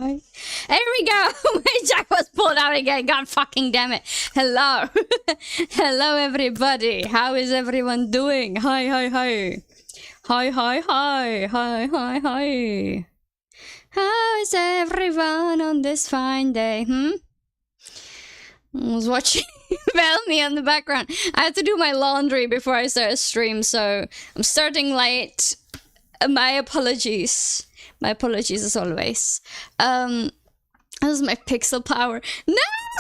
hi. There we go. My jack was pulled out again. God fucking damn it. Hello. Hello, everybody. How is everyone doing? Hi, hi, hi. Hi, hi, hi. Hi, hi, hi. How is everyone on this fine day? I was watching Bellamy on the background. I had to do my laundry before I start a stream, so I'm starting late. My apologies. My apologies as always. This is my pixel power. No!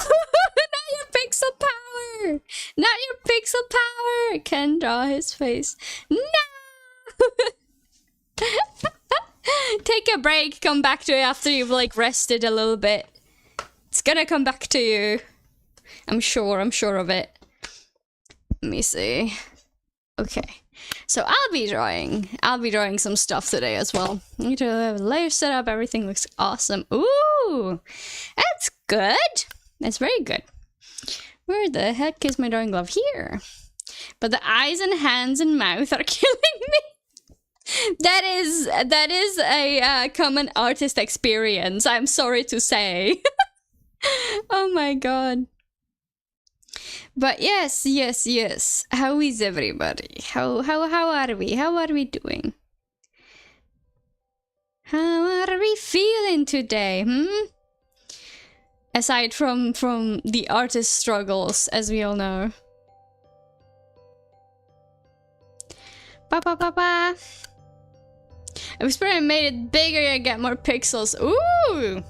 Not your pixel power! Not your pixel power! I can't draw his face. No! Take a break, come back to it after you've like rested a little bit. It's gonna come back to you. I'm sure of it. Let me see. Okay. So I'll be drawing some stuff today as well. I need to have a layer set up, everything looks awesome. Ooh! That's good! That's very good. Where the heck is my drawing glove? Here. But the eyes and hands and mouth are killing me. That is a common artist experience, I'm sorry to say. Oh my god. But yes. How is everybody? How are we? How are we doing? How are we feeling today? Aside from the artist struggles, as we all know. Ba. I whisper I made it bigger, I get more pixels. Ooh!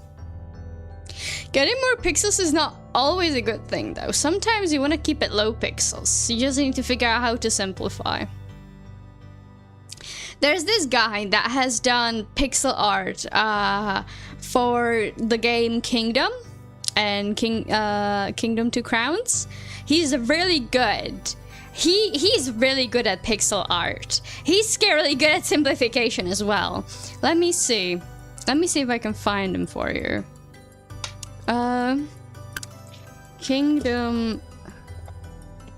Getting more pixels is not always a good thing though. Sometimes you want to keep it low pixels. You just need to figure out how to simplify. There's this guy that has done pixel art for the game Kingdom and Kingdom 2 Crowns. He's really good. He's really good at pixel art. He's scarily good at simplification as well. Let me see if I can find him for you. Kingdom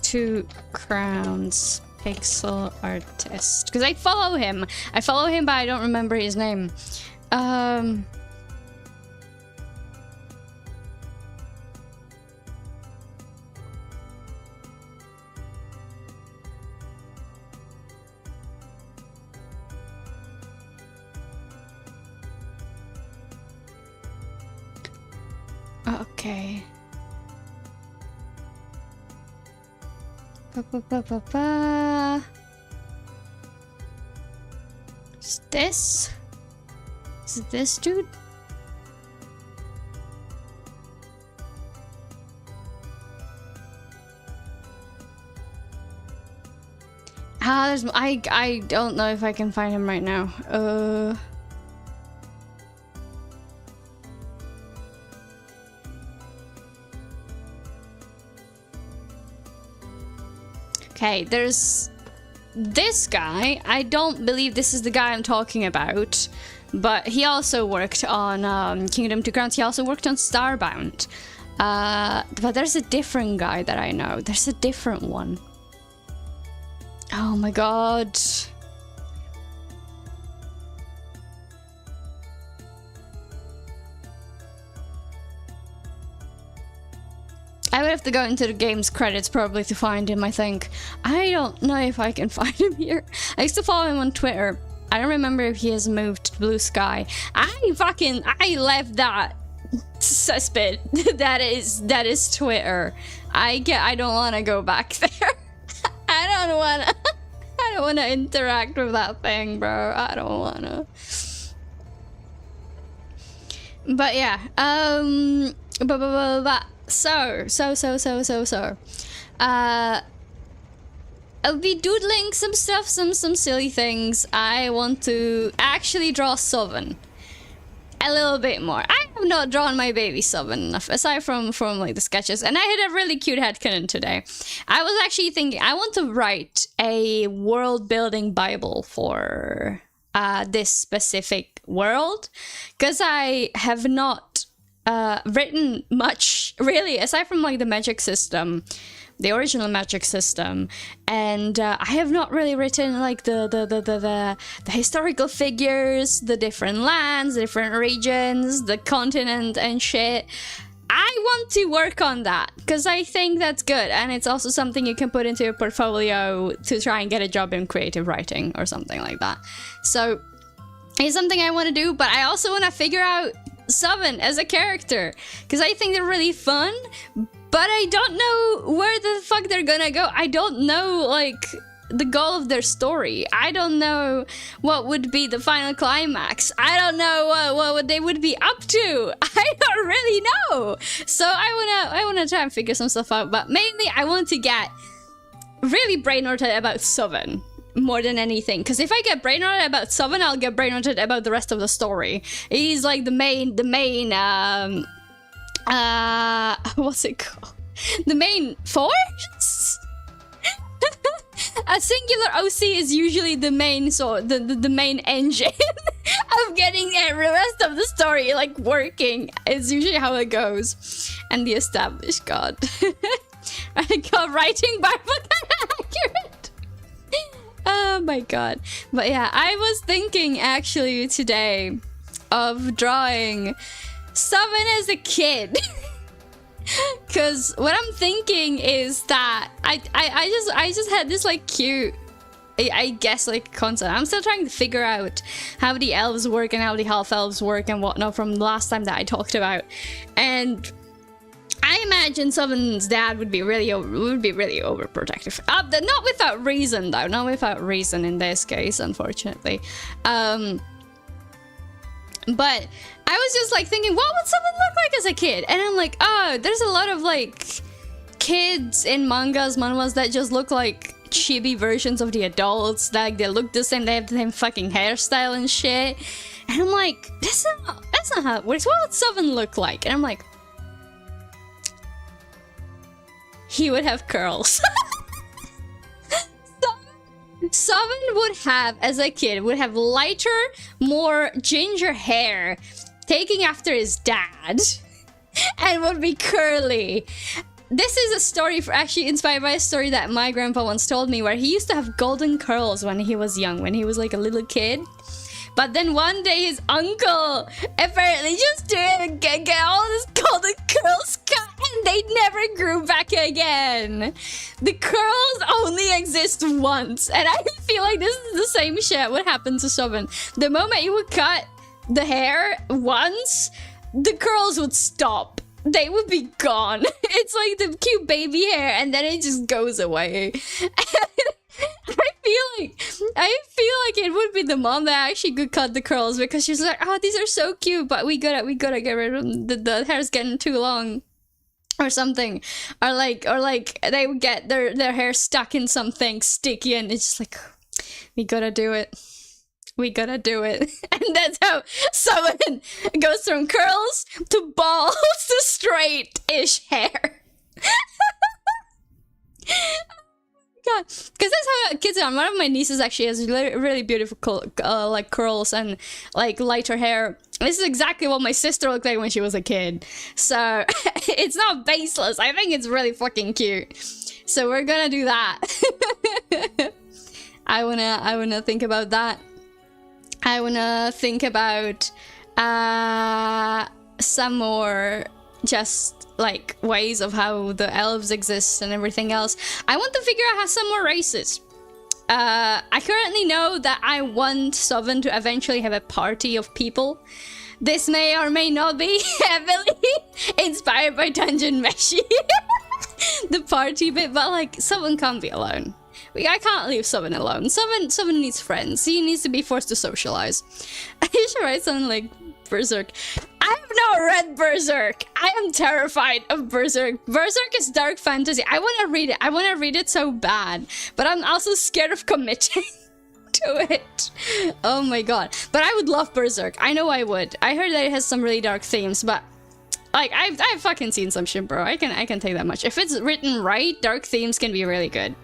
2 Crowns pixel artist. Because I follow him, but I don't remember his name. Okay. Is this? Is it this dude? I don't know if I can find him right now. Okay, there's this guy. I don't believe this is the guy I'm talking about, but he also worked on Kingdom 2 Crowns. He also worked on Starbound. But there's a different guy that I know. There's a different one. Oh my god. I would have to go into the game's credits probably to find him, I think. I don't know if I can find him here. I used to follow him on Twitter. I don't remember if he has moved to Blue Sky. I left that cesspit. that is Twitter. I don't want to go back there. I don't want to interact with that thing, bro. I don't want to. But yeah, So, I'll be doodling some stuff, some silly things. I want to actually draw Sovereign a little bit more. I have not drawn my baby Sovereign enough, aside from like the sketches. And I had a really cute headcanon today. I was actually thinking I want to write a world building Bible for this specific world, because I have not written much really, aside from like the magic system, the original magic system, and I have not really written like the historical figures, the different lands, the different regions, the continent and shit. I want to work on that because I think that's good, and it's also something you can put into your portfolio to try and get a job in creative writing or something like that. So it's something I want to do, but I also want to figure out Sovereign as a character because I think they're really fun, but I don't know where the fuck they're gonna go. I don't know like the goal of their story. I don't know what would be the final climax. I don't know what they would be up to. I don't really know. So I wanna try and figure some stuff out. But mainly I want to get really brain-rotted about Sovereign more than anything. Because if I get brain-rotted about Sovereign, I'll get brain-rotted about the rest of the story. He's like the main what's it called? The main force? A singular OC is usually the main the main engine of getting the rest of the story like working. It's usually how it goes. And the established god. God, writing by accurate. Oh my god. But yeah, I was thinking actually today of drawing Sovereign as a kid. Because what I'm thinking is that I just had this like cute, I guess like concept. I'm still trying to figure out how the elves work and how the half elves work and whatnot from the last time that I talked about. And I imagine Sovereign's dad would be really overprotective. Not without reason though, not without reason in this case, unfortunately. But I was just like thinking, what would someone look like as a kid? And I'm like, oh, there's a lot of like kids in manhwas that just look like chibi versions of the adults. Like they look the same, they have the same fucking hairstyle and shit. And I'm like, that's not how it works. What would Sovereign look like? And I'm like, he would have curls. Sovereign would have, as a kid, would have lighter, more ginger hair, taking after his dad, and would be curly. This is a story actually inspired by a story that my grandpa once told me, where he used to have golden curls when he was young, when he was like a little kid. But then one day his uncle apparently just didn't get all his golden curls cut, and they never grew back again. The curls only exist once, and I feel like this is the same shit would happen to Sovereign. The moment you would cut the hair once, the curls would stop. They would be gone. It's like the cute baby hair, and then it just goes away. I feel like it would be the mom that actually could cut the curls, because she's like, oh, these are so cute, but we gotta get rid of them. The hair's getting too long, or something, or like they would get their hair stuck in something sticky, and it's just like, we gotta do it. We gotta do it. And that's how someone goes from curls to balls to straight-ish hair. God, because that's how kids are. One of my nieces actually has really beautiful like curls and like lighter hair. This is exactly what my sister looked like when she was a kid. So it's not baseless. I think it's really fucking cute. So we're gonna do that. I wanna think about that. I wanna think about some more just like ways of how the elves exist and everything else. I want to figure out how some more races. I currently know that I want Sovereign to eventually have a party of people. This may or may not be heavily inspired by Dungeon Meshi. The party bit, but like Sovereign can't be alone. I can't leave Sovereign alone. Sovereign needs friends. He needs to be forced to socialize. I should write something like Berserk. I have not read Berserk. I am terrified of Berserk. Berserk is dark fantasy. I want to read it. I want to read it so bad. But I'm also scared of committing to it. Oh my god. But I would love Berserk. I know I would. I heard that it has some really dark themes, but like I've fucking seen some shit, bro. I can take that much. If it's written right, dark themes can be really good.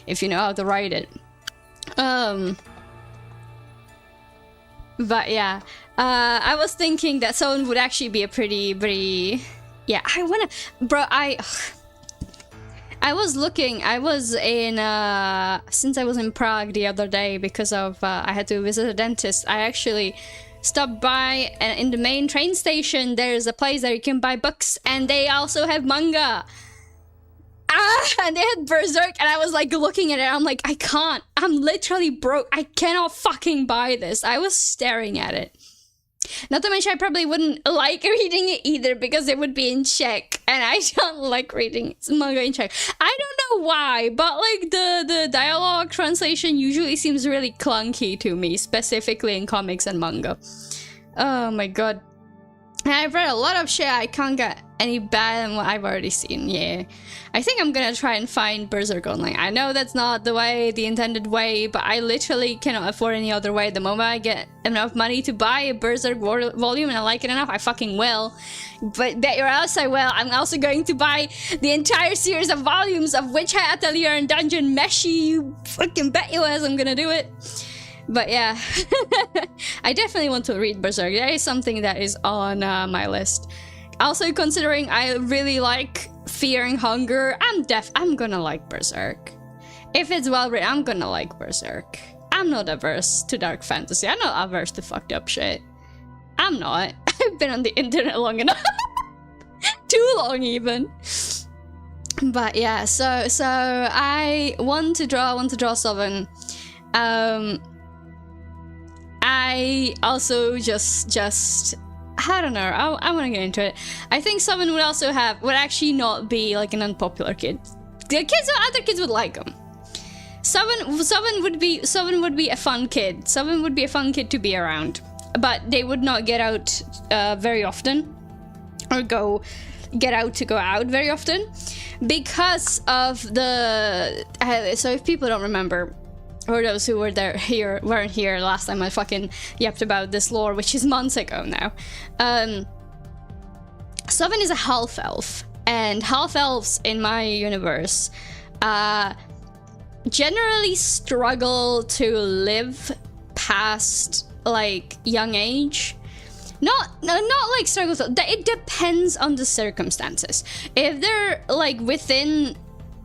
If you know how to write it. But yeah. I was thinking that someone would actually be a pretty... Yeah, I I was in, since I was in Prague the other day because of, I had to visit a dentist, I actually stopped by, and in the main train station, there's a place that you can buy books, and they also have manga. And they had Berserk, and I was like looking at it, I'm like, I can't, I'm literally broke, I cannot fucking buy this. I was staring at it. Not to mention I probably wouldn't like reading it either because it would be in Czech, and I don't like reading manga in Czech. I don't know why, but like the dialogue translation usually seems really clunky to me, specifically in comics and manga. Oh my god. And I've read a lot of shit, I can't get any better than what I've already seen, yeah. I think I'm gonna try and find Berserk online. I know that's not the intended way, but I literally cannot afford any other way. The moment I get enough money to buy a Berserk volume and I like it enough, I fucking will. But bet your ass I will. I'm also going to buy the entire series of volumes of Witch Hat Atelier and Dungeon Meshi. You fucking bet your ass I'm gonna do it. But yeah, I definitely want to read Berserk. That is something that is on my list. Also, considering I really like Fear and Hunger, I'm gonna like Berserk. If it's well written, I'm gonna like Berserk. I'm not averse to dark fantasy. I'm not averse to fucked up shit. I'm not. I've been on the internet long enough. Too long even. But yeah, so I want to draw 7. I also just I don't know, I want to get into it. I think 7 would actually not be like an unpopular kid. Other kids would like him. 7 would be a fun kid. 7 would be a fun kid to be around, but they would not get out very often, or go out very often, because of the. So if people don't remember, or those who weren't here last time I fucking yapped about this lore, which is months ago now. 7 is a half-elf, and half-elves in my universe generally struggle to live past like young age. Not like struggles. It depends on the circumstances. If they're like within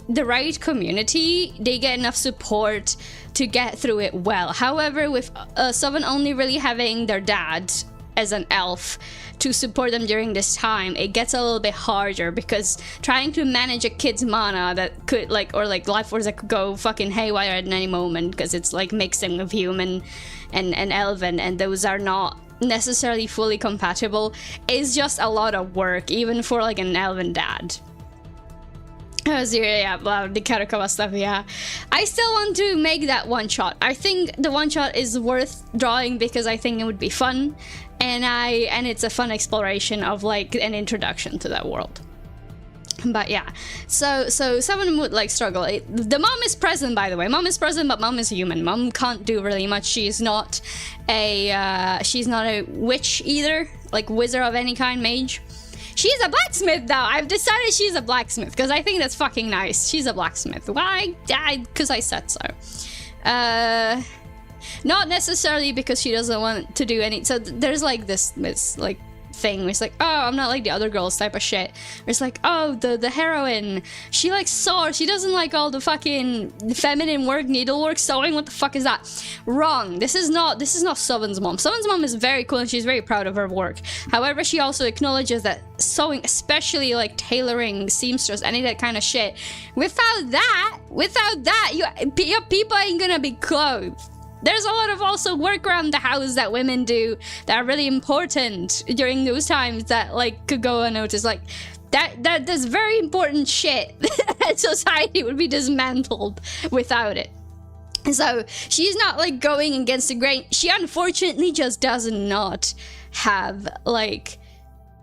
the right community, they get enough support to get through it well. However, with 7 only really having their dad as an elf to support them during this time, it gets a little bit harder, because trying to manage a kid's mana that could like life force that could go fucking haywire at any moment, because it's like mixing of human and elven, and those are not necessarily fully compatible, is just a lot of work, even for like an elven dad. Yeah, well, the Kadokawa stuff, yeah. I still want to make that one shot. I think the one shot is worth drawing because I think it would be fun, and it's a fun exploration of like an introduction to that world. But yeah, so 7 would like struggle. The mom is present, by the way. Mom is present, but mom is human. Mom can't do really much. She's not a witch either, like wizard of any kind, mage. She's a blacksmith, though. I've decided she's a blacksmith because I think that's fucking nice. She's a blacksmith. Why? Because I said so. Not necessarily because she doesn't want to do any. So there's like this like thing where it's like, oh, I'm not like the other girls type of shit. Where it's like, oh, the heroine, she likes swords, she doesn't like all the fucking feminine work, needlework, sewing. What the fuck is that? Wrong. This is not Sovin's mom. Sovin's mom is very cool and she's very proud of her work. However, she also acknowledges that sewing, especially like tailoring, seamstress, any of that kind of shit, without that, your people ain't gonna be clothed. There's a lot of also work around the house that women do that are really important during those times that like could go unnoticed. Like that's very important shit. Society would be dismantled without it. So she's not like going against the grain. She unfortunately just does not have like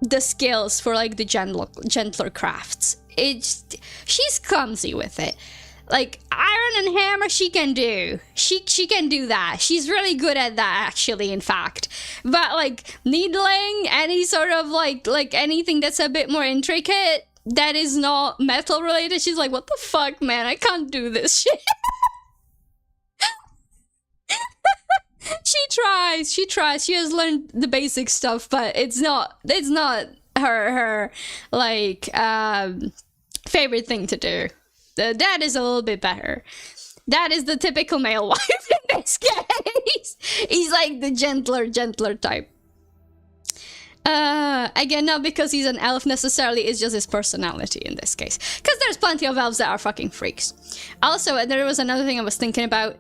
the skills for like the gentler crafts. She's clumsy with it. Like, iron and hammer, she can do. She can do that. She's really good at that, actually, in fact. But, like, needling, any sort of, like anything that's a bit more intricate, that is not metal related, she's like, what the fuck, man? I can't do this shit. She tries. She has learned the basic stuff, but it's not her like, favorite thing to do. That is a little bit better. That is the typical male wife in this case. He's like the gentler type. Again, not because he's an elf necessarily, it's just his personality in this case. Because there's plenty of elves that are fucking freaks. Also, there was another thing I was thinking about.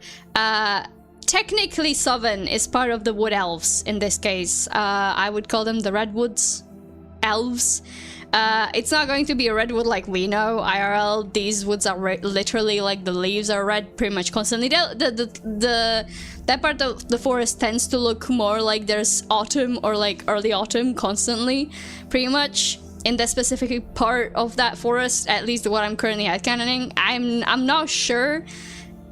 Technically, Soven is part of the wood elves in this case. I would call them the redwoods elves. It's not going to be a redwood like we know, IRL. These woods are literally like the leaves are red pretty much constantly. That part of the forest tends to look more like there's autumn or like early autumn constantly, pretty much. In the specific part of that forest, at least what I'm currently headcanoning. I'm not sure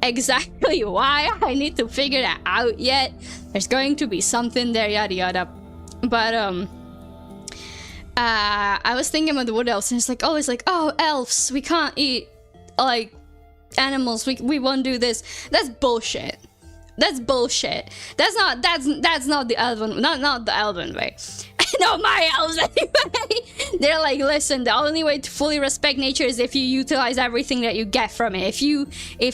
exactly why. I need to figure that out yet. There's going to be something there, yada yada. But I was thinking about the wood elves, and it's like, oh, elves, we can't eat like animals, we won't do this. That's bullshit. That's bullshit. That's not the elven, not the elven way. Not my elves anyway. They're like, listen, the only way to fully respect nature is if you utilize everything that you get from it. If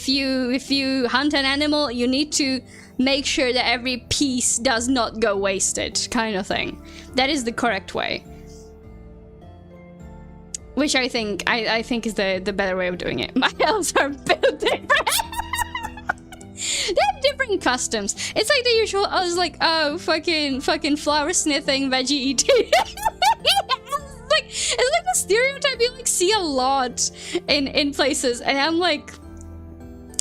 you hunt an animal, you need to make sure that every piece does not go wasted, kind of thing. That is the correct way. Which I think is the better way of doing it. My elves are built different. They have different customs. It's like the usual. I was like, oh, fucking flower sniffing, veggie eating. It's like the stereotype you like see a lot in places, and I'm like,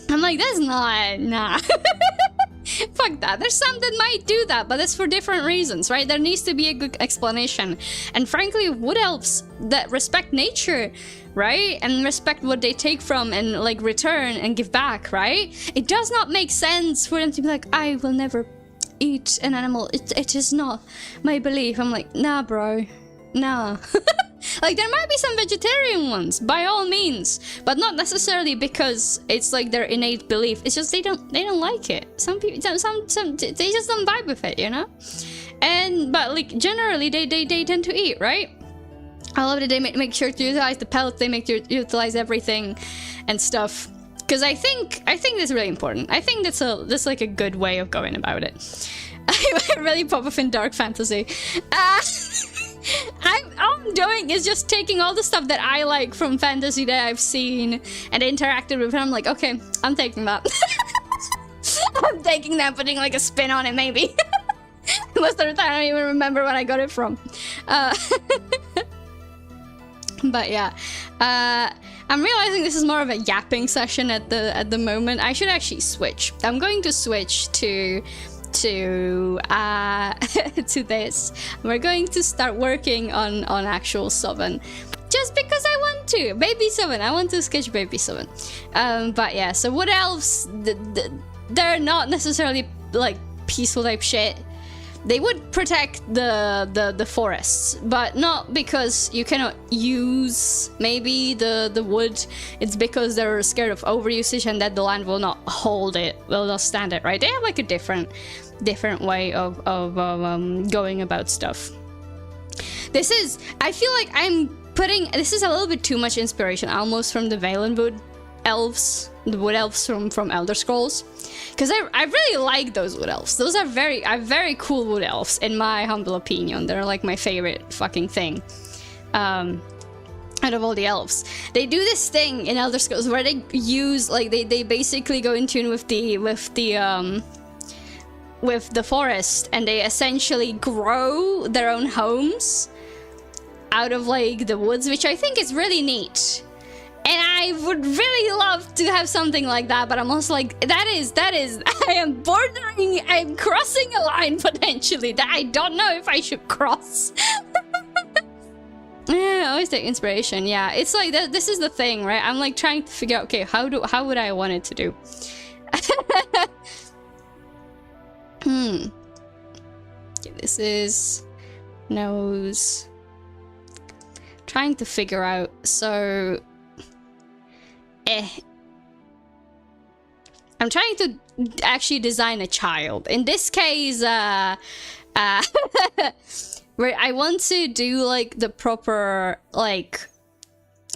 that's not nah. Fuck that. There's some that might do that, but that's for different reasons, right? There needs to be a good explanation. And frankly, wood elves that respect nature, right? And respect what they take from and like return and give back, right? It does not make sense for them to be like, I will never eat an animal. It is not my belief. I'm like, nah, bro. Nah. Like, there might be some vegetarian ones, by all means, but not necessarily because it's like their innate belief. It's just they don't like it. Some people, some they just don't vibe with it, you know. But like generally, they tend to eat, right? I love that they make sure to utilize the pellets. They make sure to utilize everything and stuff. Because I think that's really important. I think that's like a good way of going about it. I really pop off in dark fantasy. All I'm doing is just taking all the stuff that I like from fantasy that I've seen and interacted with, and I'm like, okay, I'm taking that. I'm taking that, putting like a spin on it, maybe. Most of the time, I don't even remember when I got it from. But yeah, I'm realizing this is more of a yapping session at the moment. I should actually switch. I'm going to switch to this. We're going to start working on actual Soven, just because I want to. Baby Soven, I want to sketch Baby Soven. But yeah, so wood elves, they're not necessarily like peaceful type shit. They would protect the forests, but not because you cannot use maybe the wood. It's because they're scared of overusage and that the land will not hold it, will not stand it, right? They have like a different way of going about stuff. I feel like this is a little bit too much inspiration almost from the Valenwood elves, the wood elves from Elder Scrolls, because I really like those wood elves. Those are very cool wood elves, in my humble opinion. They're like my favorite fucking thing out of all the elves. They do this thing in Elder Scrolls where they use like they basically go in tune with the forest, and they essentially grow their own homes out of like the woods, which I think is really neat. And I would really love to have something like that, but I'm also like, that is, I'm crossing a line potentially that I don't know if I should cross. Yeah, I always take inspiration. Yeah, it's like this is the thing, right? I'm like trying to figure out, okay, how would I want it to do? Okay, this is nose. Trying to figure out, so I'm trying to actually design a child. In this case, where I want to do like the proper like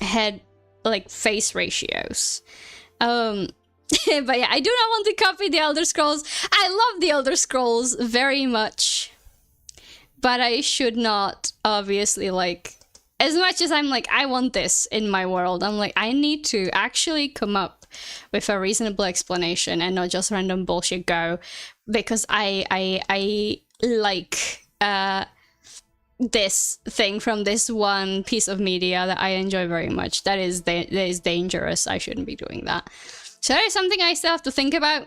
head, like face ratios. But yeah, I do not want to copy the Elder Scrolls. I love the Elder Scrolls very much, but I should not, obviously, like, as much as I'm like, I want this in my world, I'm like, I need to actually come up with a reasonable explanation and not just random bullshit go, because I like this thing from this one piece of media that I enjoy very much. That is dangerous. I shouldn't be doing that. So that is something I still have to think about.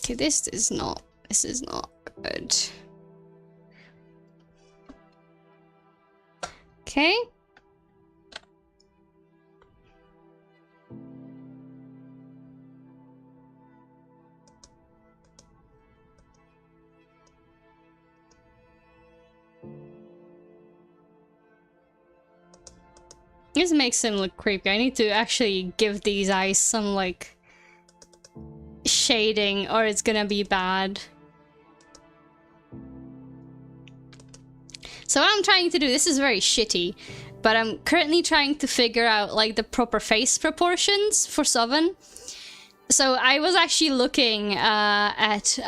Okay, this is not good. Okay. This makes him look creepy. I need to actually give these eyes some, like, shading, or it's gonna be bad. So what I'm trying to do, this is very shitty, but I'm currently trying to figure out, like, the proper face proportions for Sovereign. So I was actually looking at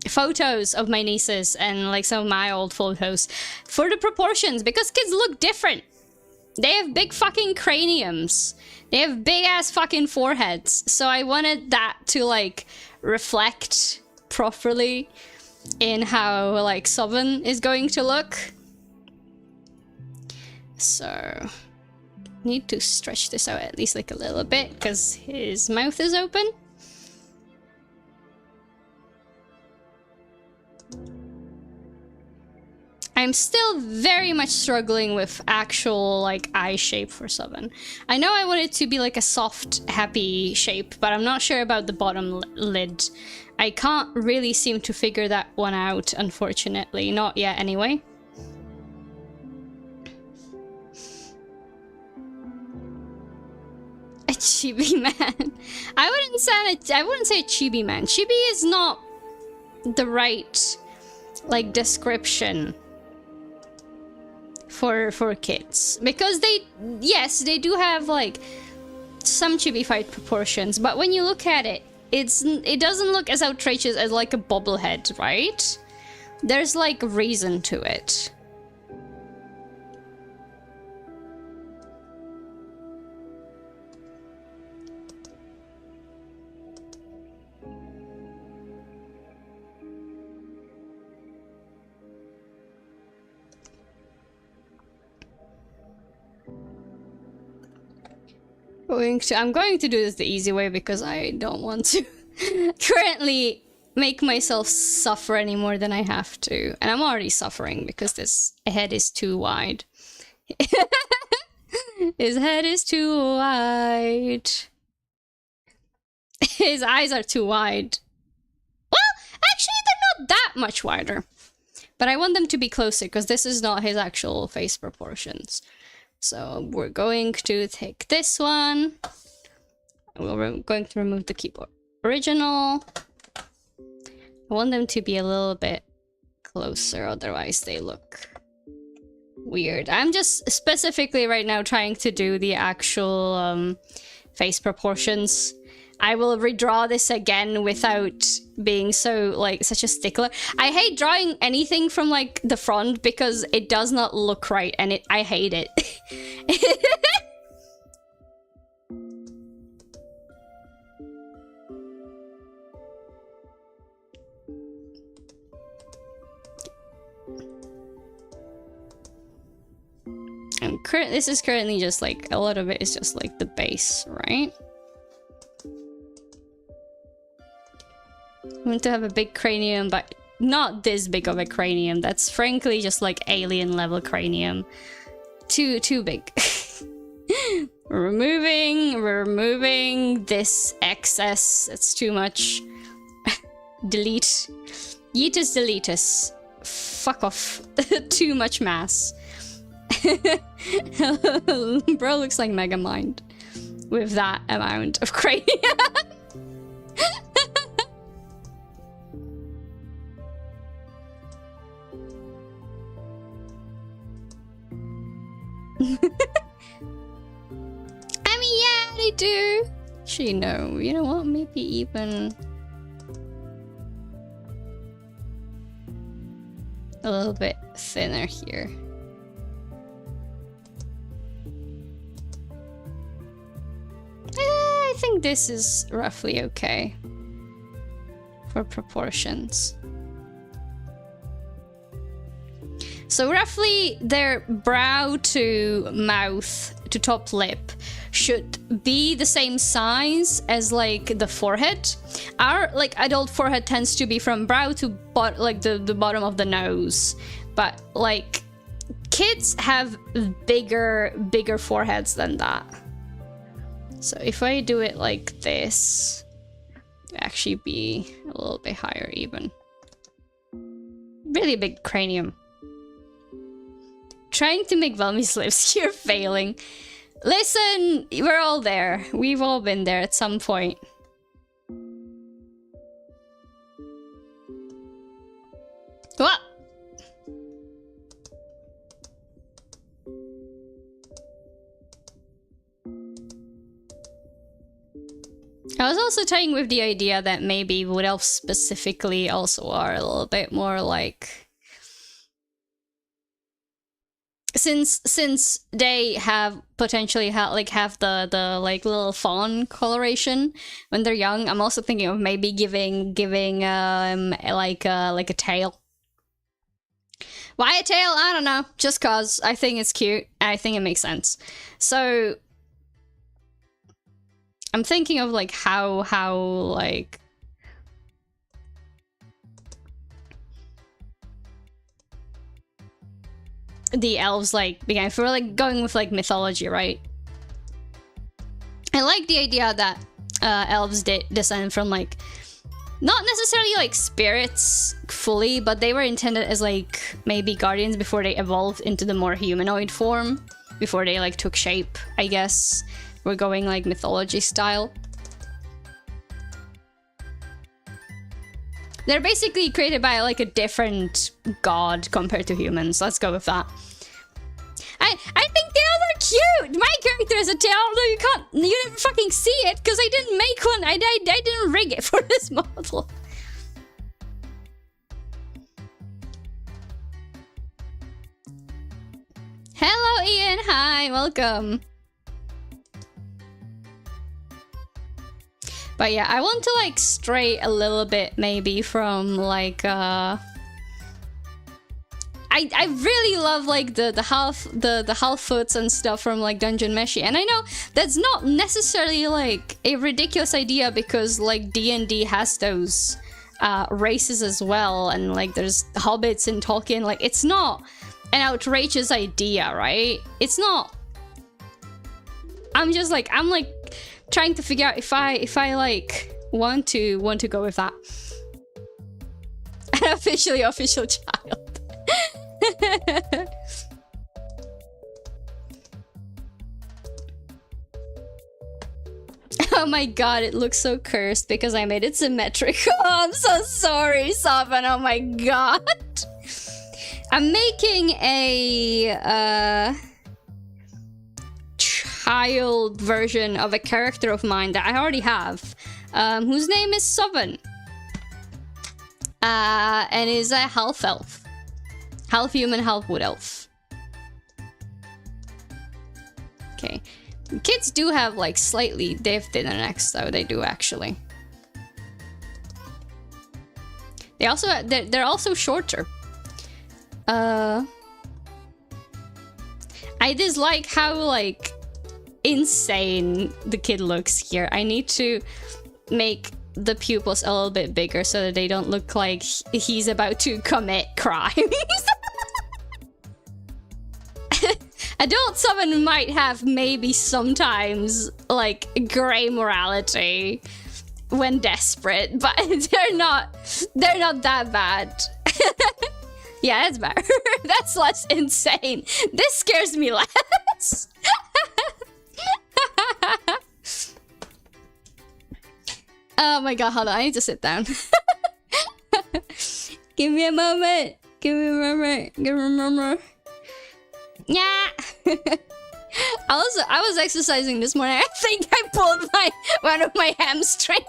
photos of my nieces and like some of my old photos for the proportions, because kids look different. They have big fucking craniums. They have big ass fucking foreheads. So I wanted that to like reflect properly in how like Sovereign is going to look. So need to stretch this out at least like a little bit because his mouth is open. I'm still very much struggling with actual like eye shape for Sovereign. I know I want it to be like a soft, happy shape, but I'm not sure about the bottom lid. I can't really seem to figure that one out, unfortunately. Not yet, anyway. A chibi man. I wouldn't say a chibi man. Chibi is not the right like description for kids, because yes, they do have like some chibi-fied proportions, but when you look at it, it doesn't look as outrageous as like a bobblehead, right? There's like reason to it. I'm going to do this the easy way because I don't want to currently make myself suffer any more than I have to. And I'm already suffering because this head is too wide. His head is too wide. His eyes are too wide. Well, actually, they're not that much wider. But I want them to be closer because this is not his actual face proportions. So we're going to take this one. We're going to remove the keyboard original. I want them to be a little bit closer, otherwise they look weird. I'm just specifically right now trying to do the actual face proportions. I will redraw this again without being so, like, such a stickler. I hate drawing anything from, like, the front because it does not look right, and I hate it. This is currently just, like, a lot of it is just, like, the base, right? I want to have a big cranium, but not this big of a cranium. That's frankly just like alien level cranium. Too big. We're removing this excess. It's too much. Delete. Yeetus deletus. Fuck off. Too much mass. Bro looks like Megamind with that amount of cranium. I mean, yeah, they do. Actually, no. You know what? Maybe even a little bit thinner here. I think this is roughly okay for proportions. So roughly their brow to mouth to top lip should be the same size as like the forehead. Our like adult forehead tends to be from brow to like the bottom of the nose, but like kids have bigger foreheads than that. So if I do it like this, it'd actually be a little bit higher even. Really big cranium. Trying to make Velmy's lips, you're failing. Listen, we're all there. We've all been there at some point. What? I was also toying with the idea that maybe wood elves specifically also are a little bit more like... Since they have potentially have the like little fawn coloration when they're young, I'm also thinking of maybe giving like a tail. Why a tail? I don't know. Just cause I think it's cute. I think it makes sense. So I'm thinking of like how like the elves like began. If we're like going with like mythology, right? I like the idea that elves did descend from like not necessarily like spirits fully, but they were intended as like maybe guardians before they evolved into the more humanoid form, before they like took shape, I guess. We're going like mythology style. They're basically created by like a different god compared to humans. Let's go with that. I think tails are cute. My character has a tail, although you didn't fucking see it because I didn't make one. I didn't rig it for this model. Hello, Ian. Hi, welcome. But yeah, I want to like stray a little bit maybe from like I really love like the half foots and stuff from like Dungeon Meshi, and I know that's not necessarily like a ridiculous idea because like D&D has those races as well, and like there's hobbits in Tolkien. Like it's not an outrageous idea, right? It's not. I'm like trying to figure out if I like want to go with that. An official child. Oh my god, it looks so cursed because I made it symmetrical. Oh, I'm so sorry, Saban. Oh my god. I'm making a child version of a character of mine that I already have, whose name is Sovereign, and is a half elf, half human, half wood elf. Okay, kids do have like slightly thinner necks though. They do actually. They also they're also shorter. I dislike how like insane the kid looks here. I need to make the pupils a little bit bigger so that they don't look like he's about to commit crimes. Adult Summon might have maybe sometimes like gray morality when desperate, but they're not that bad. Yeah, that's better. That's less insane. This scares me less. Oh my god, hold on, I need to sit down. Give me a moment. Give me a moment. Give me a moment. Yeah. I was exercising this morning. I think I pulled one of my hamstrings.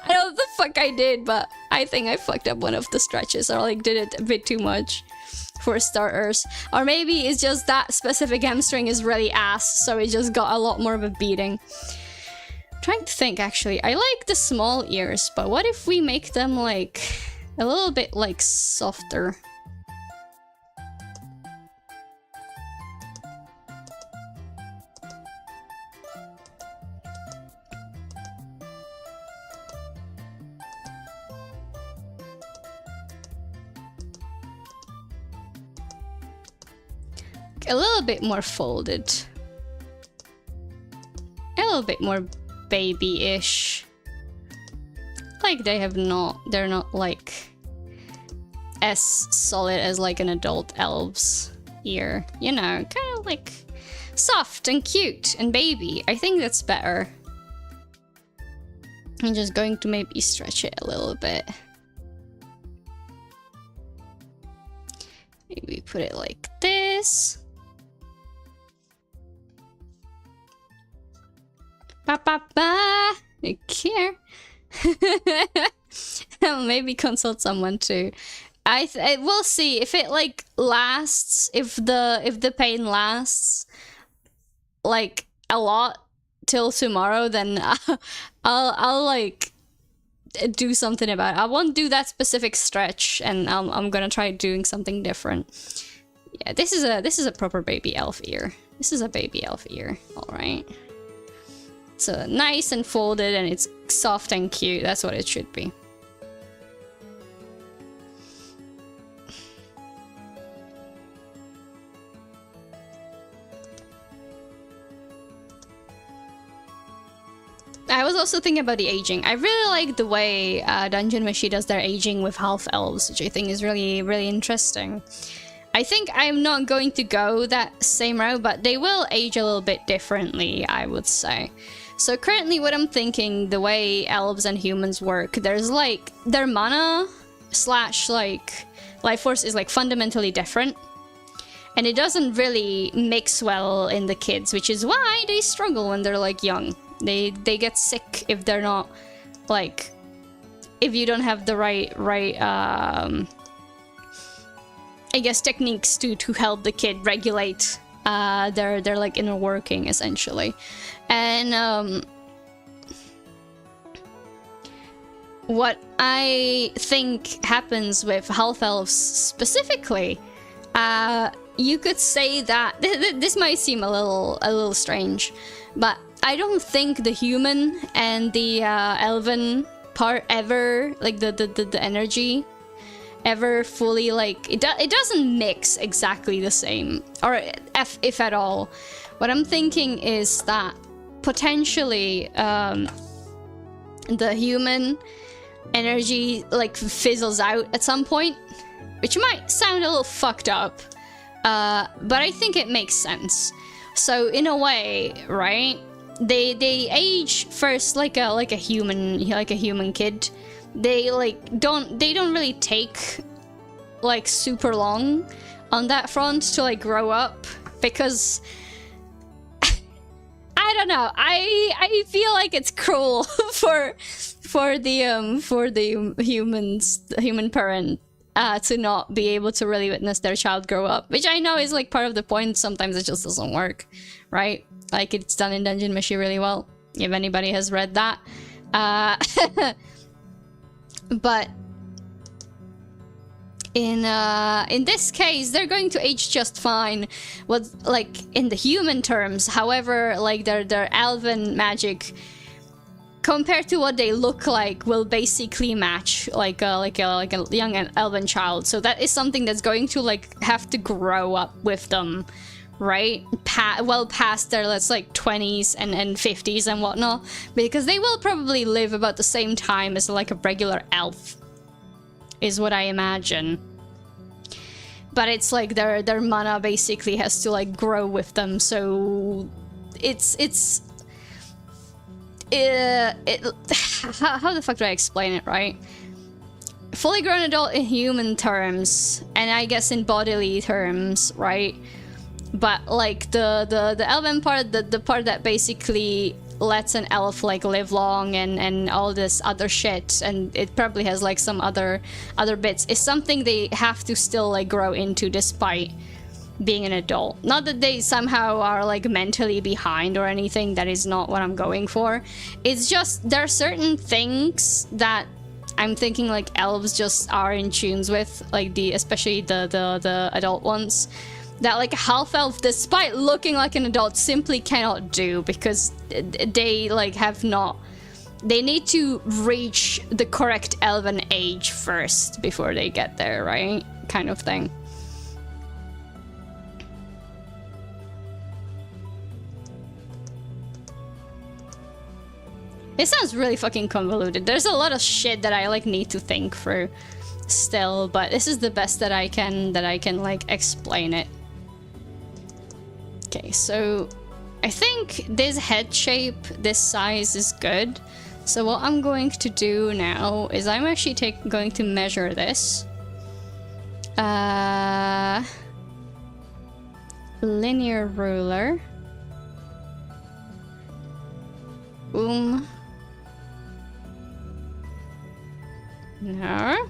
I don't know what the fuck I did, but I think I fucked up one of the stretches, or like did it a bit too much for starters. Or maybe it's just that specific hamstring is really ass, so it just got a lot more of a beating. I'm trying to think, actually. I like the small ears, but what if we make them like a little bit like softer? A little bit more folded. A little bit more baby-ish. Like they're not like as solid as like an adult elf's ear. You know, kind of like soft and cute and baby. I think that's better. I'm just going to maybe stretch it a little bit. Maybe put it like this. Ba ba ba. Okay. I'll maybe consult someone too. We'll see if it like lasts. If the pain lasts like a lot till tomorrow, then I'll like do something about it. I won't do that specific stretch, and I'm gonna try doing something different. Yeah, this is a proper baby elf ear. This is a baby elf ear. All right. So nice and folded, and it's soft and cute. That's what it should be. I was also thinking about the aging. I really like the way Dungeon Meshi does their aging with half elves, which I think is really, really interesting. I think I'm not going to go that same route, but they will age a little bit differently, I would say. So currently what I'm thinking, the way elves and humans work, there's like their mana slash like life force is like fundamentally different. And it doesn't really mix well in the kids, which is why they struggle when they're like young. They get sick if they're not like, if you don't have the right I guess techniques to help the kid regulate their like inner working, essentially. And what I think happens with half elves specifically, you could say that this might seem a little strange, but I don't think the human and the elven part ever, like the energy, ever fully like it doesn't mix exactly the same, or if at all. What I'm thinking is that potentially the human energy like fizzles out at some point, which might sound a little fucked up, but I think it makes sense. So in a way, right, they age first like a human kid. They don't really take like super long on that front to like grow up, because I don't know, I feel like it's cruel for the human parent to not be able to really witness their child grow up, which I know is like part of the point. Sometimes it just doesn't work, right? Like it's done in Dungeon Meshi really well, if anybody has read that. But in this case, they're going to age just fine. What, like in the human terms, however, like their elven magic compared to what they look like will basically match like a young elven child. So that is something that's going to like have to grow up with them, right? Well past their, let's like 20s and 50s and whatnot, because they will probably live about the same time as like a regular elf, is what I imagine. But it's like their mana basically has to like grow with them, so how the fuck do I explain it, right? Fully grown adult in human terms, and I guess in bodily terms, right? But like the elven part, the part that basically lets an elf like live long and all this other shit, and it probably has like some other bits, is something they have to still like grow into despite being an adult. Not that they somehow are like mentally behind or anything, that is not what I'm going for. It's just there are certain things that I'm thinking like elves just are in tunes with, like especially the adult ones, that like a half elf, despite looking like an adult, simply cannot do, because they like have not, they need to reach the correct elven age first before they get there, right? Kind of thing. It sounds really fucking convoluted. There's a lot of shit that I like need to think through still, but this is the best that I can like explain it. Okay, so I think this head shape, this size is good. So what I'm going to do now is I'm actually going to measure this. Linear ruler. Boom. No.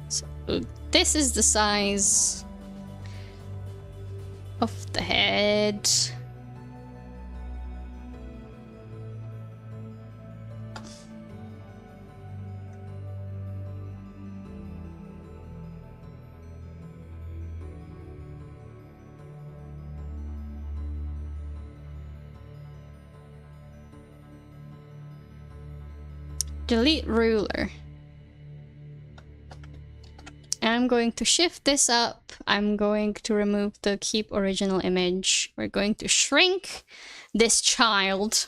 So this is the size of the head. Delete ruler. I'm going to shift this up. I'm going to remove the keep original image. We're going to shrink this child.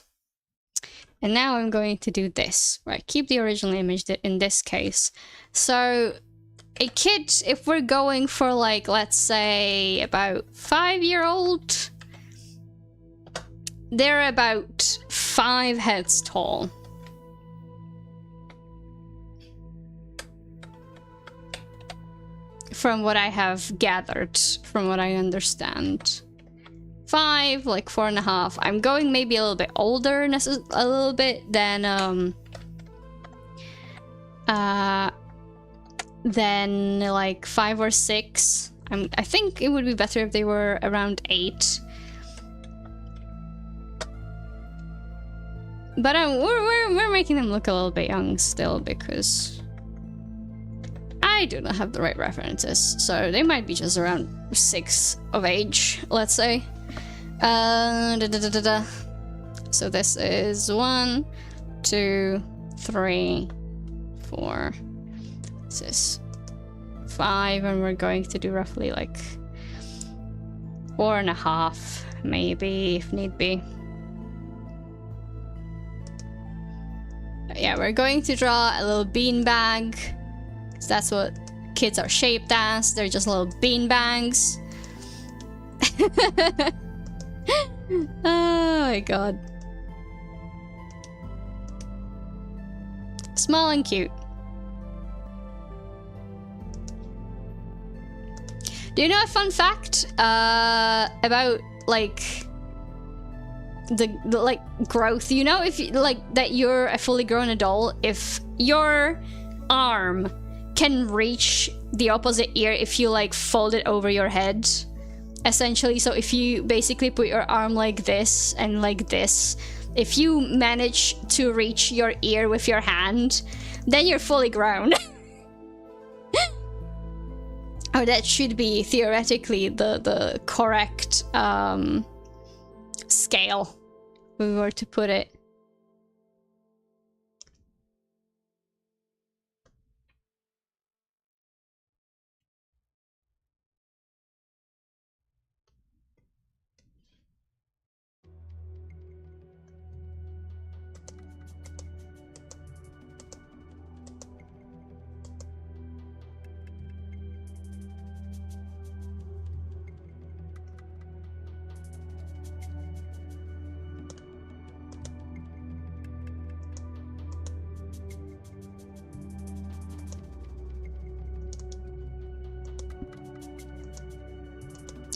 And now I'm going to do this, right? Keep the original image in this case. So a kid, if we're going for like, let's say about 5-year-old, they're about 5 heads tall. From what I have gathered, from what I understand. 5, like 4.5. I'm going maybe a little bit older, a little bit than like 5 or 6. I think it would be better if they were around 8. But we're making them look a little bit young still, because I do not have the right references, so they might be just around 6 of age, let's say. So this is 1, 2, 3, 4. This is 5, and we're going to do roughly like 4.5, maybe, if need be. But yeah, we're going to draw a little beanbag. So that's what kids are shaped as. They're just little bean bags. Oh my god. Small and cute. Do you know a fun fact about like the like growth? You know, if you, like that you're a fully grown adult, if your arm can reach the opposite ear if you like fold it over your head, essentially. So if you basically put your arm like this and like this, if you manage to reach your ear with your hand, then you're fully grown. Or that should be theoretically the correct scale, if we were to put it.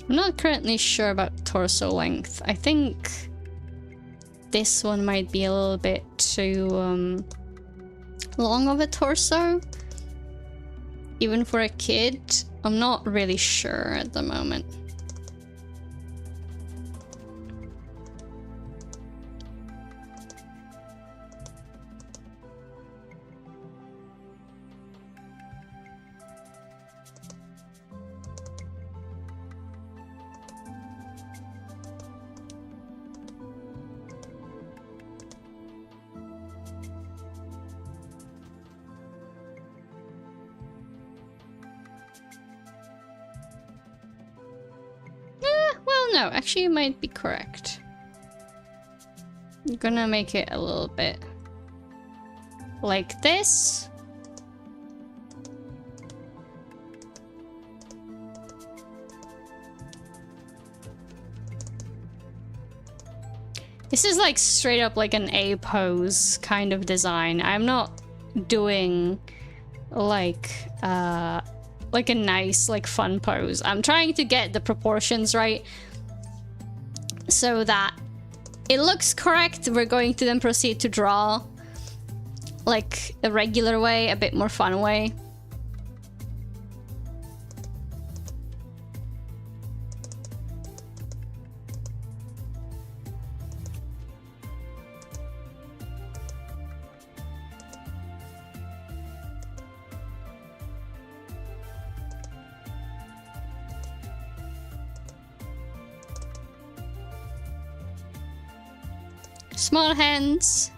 I'm not currently sure about torso length. I think this one might be a little bit too long of a torso. Even for a kid, I'm not really sure at the moment. No, actually you might be correct. I'm gonna make it a little bit like this. This is like straight up like an A pose kind of design. I'm not doing like a nice like fun pose. I'm trying to get the proportions right so that it looks correct. We're going to then proceed to draw like a regular way, a bit more fun way. Small hands.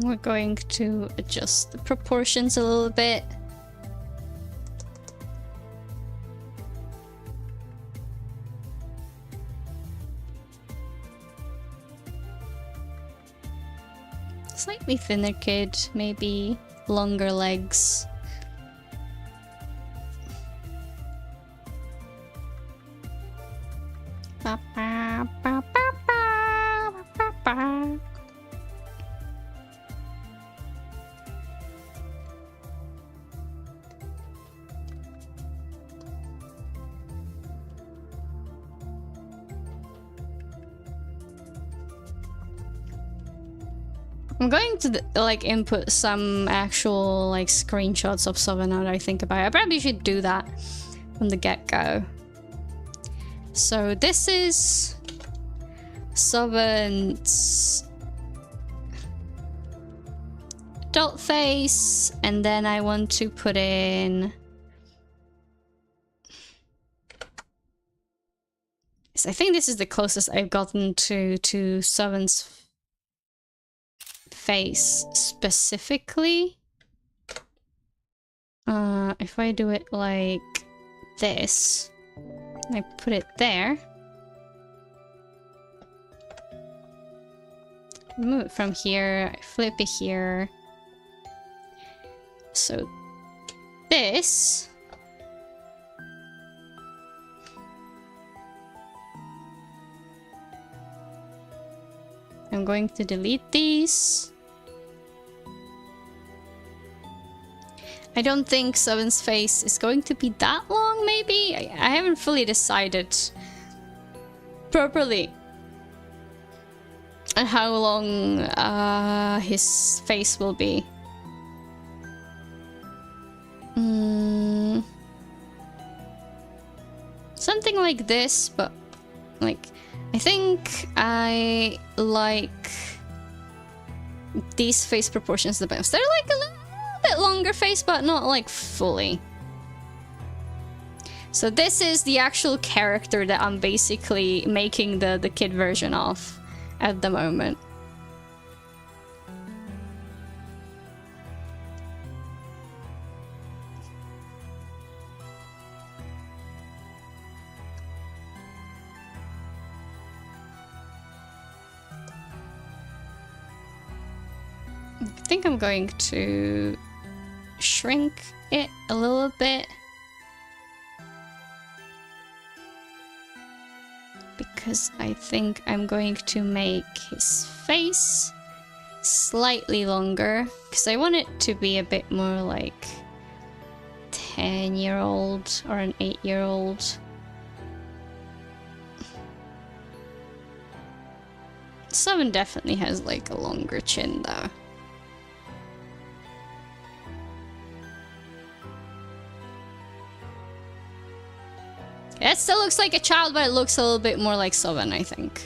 We're going to adjust the proportions a little bit. Slightly thinner kid, maybe longer legs. Ba, ba, ba, ba, ba, ba, ba. I'm going to like input some actual like screenshots of Sovereign now that I think about it. I probably should do that from the get-go. So this is Sovereign's adult face, and then I want to put in... I think this is the closest I've gotten to Sovereign's face specifically. If I do it like this, I put it there. Move it from here, I flip it here. So this I'm going to delete these. I don't think Seven's face is going to be that long, maybe? I haven't fully decided properly and how long his face will be. Something like this, but like I think I like these face proportions the best. They're like a little bit longer face, but not like fully. So this is the actual character that I'm basically making the kid version of at the moment. I think I'm going to shrink it a little bit. Because I think I'm going to make his face slightly longer. Because I want it to be a bit more like 10-year-old or an 8-year-old. Seven definitely has like a longer chin though. It still looks like a child, but it looks a little bit more like Soven, I think.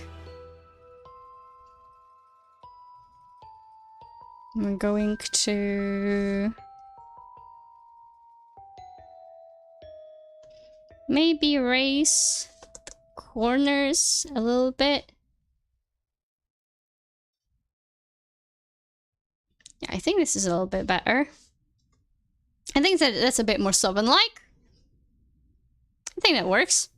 I'm going to maybe raise the corners a little bit. Yeah, I think this is a little bit better. I think that that's a bit more Soven-like. I think that works.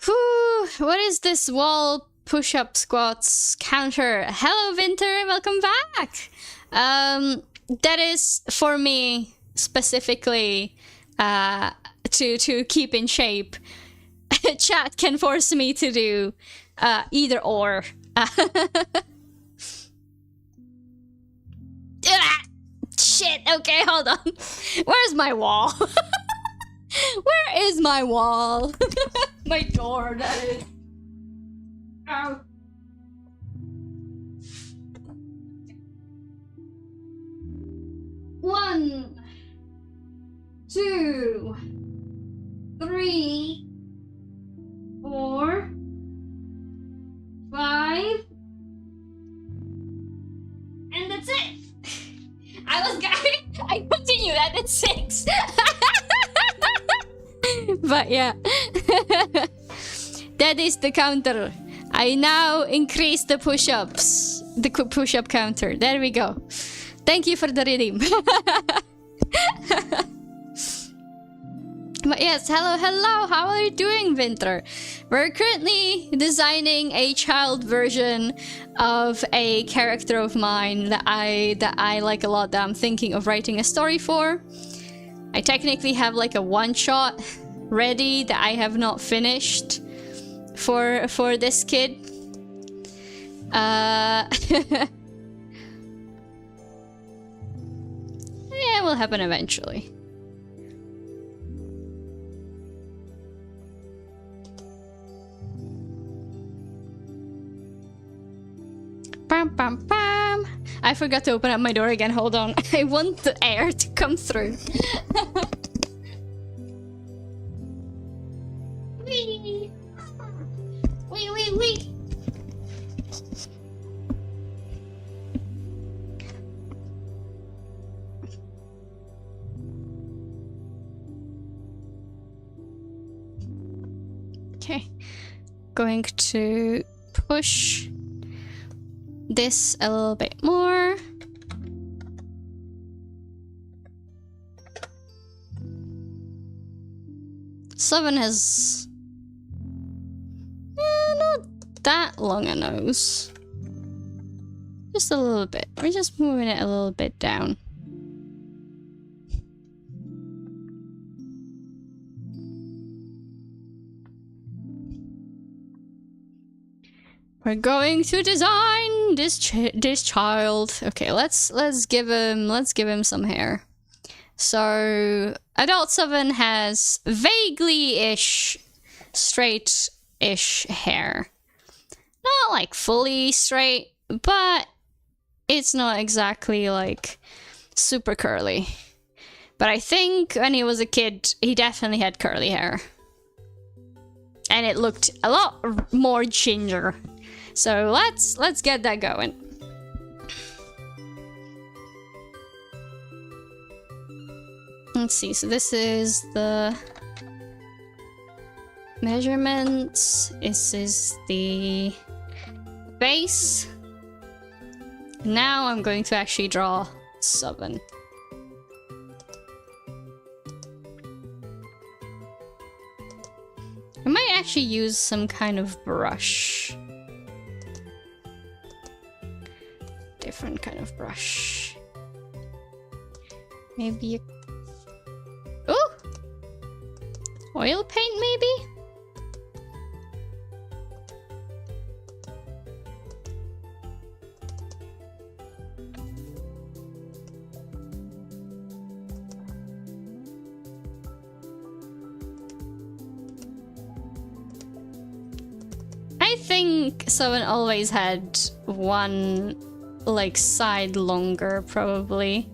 Whew, what is this wall push-up squats counter? Hello, Winter, welcome back. That is for me specifically to keep in shape. Chat can force me to do either or. Shit, okay, hold on. Where's my wall? Where is my wall? My door, that is. Ow. One, 2, 3, 4, 5, and that's it. I continue that at 6. But yeah. That is the counter. I now increase the push-ups. The push-up counter. There we go. Thank you for the redeem. But yes, hello, how are you doing, Winter? We're currently designing a child version of a character of mine that I like a lot, that I'm thinking of writing a story for. I technically have like a one-shot ready that I have not finished for this kid. Yeah, it will happen eventually. Bam, bam, bam. I forgot to open up my door again. Hold on. I want the air to come through. Wee. Wee, wee, wee. Okay. Going to push this a little bit more. Seven has not that long a nose. Just a little bit. We're just moving it a little bit down. We're going to design this child. Okay, let's give him some hair. So adult Seven has vaguely-ish straight-ish hair. not like fully straight, but it's not exactly like super curly. But I think when he was a kid, he definitely had curly hair. And it looked a lot more ginger. So let's get that going. Let's see, so this is the measurements. This is the base. Now I'm going to actually draw 7. I might actually use some kind of brush. Different kind of brush. Maybe a... Oh! Oil paint, maybe? I think someone always had one, like, side longer, probably.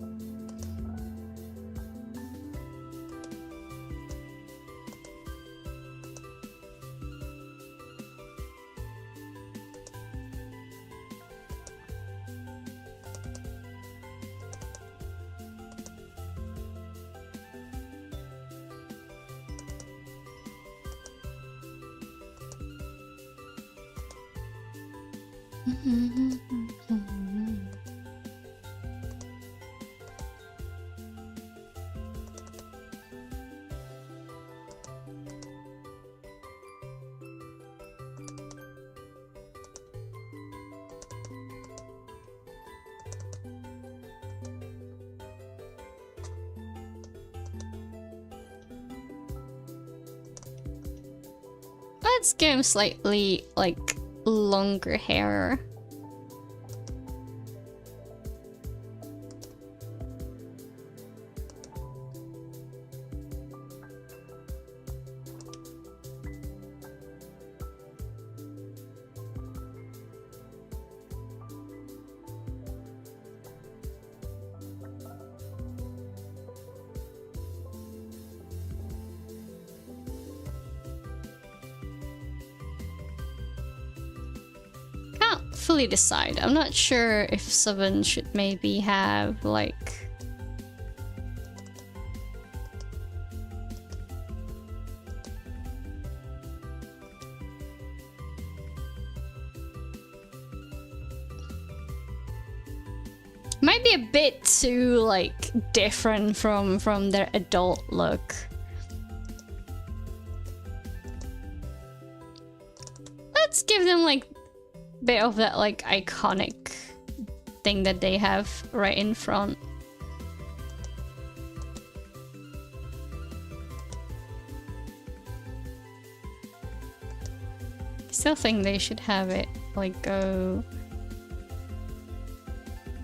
Let's give him slightly, like, longer hair. Fully decide. I'm not sure if 7 should maybe have like might be a bit too like different from their adult look. Let's give them like bit of that like iconic thing that they have right in front. Still think they should have it like go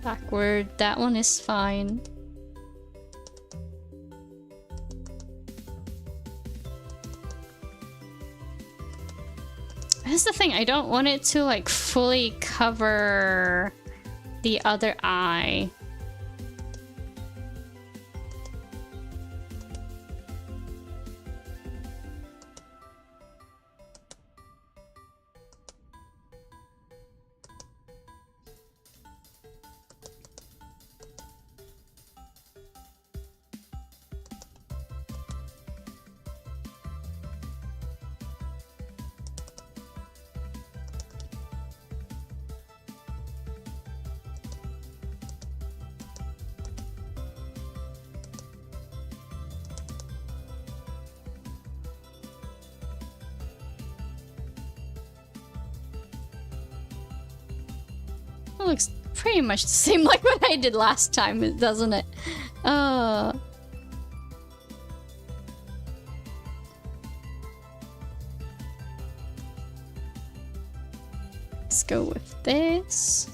backward. That one is fine. That's the thing, I don't want it to like fully cover the other eye. It looks pretty much the same like what I did last time, doesn't it? Let's go with this.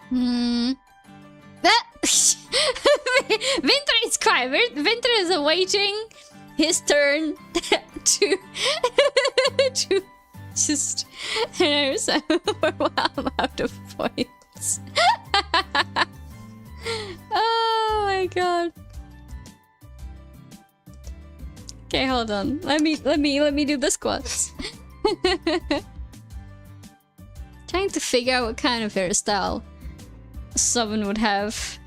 Hmm. That Winter is quiet. Winter is awaiting his turn to to just, you know, so I'm out of points. Oh my god. Okay, hold on. Let me do the squats. Trying to figure out what kind of hairstyle someone would have.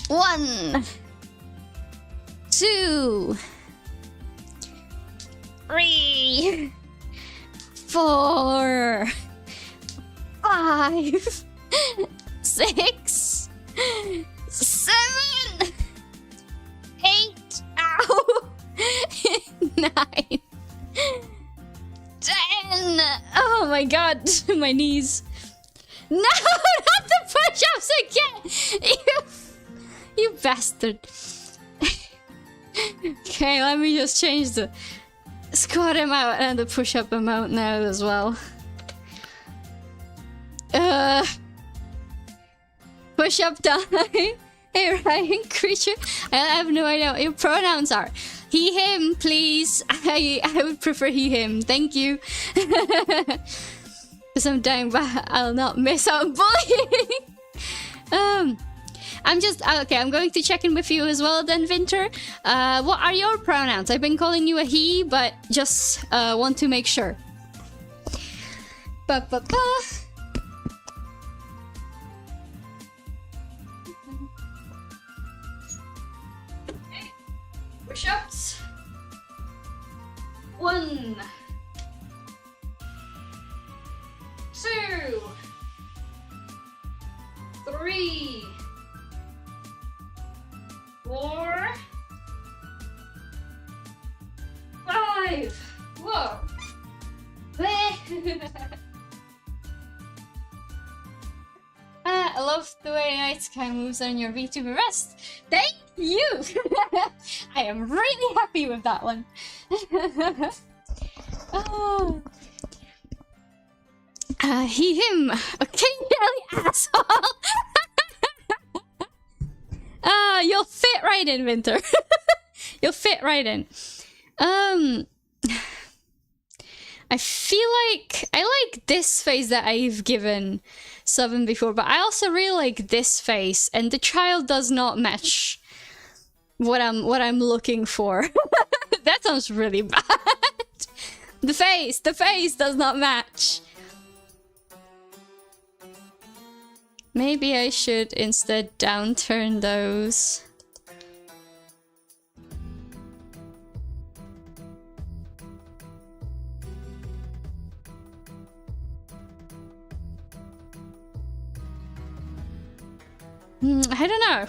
1, 2, 3, 4, 5, 6, 7, 8, ow, 9, 10. Oh my god, my knees. No, not the push-ups again! You bastard. Okay, let me just change the squat amount and the push-up amount now as well. Push-up done. Hey, Ryan Creature. I have no idea what your pronouns are. He, him, please. I would prefer he, him. Thank you. Because I'm dying, but I'll not miss out bullying. I'm just okay. I'm going to check in with you as well, then, Winter. What are your pronouns? I've been calling you a he, but just want to make sure. Ba ba ba. Push-ups. 1, 2, 3, 4, 5. Whoa. I love the way Night Sky moves on your VTuber rest. Thank you! I am really happy with that one. Oh. He, him. Okay, really, asshole. You'll fit right in, Winter. You'll fit right in. I feel like I like this face that I've given Seven before, but I also really like this face, and the child does not match what I'm looking for. That sounds really bad. The face does not match. Maybe I should instead downturn those. I don't know.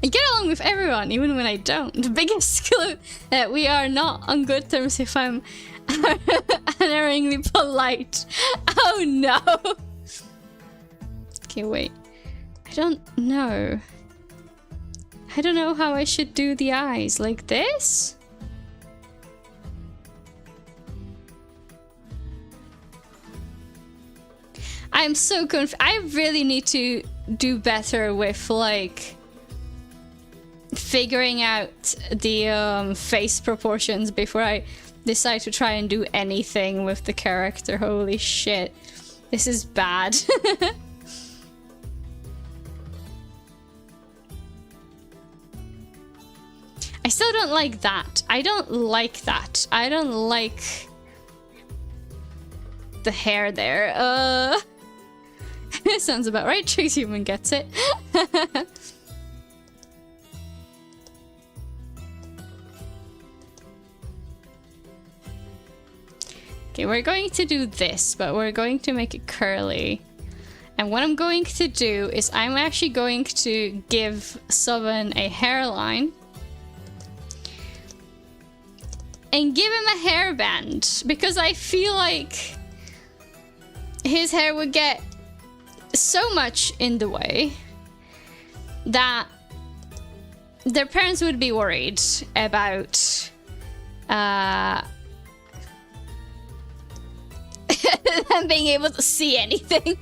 I get along with everyone, even when I don't. The biggest clue that we are not on good terms if I'm unerringly polite. Oh no! Okay, wait. I don't know. I don't know how I should do the eyes. Like this? I'm so confused. I really need to do better with, like, figuring out the face proportions before I decide to try and do anything with the character. Holy shit. This is bad. I still don't like that. I don't like that. I don't like the hair there. Sounds about right. Tricks Human gets it. Okay, we're going to do this, but we're going to make it curly. And what I'm going to do is I'm actually going to give Sovereign a hairline. And give him a hairband, because I feel like his hair would get so much in the way that their parents would be worried about than being able to see anything.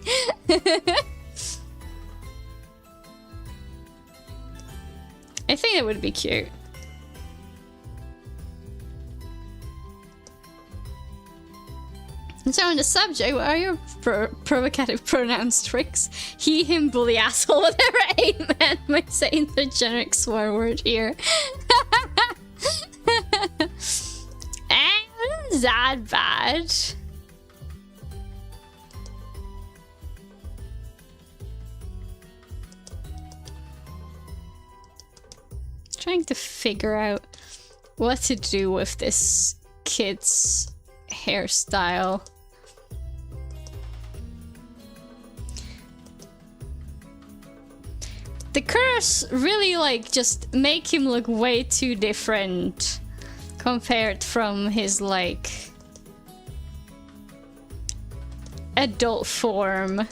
I think it would be cute. So on the subject, what are your provocative pronouns tricks? He, him, bully, asshole, whatever a man might say in the generic swear word here. Ain't that bad. Trying to figure out what to do with this kid's hairstyle. The curse really like just make him look way too different compared from his like adult form,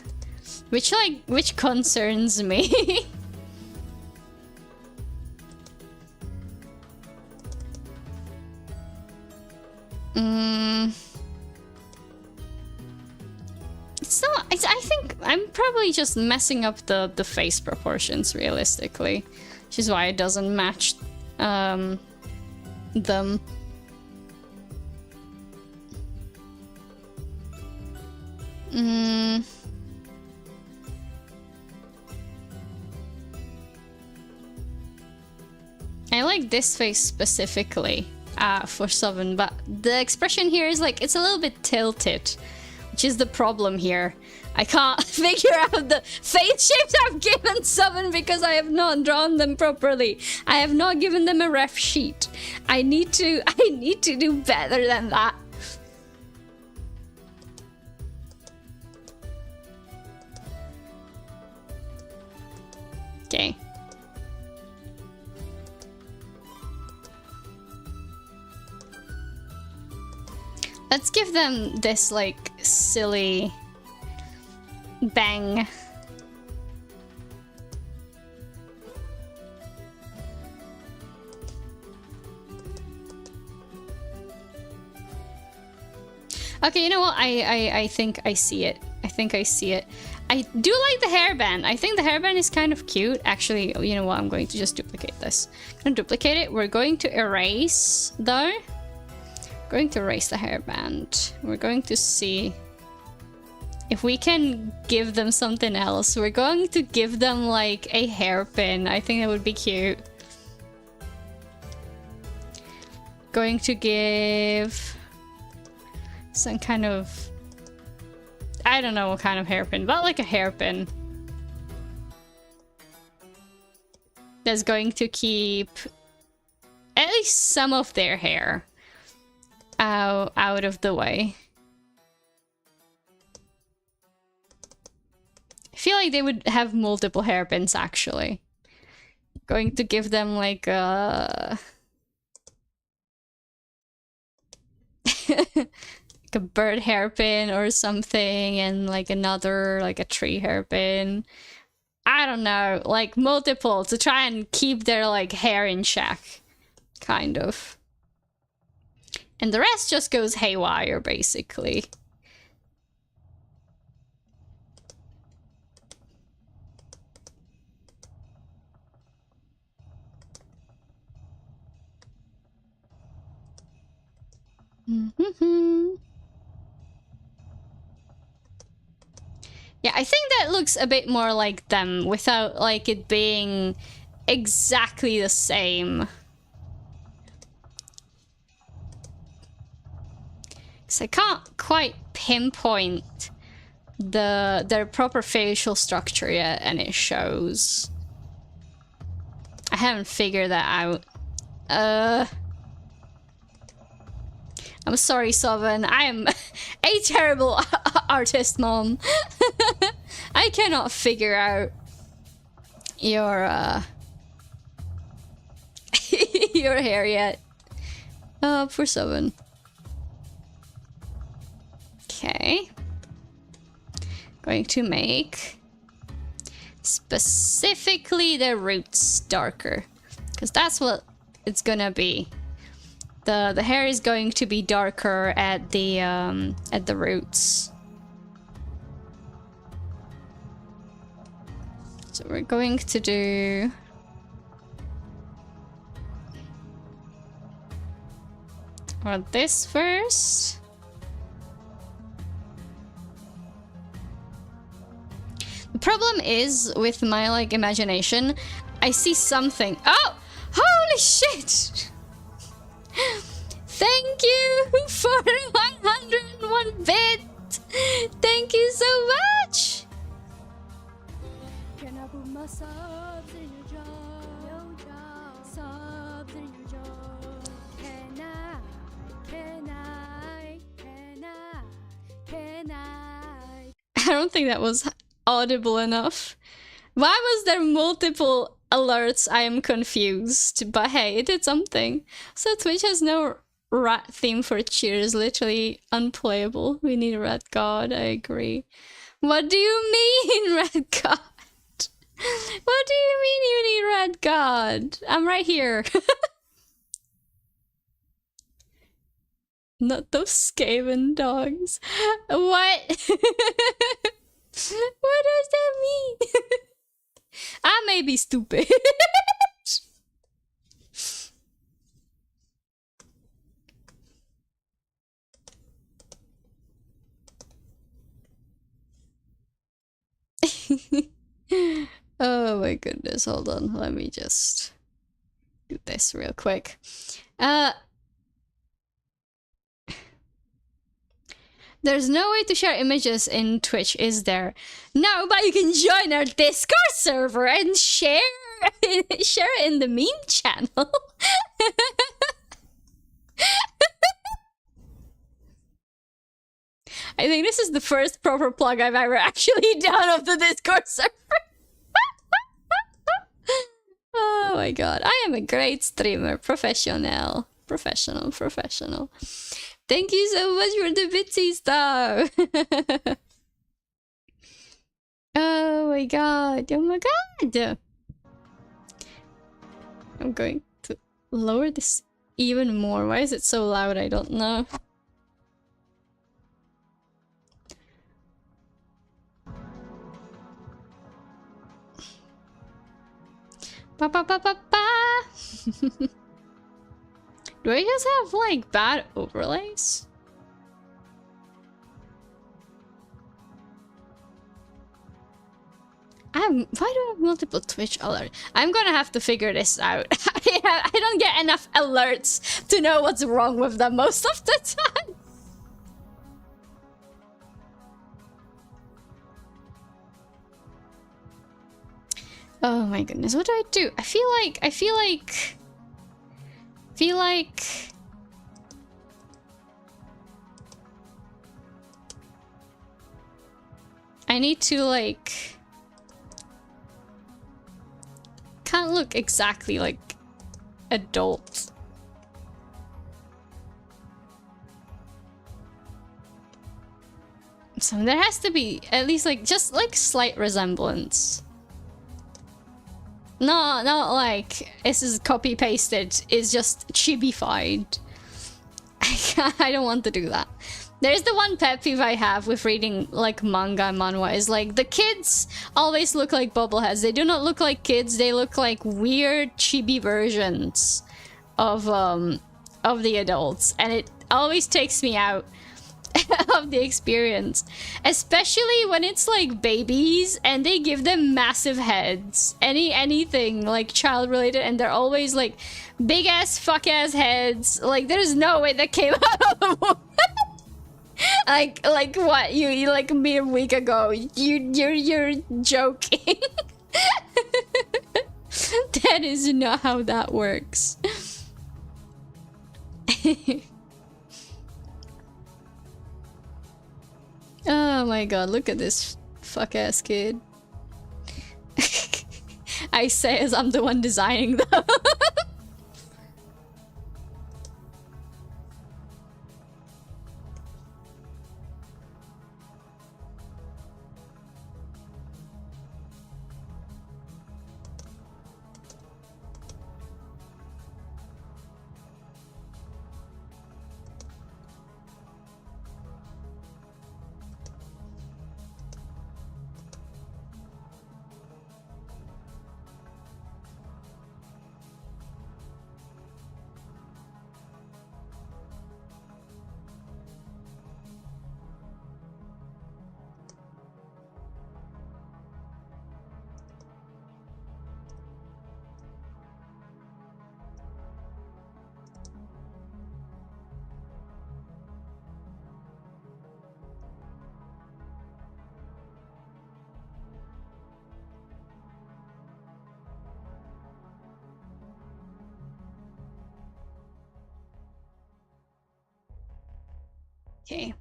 which concerns me. It's not. I think I'm probably just messing up the face proportions realistically, which is why it doesn't match them. I like this face specifically for Sovereign, but the expression here is like it's a little bit tilted, which is the problem here. I can't figure out the face shapes I've given Sovereign because I have not drawn them properly. I have not given them a ref sheet. I need to do better than that. Okay. Let's give them this, like, silly bang. Okay, you know what? I think I see it. I think I see it. I do like the hairband. I think the hairband is kind of cute. Actually, you know what? I'm going to just duplicate this. I'm gonna duplicate it. We're going to erase, though. Going to erase the hairband. We're going to see if we can give them something else. We're going to give them like a hairpin. I think that would be cute. Going to give some kind of, I don't know what kind of hairpin, but like a hairpin that's going to keep at least some of their hair out of the way. I feel like they would have multiple hairpins actually. Going to give them like a like a bird hairpin or something, and like another like a tree hairpin. I don't know, like multiple to try and keep their like hair in check, kind of. And the rest just goes haywire, basically. Yeah, I think that looks a bit more like them without like it being exactly the same. I can't quite pinpoint their proper facial structure yet, and it shows. I haven't figured that out. I'm sorry, Sovereign. I am a terrible artist, Mom. I cannot figure out your your hair yet. For Sovereign. Okay. Going to make specifically the roots darker, because that's what it's gonna be. The hair is going to be darker at the roots. So we're going to do... Well, this first. The problem is with my like imagination, I see something. Oh, holy shit! Thank you for 101 bit. Thank you so much. Can I put my subs in your jar? Subs in your jar. Can I? I don't think that was audible enough. Why was there multiple alerts? I am confused. But hey, it did something. So Twitch has no rat theme for cheers. Literally unplayable. We need a rat god. I agree. What do you mean, rat god? What do you mean you need rat god? I'm right here. Not those Skaven dogs. What? What does that mean? I may be stupid. Oh my goodness, hold on. Let me just do this real quick. There's no way to share images in Twitch, is there? No, but you can join our Discord server and share it in the meme channel. I think this is the first proper plug I've ever actually done of the Discord server. Oh my god, I am a great streamer. Professional. Thank you so much for the bitsies, though. Oh my god. Oh my god. I'm going to lower this even more. Why is it so loud? I don't know. Ba ba ba ba ba. Do I just have like bad overlays? Why do I have multiple Twitch alerts? I'm gonna have to figure this out. I don't get enough alerts to know what's wrong with them most of the time. Oh my goodness, what do I do? I feel like I need to like can't look exactly like adult. So there has to be at least like just like slight resemblance. No, not like this is copy pasted. It's just chibified. I don't want to do that. There's the one pet peeve I have with reading like manga and manhwa is like the kids always look like bobbleheads. They do not look like kids. They look like weird chibi versions of the adults, and it always takes me out of the experience, especially when it's like babies and they give them massive heads, anything like child related, and they're always like big ass fuck ass heads. Like there's no way that came out of the womb. like what you like a mere week ago you're joking. That is not how that works. Oh my god, look at this fuck ass kid. I say as I'm the one designing them. Okay.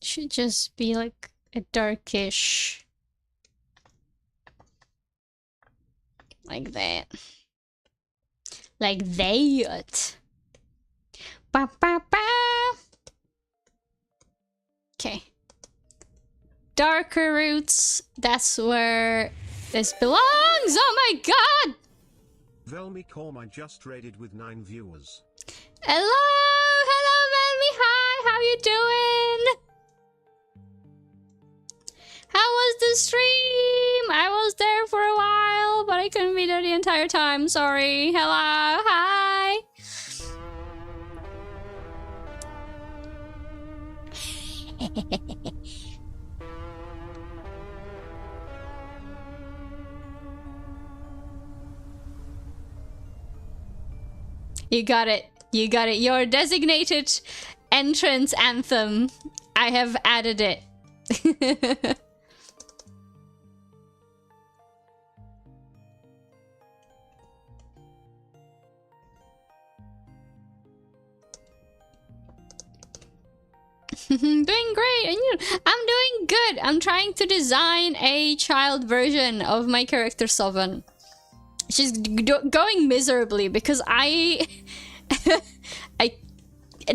Should just be like a darkish. Like that. Like that. Ba ba ba. Okay. Darker roots. That's where this belongs. Oh my god! Velmi Corm, I just raided with 9 viewers. Hello, Velmi. Hi, how you doing? How was the stream? I was there for a while, but I couldn't be there the entire time. Sorry. Hello, hi. You got it. You got it. Your designated entrance anthem. I have added it. Doing great, and you? I'm doing good. I'm trying to design a child version of my character Sovereign. She's going miserably because I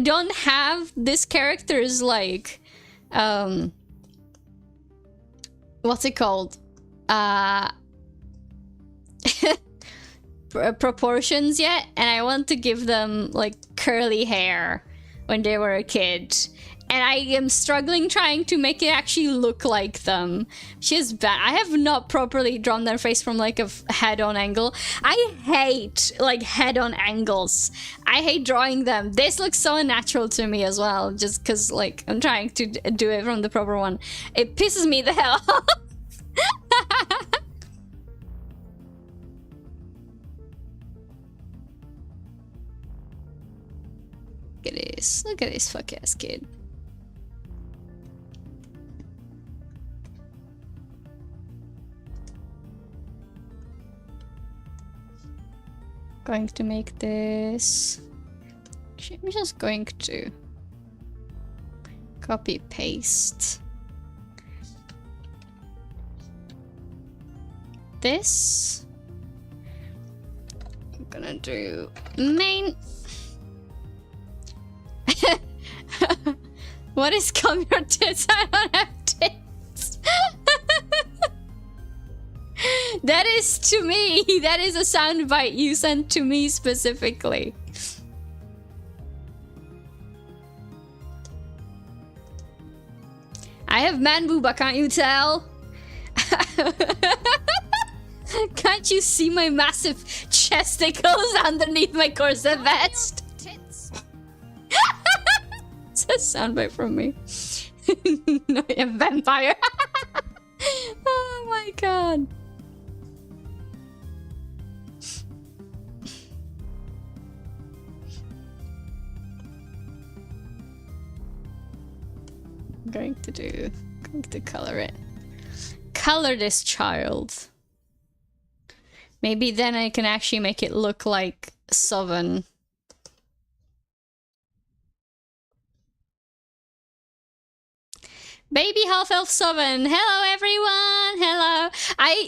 don't have this character's like what's it called? Proportions yet, and I want to give them like curly hair when they were a kid. And I am struggling trying to make it actually look like them. She's bad. I have not properly drawn their face from like a head-on angle. I hate like head-on angles. I hate drawing them. This looks so unnatural to me as well, just because like I'm trying to do it from the proper one. It pisses me the hell off. Look at this. Look at this fuck-ass kid. Going to make this. I'm just going to copy paste this. I'm gonna do main. What is come your tits? I don't have tits. That is to me. That is a soundbite you sent to me specifically. I have man booba, can't you tell? Can't you see my massive chesticles underneath my corset vest? It's a soundbite from me. No, a vampire. Oh my god. I'm going to color it. Color this child. Maybe then I can actually make it look like Sovereign. Baby half-elf Sovereign. Hello everyone. Hello.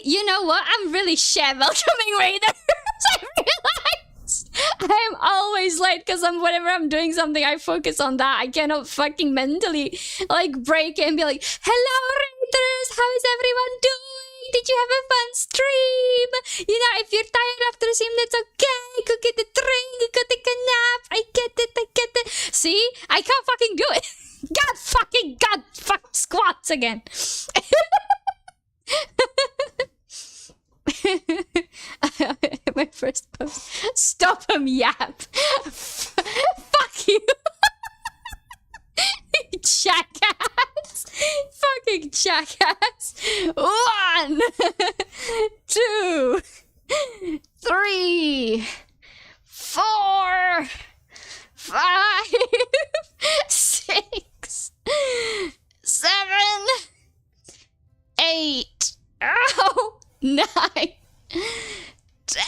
You know what? I'm really shit welcoming raiders. I realized I'm always late because whenever I'm doing something, I focus on that. I cannot fucking mentally like break it and be like, hello raiders, how is everyone doing? Did you have a fun stream? You know, if you're tired after a stream, that's okay. Go get a drink, go take a nap. I get it, I get it. See? I can't fucking do it. God fuck squats again. My first post. Stop him, yap. Fuck you. Jackass. Fucking jackass. 1, 2, 3, 4, 5, 6, 7, 8, 9, 10.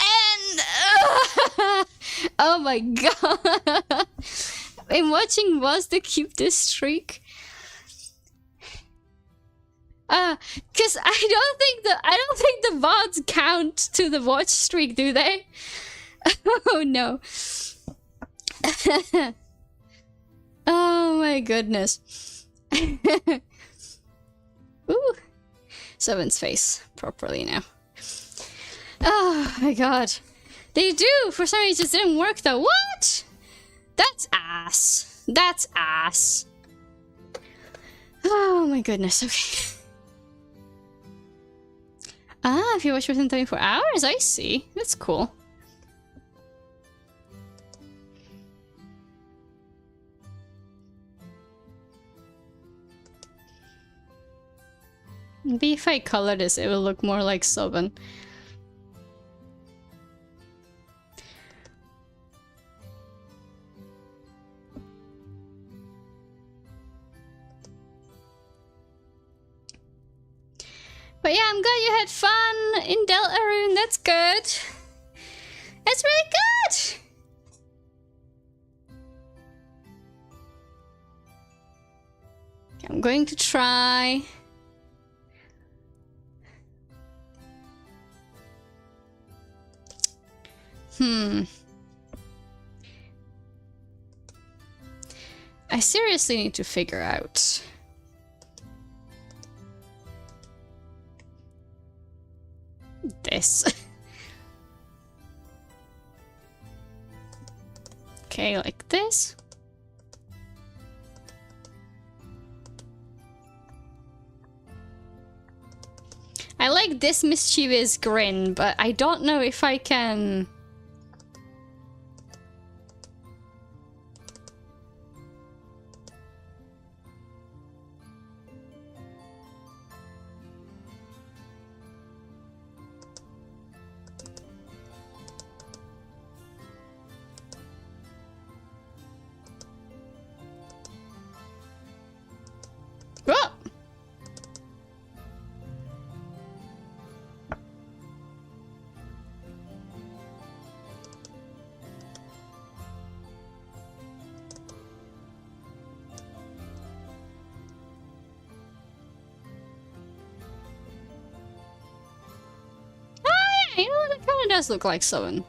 Oh my god. in watching was the cutest streak. Cause I don't think the VODs count to the watch streak, do they? Oh no. Oh my goodness. Ooh. Seven's face properly now. Oh my god. They do! For some reason it didn't work though. What? That's ass. That's ass. Oh my goodness, okay. Ah, if you watch within 24 hours, I see. That's cool. Maybe if I color this, it will look more like Soben. But yeah, I'm glad you had fun in Deltarune. That's good. That's really good. I'm going to try. I seriously need to figure out. This. Okay, like this. I like this mischievous grin, but I don't know if I can... Whoa! You know what? It kind of does look like someone.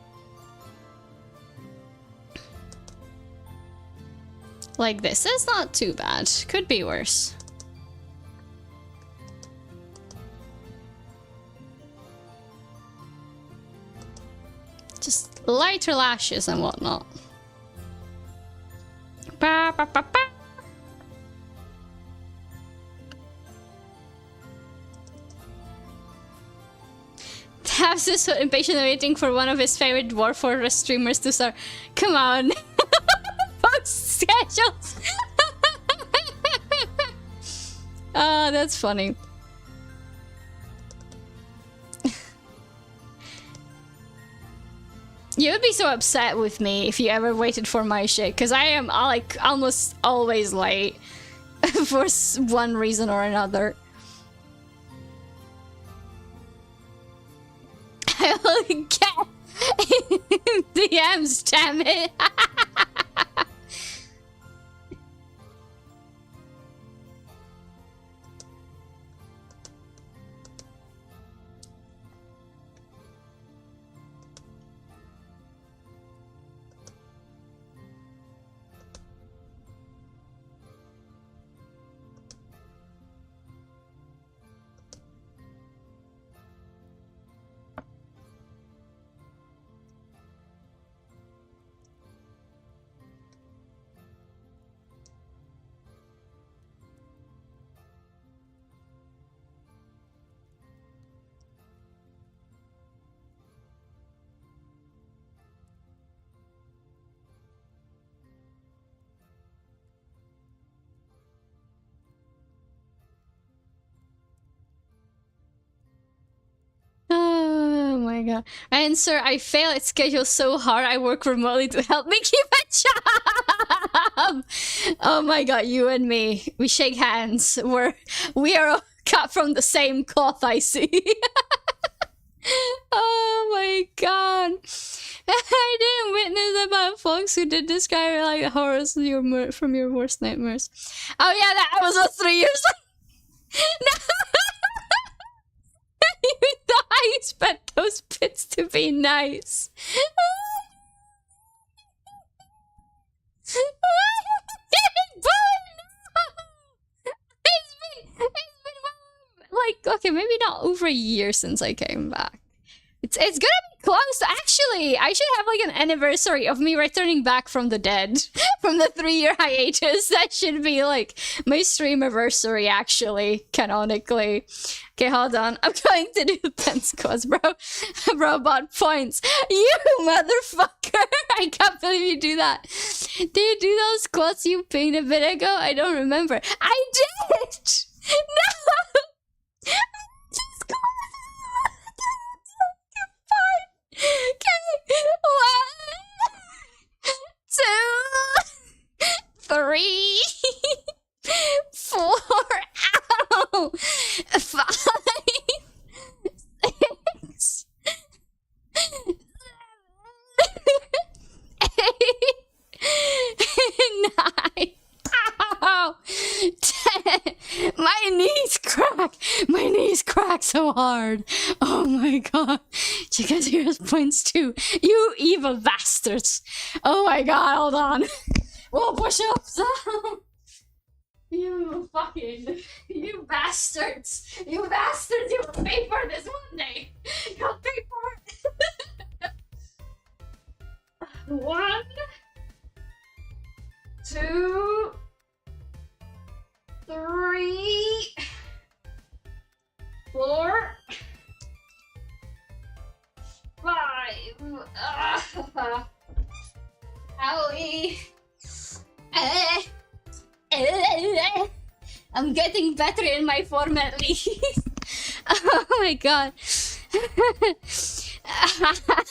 Like this. It's not too bad. Could be worse. Just lighter lashes and whatnot. Ba, ba, ba, ba. Tabs is so impatiently waiting for one of his favorite Dwarf Fortress streamers to start. Come on. Post schedules. Oh, that's funny. You would be so upset with me if you ever waited for my shit, because I am like almost always late for one reason or another. I will get DMs, damn it. Oh my god. And sir, I fail at schedule so hard I work remotely to help me keep a job. Oh my god, you and me. We shake hands. We are cut from the same cloth, I see. Oh my god. I didn't witness about folks who did describe like horrors from your worst nightmares. Oh yeah, that was 3 years. No. Even though I expect those bits to be nice. Like, okay, maybe not over a year since I came back. It's gonna be close. Actually, I should have like an anniversary of me returning back from the dead. From the 3-year hiatus. That should be like my stream anniversary, actually, canonically. Okay, hold on. I'm going to do 10 squats, bro. Robot points. You motherfucker! I can't believe you do that. Did you do those squats you pinged a bit ago? I don't remember. I did! No! Okay. 1, 2, 3, 4, ow, 5, 6, 8, 9, ow, 10. My knees crack. My knees crack so hard. Oh my god. Chicken Heroes points too. You evil bastards. Oh my god, hold on. Whoa, push ups. You you bastards. You bastards. You will pay for this one day. You'll pay for it. 1, 2, 3, 4, 5. Owie. I'm getting better in my form at least. Oh my god.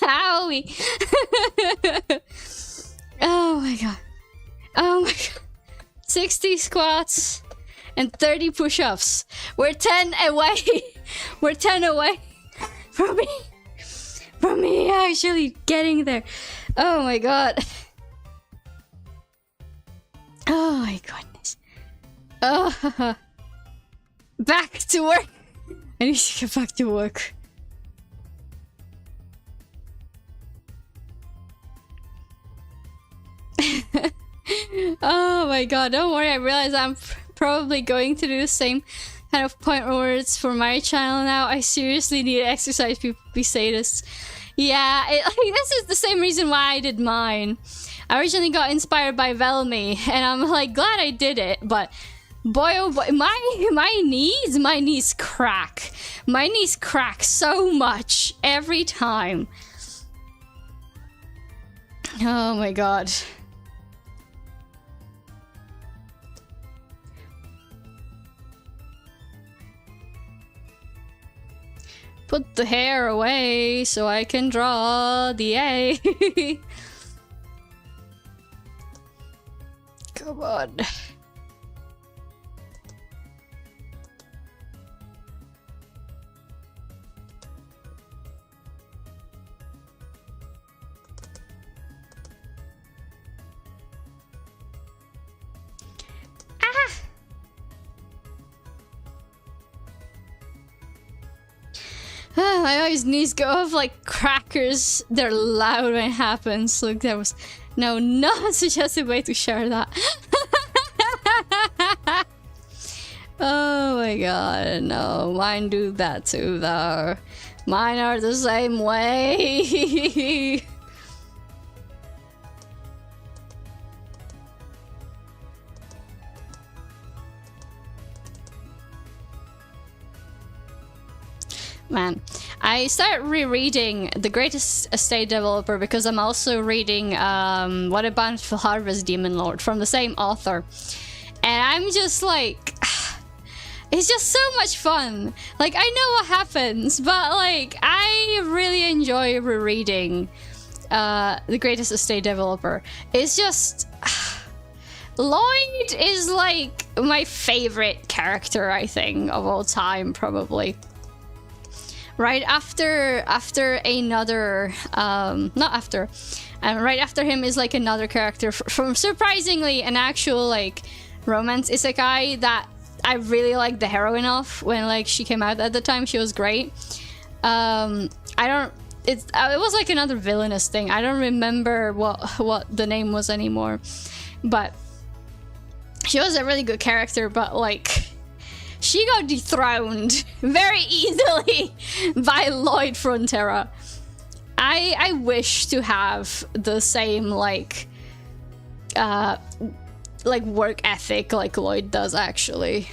Owie. Oh my god. Oh my god. 60 squats and 30 push-ups. We're 10 away. We're 10 away from me actually getting there. Oh my god. Oh my goodness. Oh, back to work. I need to get back to work. Oh my god, don't worry, I realize I'm probably going to do the same kind of point words for my channel now. I seriously need to exercise, people say this. Yeah, this is the same reason why I did mine. I originally got inspired by Velmy, and I'm like glad I did it, but boy oh boy, my knees crack. My knees crack so much every time. Oh my god. Put the hair away so I can draw the A. Come on. My always knees go off like crackers. They're loud when it happens. Look, there was no suggested way to share that. Oh my god, no. Mine do that too, though. Mine are the same way. Man, I started rereading The Greatest Estate Developer because I'm also reading What a Bountiful Harvest Demon Lord from the same author. And I'm just like, it's just so much fun. Like, I know what happens, but like, I really enjoy rereading The Greatest Estate Developer. It's just, Lloyd is like my favorite character, I think, of all time, probably. right after another not after right after him is like another character from surprisingly an actual like romance isekai that I really liked the heroine of when like she came out at the time. She was great. It was like another villainous thing. I don't remember what the name was anymore, but she was a really good character, but like she got dethroned very easily by Lloyd Frontera. I wish to have the same like work ethic like Lloyd does, actually.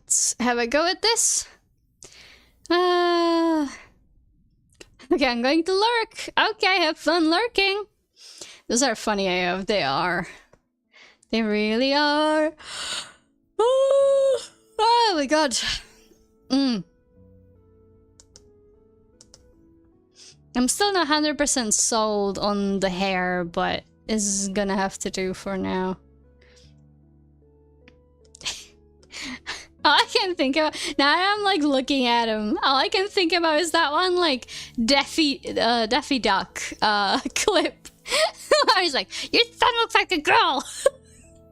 Let's have a go at this. Okay, I'm going to lurk. Okay, have fun lurking. Those are funny AF. They are. They really are. Oh my god. I'm still not 100% sold on the hair, but it's gonna have to do for now. All I can think about now, I'm like looking at him. All I can think about is that one like Daffy Duck clip. I was like, "Your son looks like a girl."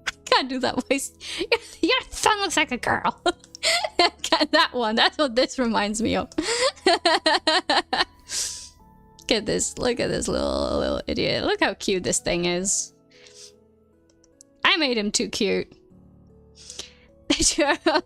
I can't do that voice. Your son looks like a girl. That one. That's what this reminds me of. Look at this. Look at this little idiot. Look how cute this thing is. I made him too cute.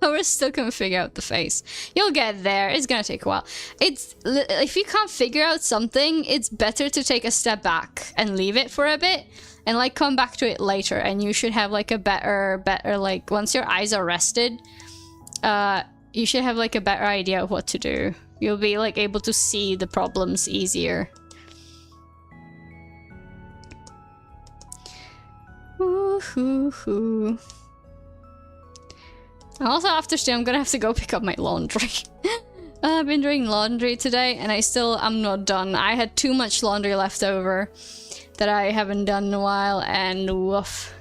We're still gonna figure out the face. You'll get there. It's gonna take a while. If you can't figure out something, it's better to take a step back and leave it for a bit and like come back to it later, and you should have like a better like once your eyes are rested, you should have like a better idea of what to do. You'll be like able to see the problems easier. Woohoo. Also, after today, I'm gonna have to go pick up my laundry. I've been doing laundry today, and I'm not done. I had too much laundry left over that I haven't done in a while, and woof.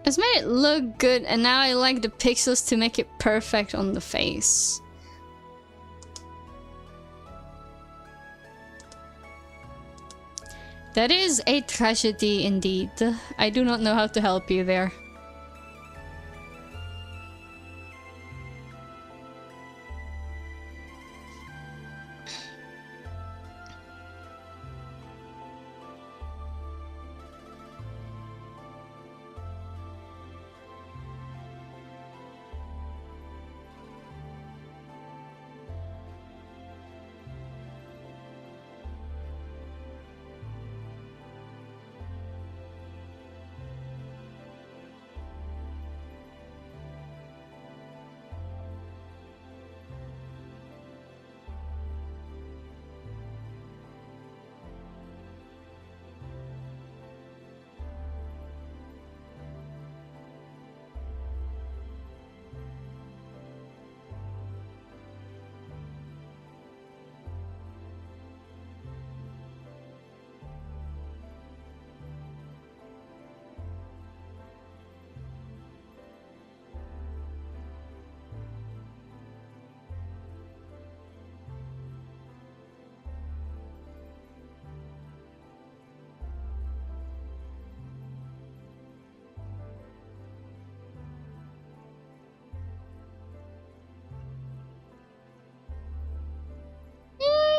It's made it look good, and now I like the pixels to make it perfect on the face. That is a tragedy indeed. I do not know how to help you there.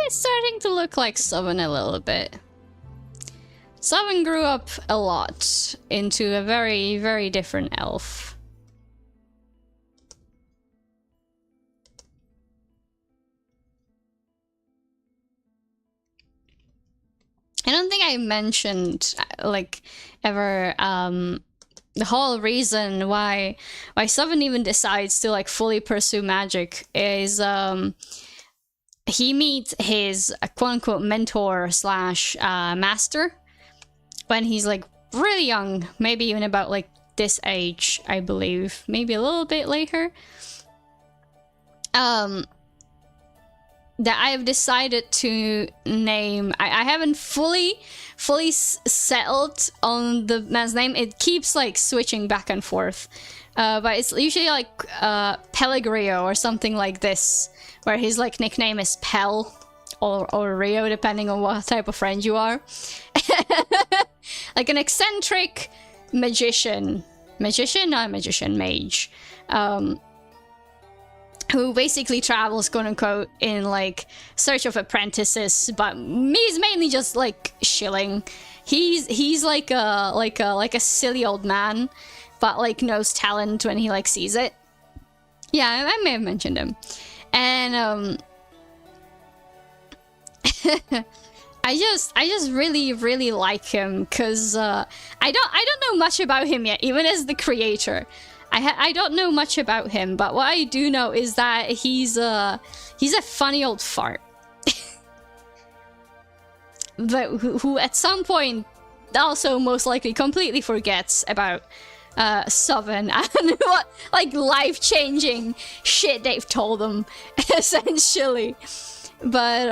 It's starting to look like Sovereign a little bit. Sovereign grew up a lot into a very, very different elf. I don't think I mentioned, like, ever, the whole reason why Sovereign even decides to, like, fully pursue magic is, he meets his quote-unquote mentor slash master when he's like really young, maybe even about like this age, I believe, maybe a little bit later. That I have decided to name. I haven't fully settled on the man's name. It keeps like switching back and forth, but it's usually like Pellegrio or something like this, where his like nickname is Pel or Rio, depending on what type of friend you are. Like an eccentric magician, not magician, mage, who basically travels, quote unquote, in like search of apprentices, but he's mainly just like shilling. He's like a silly old man, but like knows talent when he like sees it. Yeah, I may have mentioned him, and I just really like him because I don't know much about him yet, even as the creator. I don't know much about him, but what I do know is that he's a funny old fart. But who at some point also most likely completely forgets about Sovereign and what like life-changing shit they've told him, essentially. But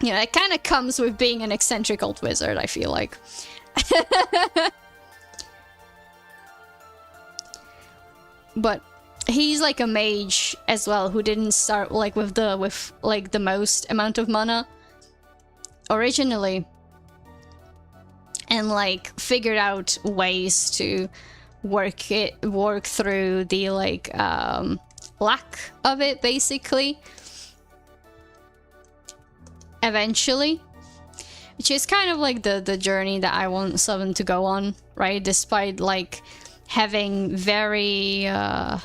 you know, it kind of comes with being an eccentric old wizard, I feel like. But he's like a mage as well, who didn't start like with the most amount of mana originally, and like figured out ways to work through the like lack of it, basically, eventually, which is kind of like the journey that I want Seven to go on, right? Despite like having very oh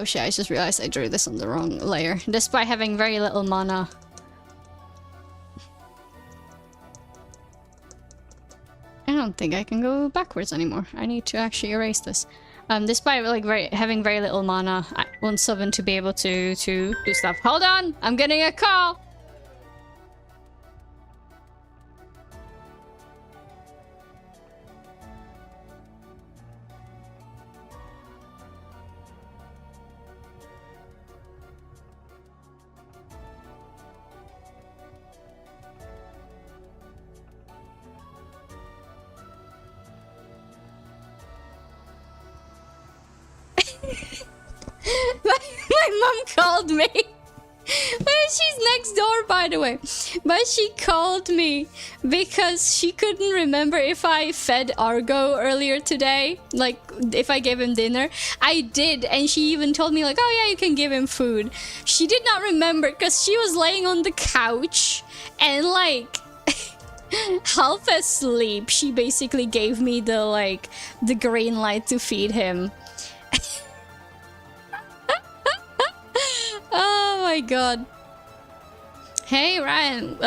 shit, I just realized I drew this on the wrong layer. Despite having very little mana. I don't think I can go backwards anymore. I need to actually erase this. Despite like having very little mana, I want Seven to be able to do stuff. Hold on, I'm getting a call. My mom called me. She's next door, by the way. But she called me because she couldn't remember if I fed Argo earlier today. Like, if I gave him dinner. I did, and she even told me, like, oh yeah, you can give him food. She did not remember because she was laying on the couch and, like, half asleep. She basically gave me the, like, the green light to feed him. Oh my god. Hey Ryan,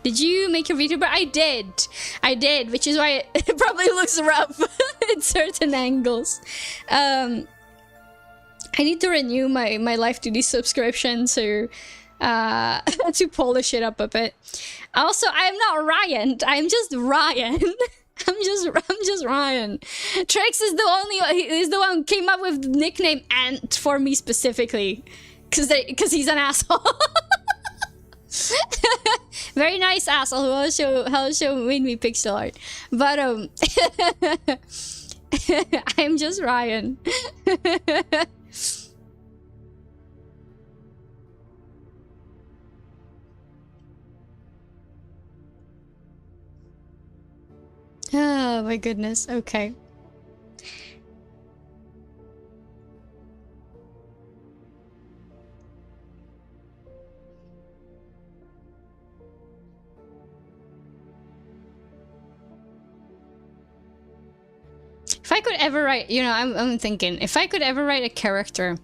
did you make your VTuber? I did, which is why it probably looks rough in certain angles. I need to renew my Live 2D subscription to polish it up a bit. Also, I'm not Ryan, I'm just Ryan. I'm just Ryan. Trex is the one who came up with the nickname Ant for me specifically. Cause he's an asshole. Very nice asshole who also made me pixel art. But I'm just Ryan. Oh my goodness, okay. If I could ever write, you know, I'm thinking, if I could ever write a character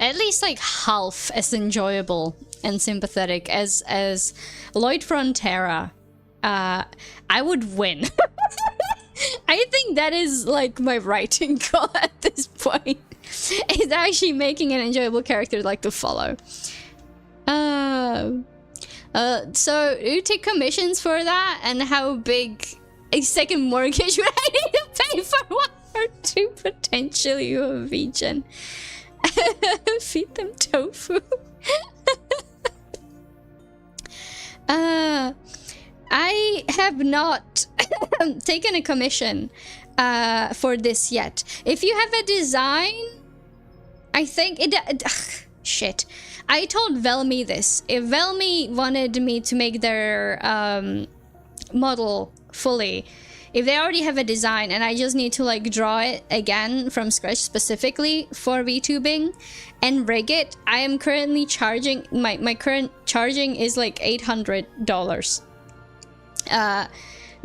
at least like half as enjoyable and sympathetic as Lloyd Frontera, I would win. I think that is like my writing goal at this point. It's actually making an enjoyable character like to follow. So you take commissions for that, and how big a second mortgage would I need to pay for one or two potentially a vegan? Feed them tofu. I have not taken a commission for this yet. If you have a design, I think it shit. I told Velmi this. If Velmi wanted me to make their model fully, if they already have a design and I just need to like draw it again from scratch specifically for VTubing and rig it, I am currently charging, my current charging is like $800.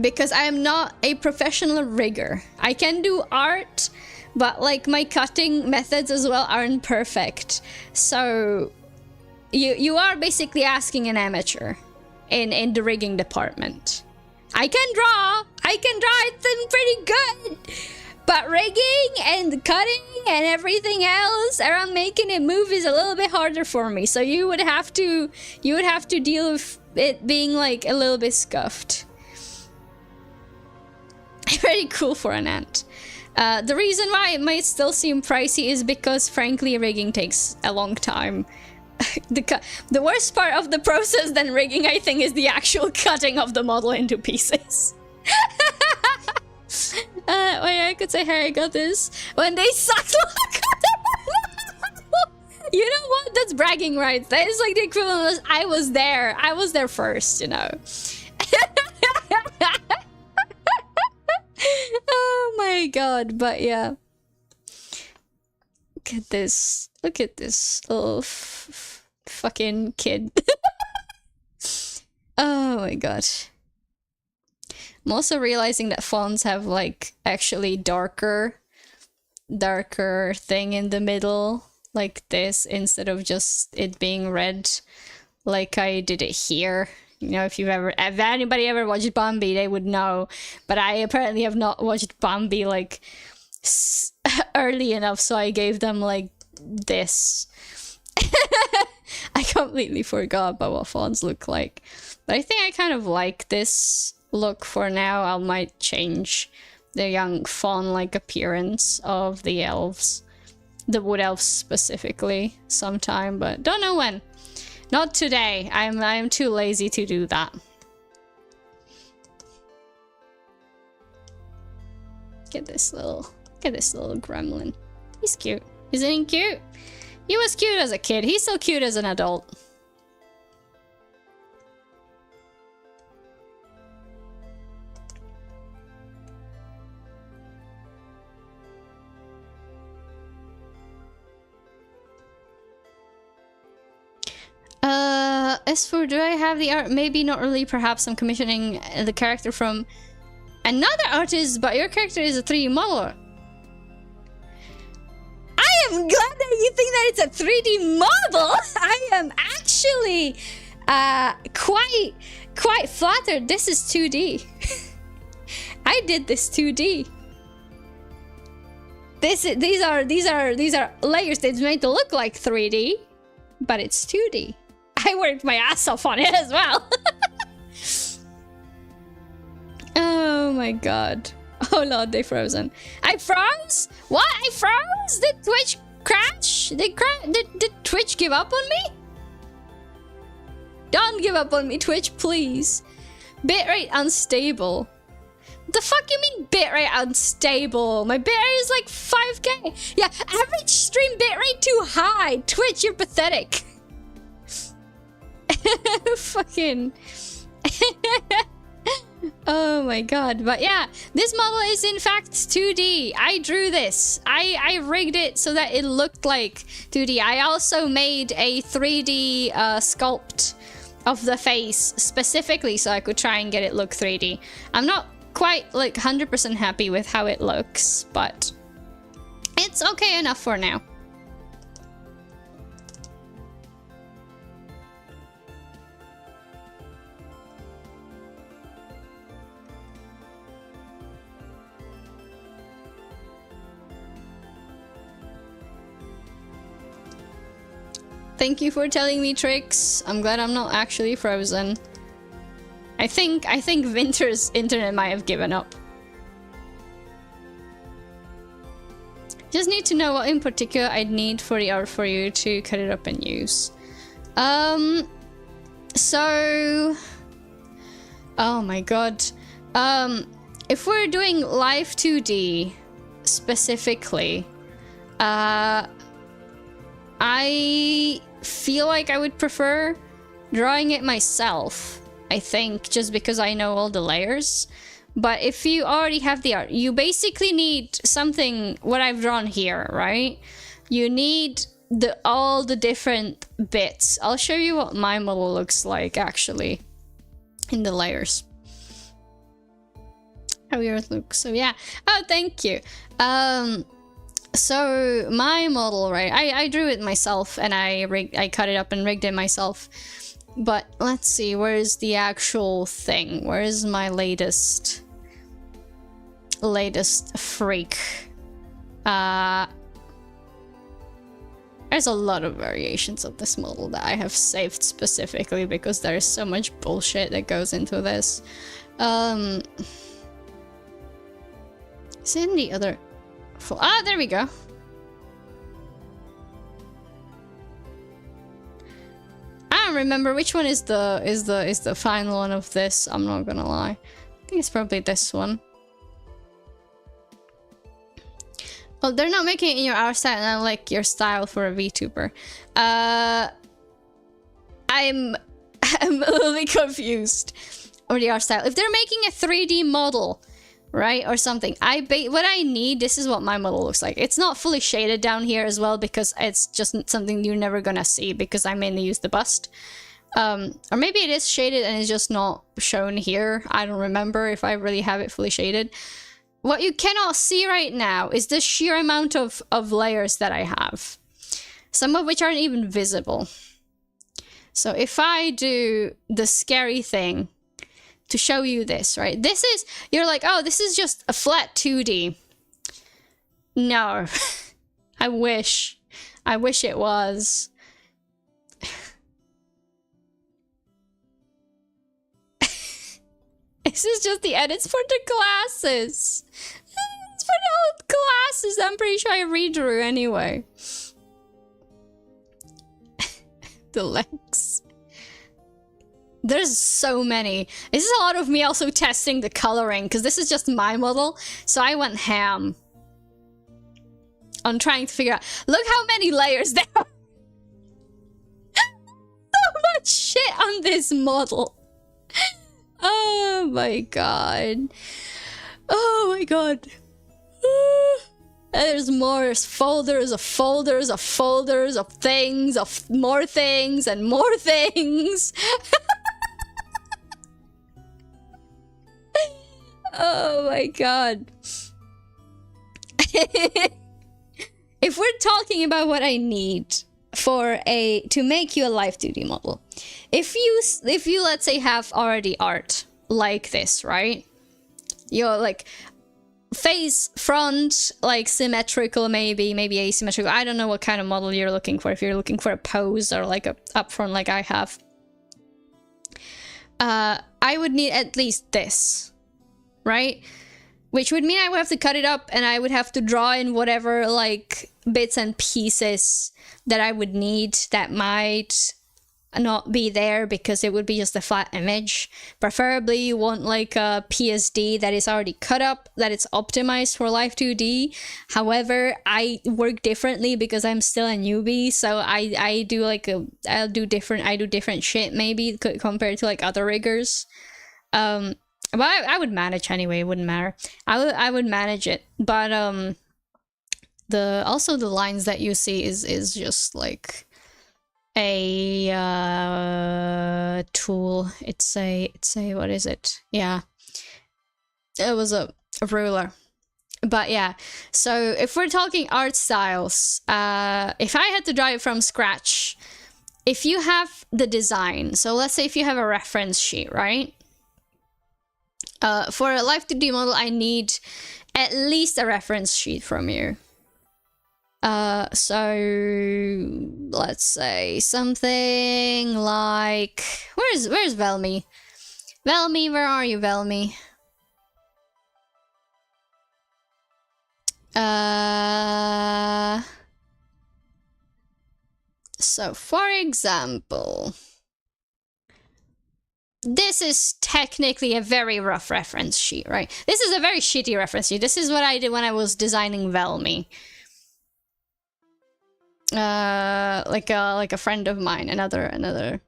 Because I am not a professional rigger. I can do art, but like my cutting methods as well aren't perfect. So you are basically asking an amateur in the rigging department. I can draw it pretty good, but rigging and cutting and everything else around making it move is a little bit harder for me. So you would have to deal with it being like a little bit scuffed. Pretty cool for an ant. The reason why it might still seem pricey is because frankly rigging takes a long time. The worst part of the process than rigging, I think, is the actual cutting of the model into pieces. Wait, I could say, hey, I got this. When they suck. You know what? That's bragging rights. That is like the equivalent of I was there. I was there first, you know. Oh my god, but yeah. Look at this. Look at this little fucking kid. Oh my god. I'm also realizing that fonts have like actually darker thing in the middle like this instead of just it being red like I did it here. You know, if anybody ever watched Bambi, they would know. But I apparently have not watched Bambi like early enough, so I gave them like this. I completely forgot about what fonts look like. But I think I kind of like this look for now. I might change the young fawn-like appearance of the elves. The wood elves specifically sometime, but don't know when. Not today. I'm too lazy to do that. Get this little gremlin. He's cute. Isn't he cute? He was cute as a kid. He's still cute as an adult. As for do I have the art? Maybe not really. Perhaps I'm commissioning the character from another artist, but your character is a 3D modeler. I am glad that you think that it's a 3D model. I am actually quite flattered. This is 2D. I did this 2D. These are layers that's made to look like 3D, but it's 2D. I worked my ass off on it as well. Oh my god. Oh lord, they frozen. I froze? What? I froze? Did Twitch crash? Did Twitch give up on me? Don't give up on me, Twitch, please. Bitrate unstable. What the fuck you mean bitrate unstable? My bitrate is like 5k. Yeah, average stream bitrate too high. Twitch, you're pathetic. Fucking. Oh my god. But yeah, this model is in fact 2D. I drew this. I rigged it so that it looked like 2D. I also made a 3D sculpt of the face specifically so I could try and get it look 3D. I'm not quite like 100% happy with how it looks, but it's okay enough for now. Thank you for telling me tricks. I'm glad I'm not actually frozen. I think Winter's internet might have given up. Just need to know what in particular I'd need for the art for you to cut it up and use. So... Oh my god. If we're doing live 2D specifically, I feel like I would prefer drawing it myself, I think, just because I know all the layers. But if you already have the art, you basically need something, what I've drawn here, right? You need all the different bits. I'll show you what my model looks like, actually, in the layers. How yours looks. So yeah. Oh, thank you. So my model, right? I drew it myself, and I cut it up and rigged it myself. But let's see, where's the actual thing? Where is my latest freak? There's a lot of variations of this model that I have saved specifically because there's so much bullshit that goes into this. Is it in the other? Ah, there we go. I don't remember which one is the final one of this. I'm not gonna lie. I think it's probably this one. Well, they're not making it in your art style, and I like your style for a VTuber. I'm a little bit confused over the art style. If they're making a 3D model, right, or something, what I need, this is what my model looks like. It's not fully shaded down here as well because it's just something you're never gonna see because I mainly use the bust. Or maybe it is shaded and it's just not shown here. I don't remember if I really have it fully shaded. What you cannot see right now is the sheer amount of layers that I have. Some of which aren't even visible. So if I do the scary thing to show you this, right? This is, you're like, oh, this is just a flat 2D. No. I wish it was. This is just the edits for the glasses. It's for the old glasses. I'm pretty sure I redrew anyway. The legs. There's so many. This is a lot of me also testing the coloring because this is just my model. So I went ham on trying to figure out. Look how many layers there are. So much shit on this model. Oh my god. Oh my god. There's more folders of folders of folders of things of more things and more things. Oh my god. If we're talking about what I need for to make you a live 2D model, if you let's say have already art like this, right? You're like face, front, like symmetrical, maybe asymmetrical. I don't know what kind of model you're looking for. If you're looking for a pose or like a up front like I have, I would need at least this, right? Which would mean I would have to cut it up and I would have to draw in whatever like bits and pieces that I would need that might not be there because it would be just a flat image. Preferably you want like a PSD that is already cut up, that it's optimized for live 2D. However, I work differently because I'm still a newbie, so I do like I do different shit maybe compared to like other riggers. But I would manage anyway, it wouldn't matter. I would manage it. But also the lines that you see is just like a tool. It's a what is it? Yeah. It was a ruler. But yeah, so if we're talking art styles, if I had to draw it from scratch, if you have the design, so let's say if you have a reference sheet, right? For a live 2D model, I need at least a reference sheet from you. So let's say something like where's Velmy? Velmy, where are you, Velmy? So for example, this is technically a very rough reference sheet, right? This is a very shitty reference sheet. This is what I did when I was designing Velmy. Like a friend of mine, another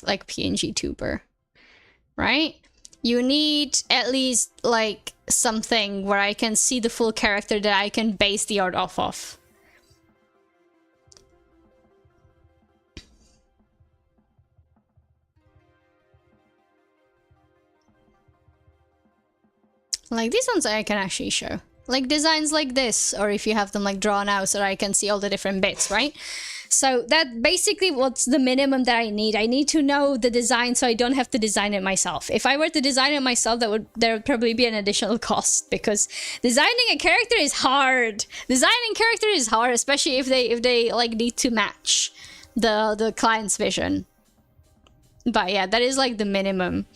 like PNG tuber, right? You need at least like something where I can see the full character that I can base the art off of. Like these ones I can actually show. Like designs like this, or if you have them like drawn out so that I can see all the different bits, right? So that basically what's the minimum that I need. I need to know the design so I don't have to design it myself. If I were to design it myself, there would probably be an additional cost, because designing a character is hard. Designing character is hard, especially if they like need to match the client's vision. But yeah, that is like the minimum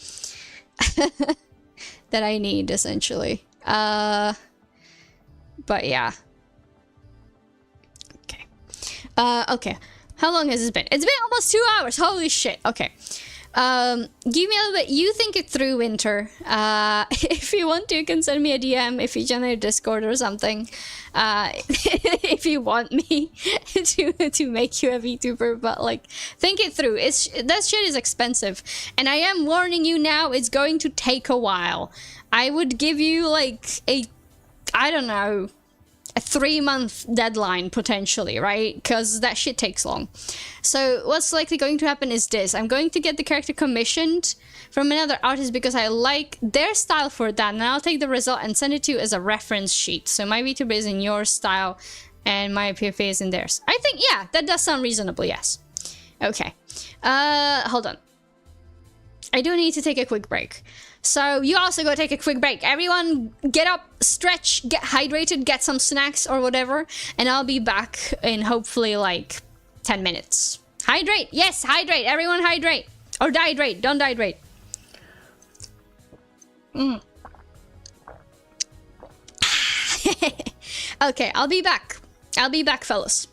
that I need essentially. But yeah. Okay. Okay. How long has this been? It's been almost 2 hours. Holy shit. Okay. Give me a little bit. You think it through, Winter. If you want to, you can send me a DM if you join a Discord or something. If you want me to make you a VTuber, but like, think it through. That shit is expensive, and I am warning you now. It's going to take a while. I would give you like I don't know, a 3-month deadline potentially, right? Because that shit takes long. So what's likely going to happen is this. I'm going to get the character commissioned from another artist because I like their style for that, and I'll take the result and send it to you as a reference sheet. So my VTuber is in your style and my PFA is in theirs. I think, yeah, that does sound reasonable, yes. Okay. Hold on. I do need to take a quick break. So you also go take a quick break. Everyone get up, stretch, get hydrated, get some snacks or whatever, and I'll be back in hopefully like 10 minutes. Hydrate! Yes, hydrate! Everyone hydrate! Or dehydrate, don't dehydrate. Okay, I'll be back. I'll be back, fellas.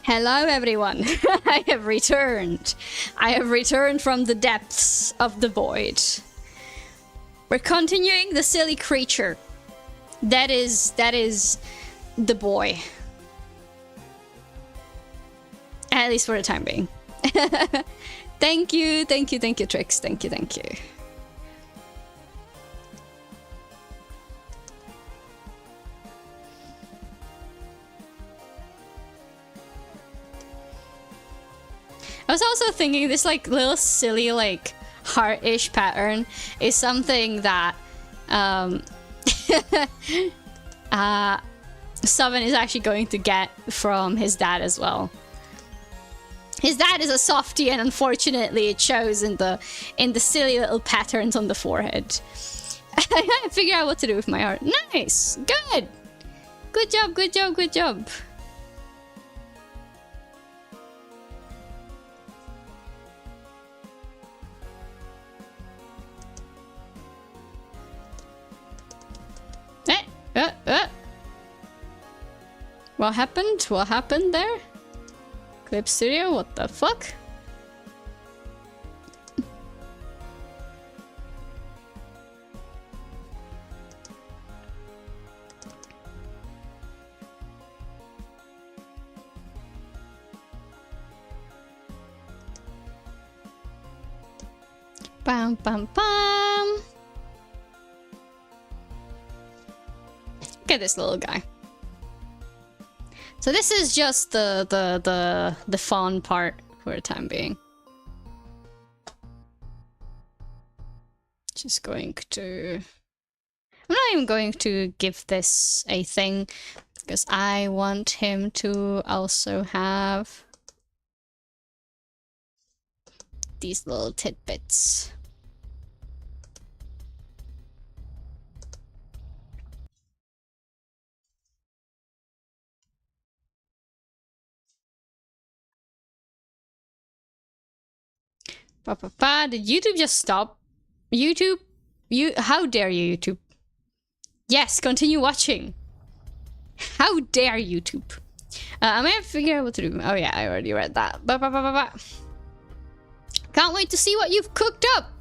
Hello, everyone. I have returned. I have returned from the depths of the void. We're continuing the silly creature. That is the boy. At least for the time being. Thank you, Trix. Thank you. I was also thinking this like little silly like heart-ish pattern is something that Suvan is actually going to get from his dad as well. His dad is a softie, and unfortunately it shows in the silly little patterns on the forehead. I gotta figure out what to do with my art. Nice! Good! Good job. What happened? What happened there? Clip Studio? What the fuck? Bam bam bam. Look at this little guy. So this is just the fun part for the time being. Just going to... I'm not even going to give this a thing because I want him to also have these little tidbits. Did YouTube just stop? YouTube? How dare you, YouTube? Yes, continue watching. How dare YouTube? I might have to figure out what to do. Oh yeah, I already read that. Can't wait to see what you've cooked up.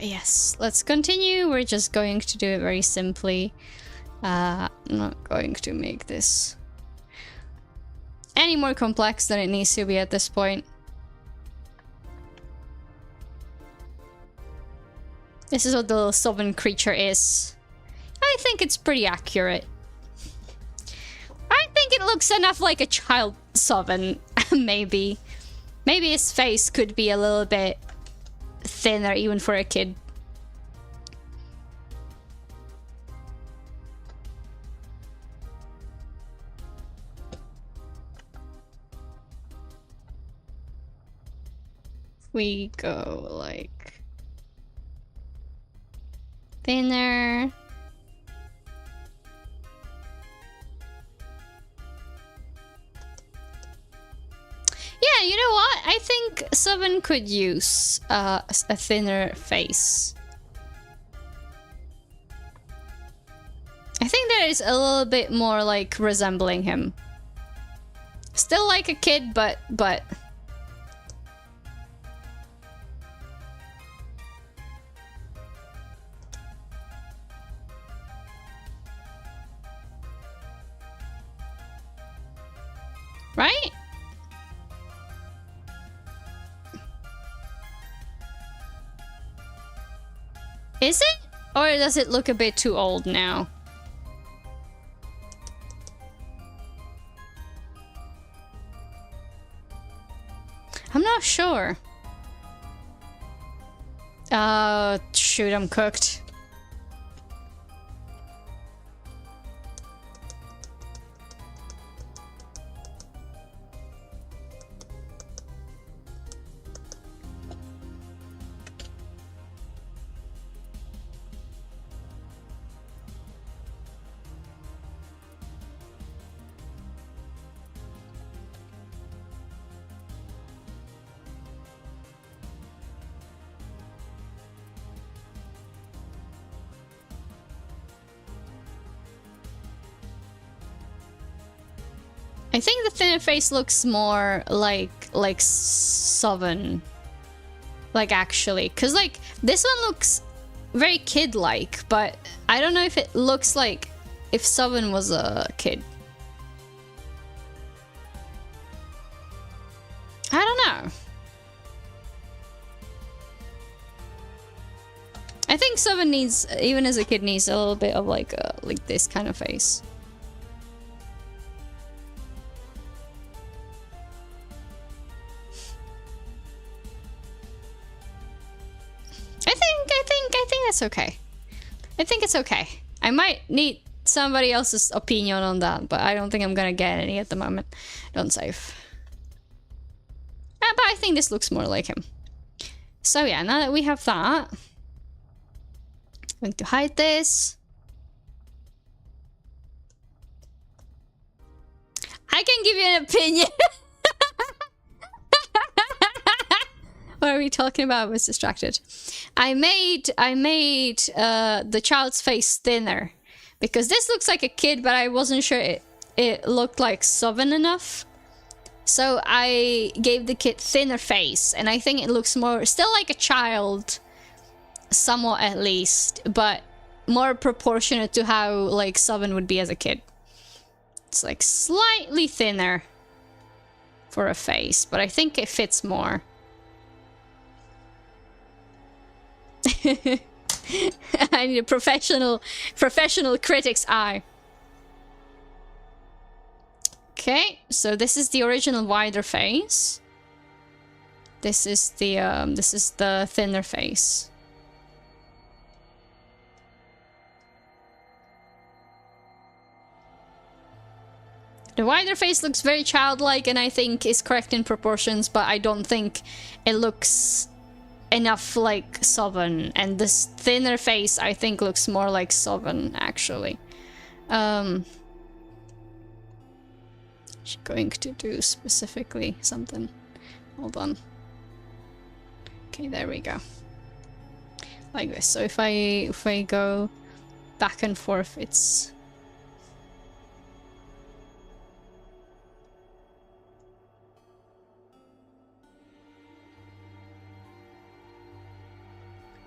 Yes, let's continue. We're just going to do it very simply. I'm not going to make this any more complex than it needs to be at this point. This is what the little Sovereign creature is. I think it's pretty accurate. I think it looks enough like a child Sovereign, maybe. Maybe his face could be a little bit thinner even for a kid. We go like thinner. Yeah, you know what? I think Sovereign could use a thinner face. I think that is a little bit more like resembling him. Still like a kid, but right? Is it? Or does it look a bit too old now? I'm not sure. Shoot, I'm cooked. I think the thinner face looks more like Sovereign. Like, actually. Because, like, this one looks very kid-like, but I don't know if it looks like if Sovereign was a kid. I don't know. I think Sovereign needs, even as a kid, needs a little bit of like this kind of face. I think that's okay. I think it's okay. I might need somebody else's opinion on that, but I don't think I'm gonna get any at the moment. Don't save. But I think this looks more like him. So yeah, now that we have that, I'm going to hide this. I can give you an opinion. What are we talking about? I was distracted. I made the child's face thinner because this looks like a kid, but I wasn't sure it looked like Sovereign enough. So I gave the kid thinner face, and I think it looks more still like a child, somewhat at least, but more proportionate to how like Sovereign would be as a kid. It's like slightly thinner for a face, but I think it fits more. I need a professional critic's eye. Okay, so this is the original wider face. This is the thinner face. The wider face looks very childlike and I think is correct in proportions, but I don't think it looks enough like Sovereign. And this thinner face I think looks more like Sovereign actually. She's going to do specifically something. Hold on. Okay, there we go. Like this. So if I go back and forth, it's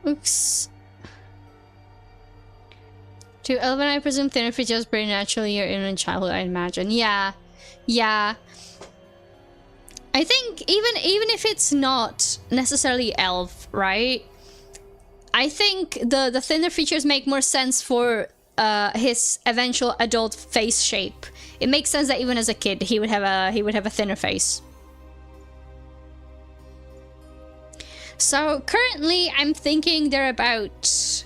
oops. To Elven, I presume thinner features pretty naturally your inner childhood, I imagine. Yeah. Yeah. I think even if it's not necessarily elf, right? I think the thinner features make more sense for his eventual adult face shape. It makes sense that even as a kid he would have a thinner face. So currently I'm thinking they're about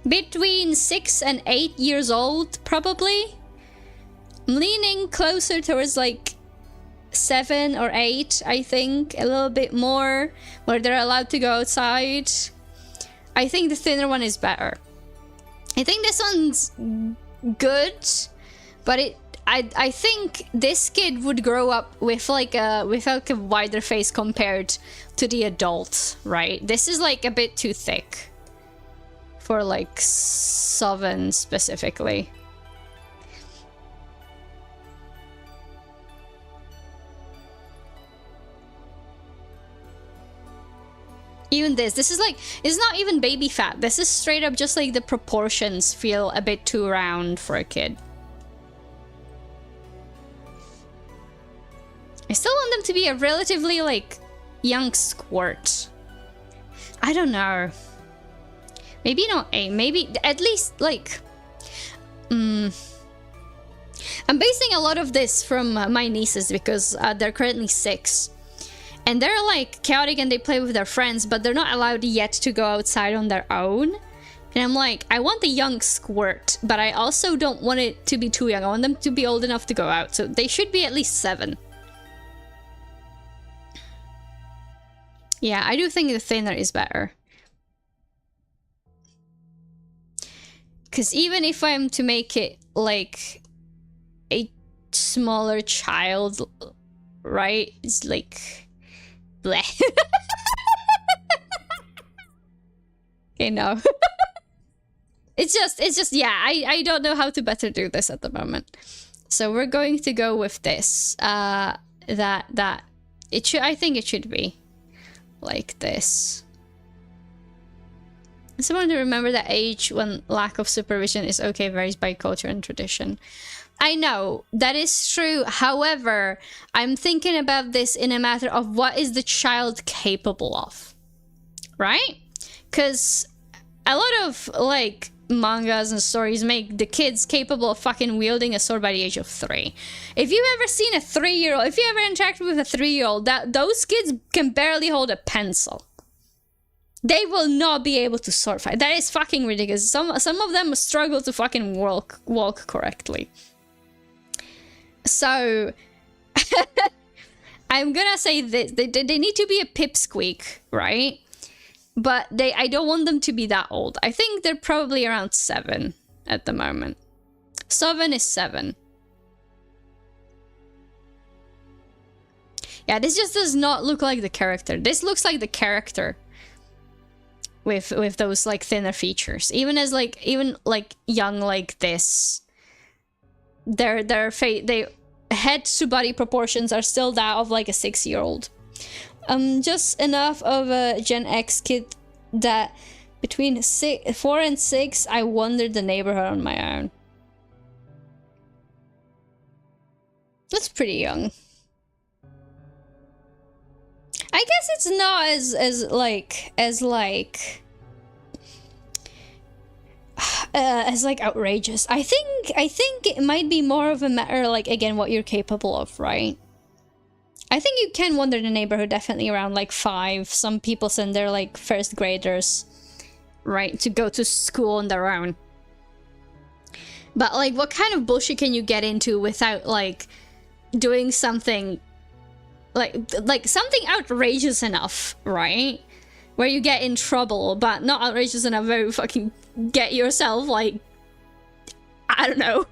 between 6 and 8 years old, probably. I'm leaning closer towards like 7 or 8, I think, a little bit more, where they're allowed to go outside. I think the thinner one is better. I think this one's good, but I think this kid would grow up with like a wider face compared to the adult, right? This is like a bit too thick for like Sovereign specifically. Even this is like, it's not even baby fat. This is straight up just like the proportions feel a bit too round for a kid. I still want them to be a relatively like young squirt. I don't know. Maybe not 8, maybe at least like I'm basing a lot of this from my nieces because they're currently 6. And they're like chaotic and they play with their friends, but they're not allowed yet to go outside on their own. And I'm like, I want the young squirt, but I also don't want it to be too young. I want them to be old enough to go out. So they should be at least 7. Yeah, I do think the thinner is better. Because even if I'm to make it like a smaller child, right? It's like... bleh. Okay, no. It's just, yeah, I don't know how to better do this at the moment. So we're going to go with this. That it should. I think it should be like this. Someone to remember that age when lack of supervision is okay varies by culture and tradition. I know, that is true. However, I'm thinking about this in a matter of what is the child capable of, right? Because a lot of, like, mangas and stories make the kids capable of fucking wielding a sword by the age of 3. If you've ever seen a 3-year-old, if you ever interacted with a 3-year-old, those kids can barely hold a pencil. They will not be able to sword fight. That is fucking ridiculous. Some of them struggle to fucking walk correctly. So, I'm gonna say this. They need to be a pipsqueak, right? But I don't want them to be that old. I think they're probably around 7 at the moment. 7 is 7. Yeah, this just does not look like the character. This looks like the character with those like thinner features. Even young like this, their head to body proportions are still that of like a 6-year-old. Just enough of a Gen X kid that between 4 and 6 I wandered the neighborhood on my own. That's pretty young. I guess it's not as outrageous. I think it might be more of a matter, like, again, what you're capable of, right? I think you can wander the neighborhood definitely around like 5. Some people send their like first graders, right, to go to school on their own. But like, what kind of bullshit can you get into without like doing something like something outrageous enough, right? Where you get in trouble, but not outrageous enough where you fucking get yourself, like, I don't know,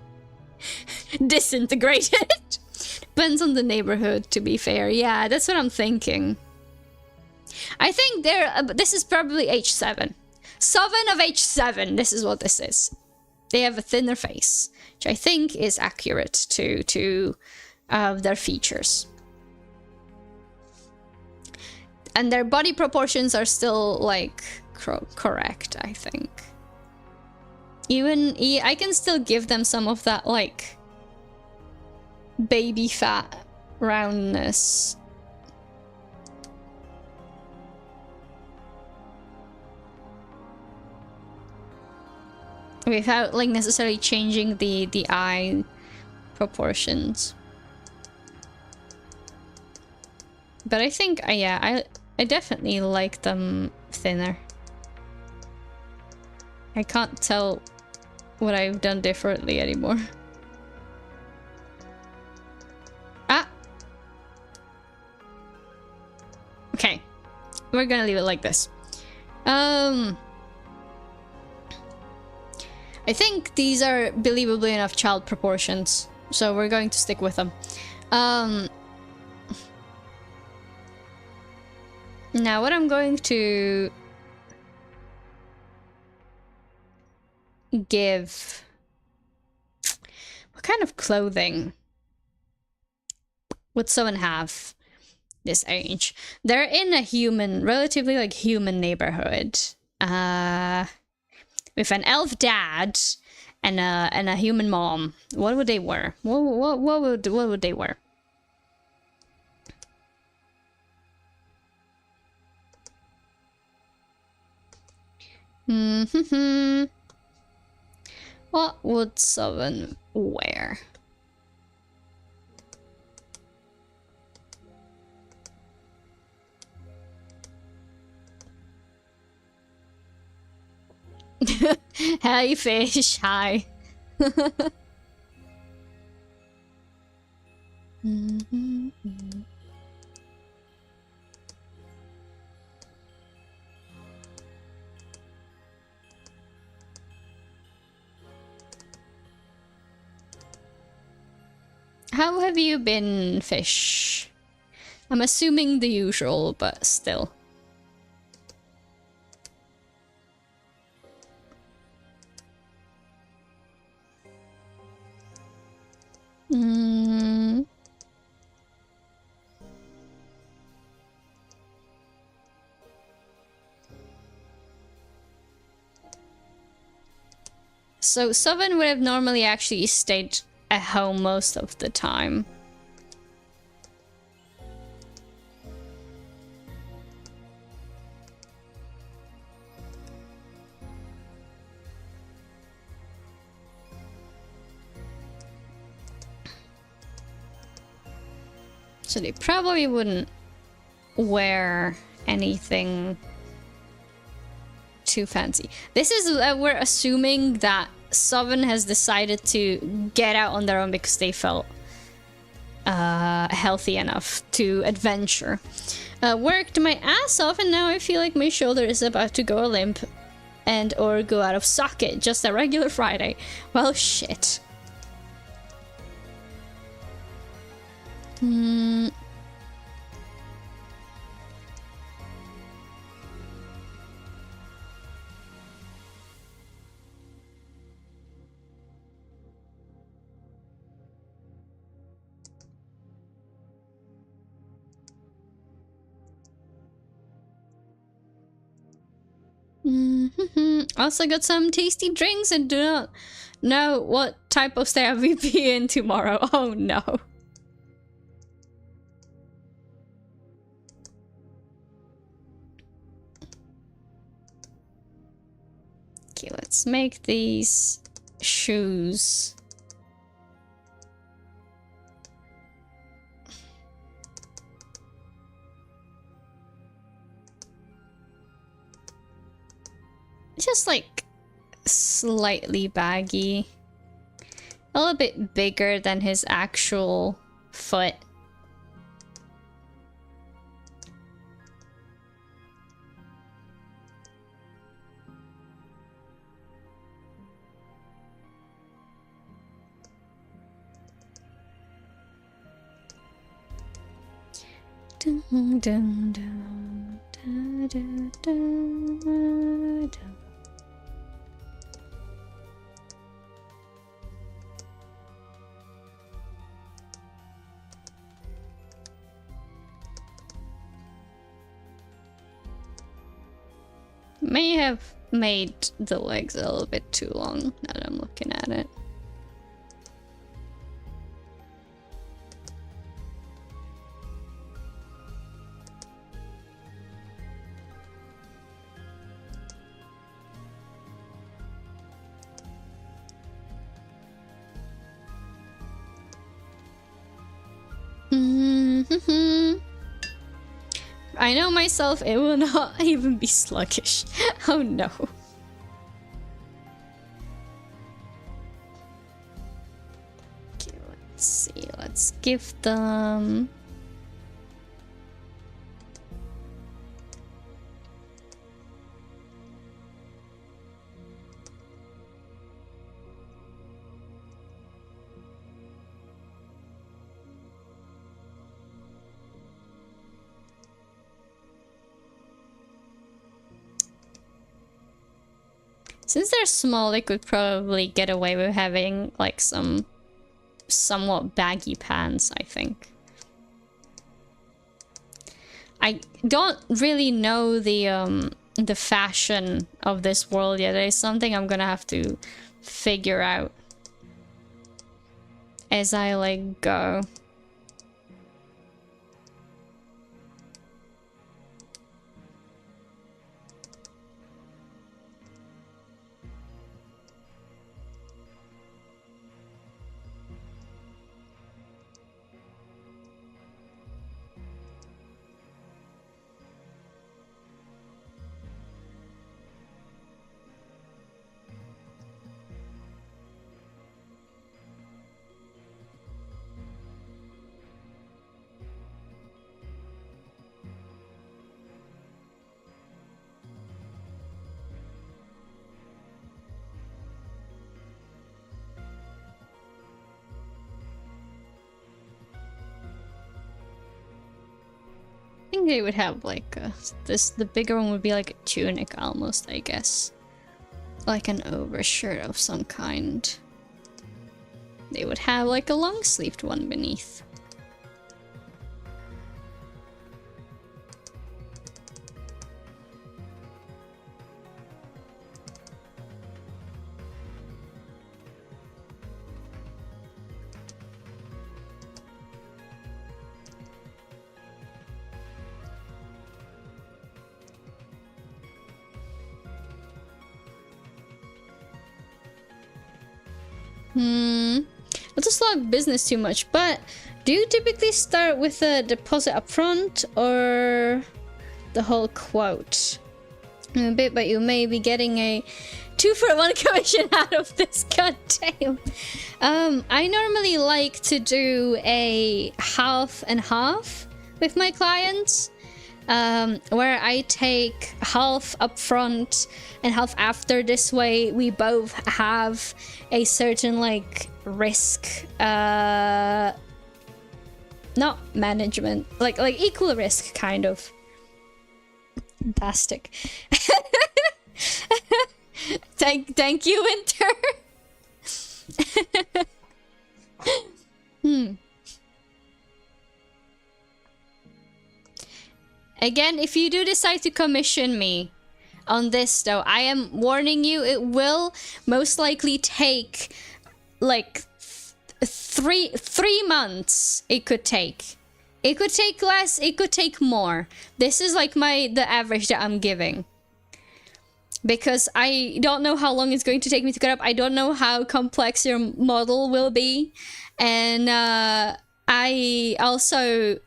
disintegrated. Depends on the neighborhood, to be fair. Yeah, that's what I'm thinking. I think this is probably age 7. 7 of age 7, this is what this is. They have a thinner face, which I think is accurate to their features. And their body proportions are still, like, correct, I think. Even, I can still give them some of that, like, baby fat roundness. Without, like, necessarily changing the eye proportions. But I think, yeah, I definitely like them thinner. I can't tell what I've done differently anymore. Ah! Okay. We're gonna leave it like this. I think these are believably enough child proportions, so we're going to stick with them. Now what I'm going to give... What kind of clothing would someone have this age? They're in a relatively like human neighborhood. With an elf dad and a human mom. What would they wear? What would they wear? What would someone wear? Hey fish, hi. How have you been, fish? I'm assuming the usual, but still. So Sovereign would have normally actually stayed at home most of the time. So they probably wouldn't wear anything too fancy. This is we're assuming that Sovereign has decided to get out on their own because they felt healthy enough to adventure. Worked my ass off and now I feel like my shoulder is about to go limp and or go out of socket. Just a regular Friday. Well, shit. Also got some tasty drinks and do not know what type of stay I will be in tomorrow. Oh no. Okay, let's make these shoes. Just like slightly baggy. A little bit bigger than his actual foot. Dun, dun, dun, dun, dun, dun, dun. May have made the legs a little bit too long now that I'm looking at it. I know myself, it will not even be sluggish. Oh no. Okay, let's see. Let's give them... Since they're small, they could probably get away with having like some somewhat baggy pants, I think. I don't really know the fashion of this world yet. It's something I'm gonna have to figure out as I like go. I think they would have like the bigger one would be like a tunic almost, I guess. Like an overshirt of some kind. They would have like a long sleeved one beneath. Not to slog business too much, but do you typically start with a deposit up front or the whole quote? A bit, but you may be getting a 2-for-1 commission out of this. God damn. I normally like to do a half and half with my clients, where I take half up front and half after. This way we both have a certain like risk, not management, like equal risk kind of. Fantastic. Thank you, Winter. Again, if you do decide to commission me on this, though, I am warning you, it will most likely take like three months. It could take. It could take less, it could take more. This is like the average that I'm giving. Because I don't know how long it's going to take me to get up. I don't know how complex your model will be. And I also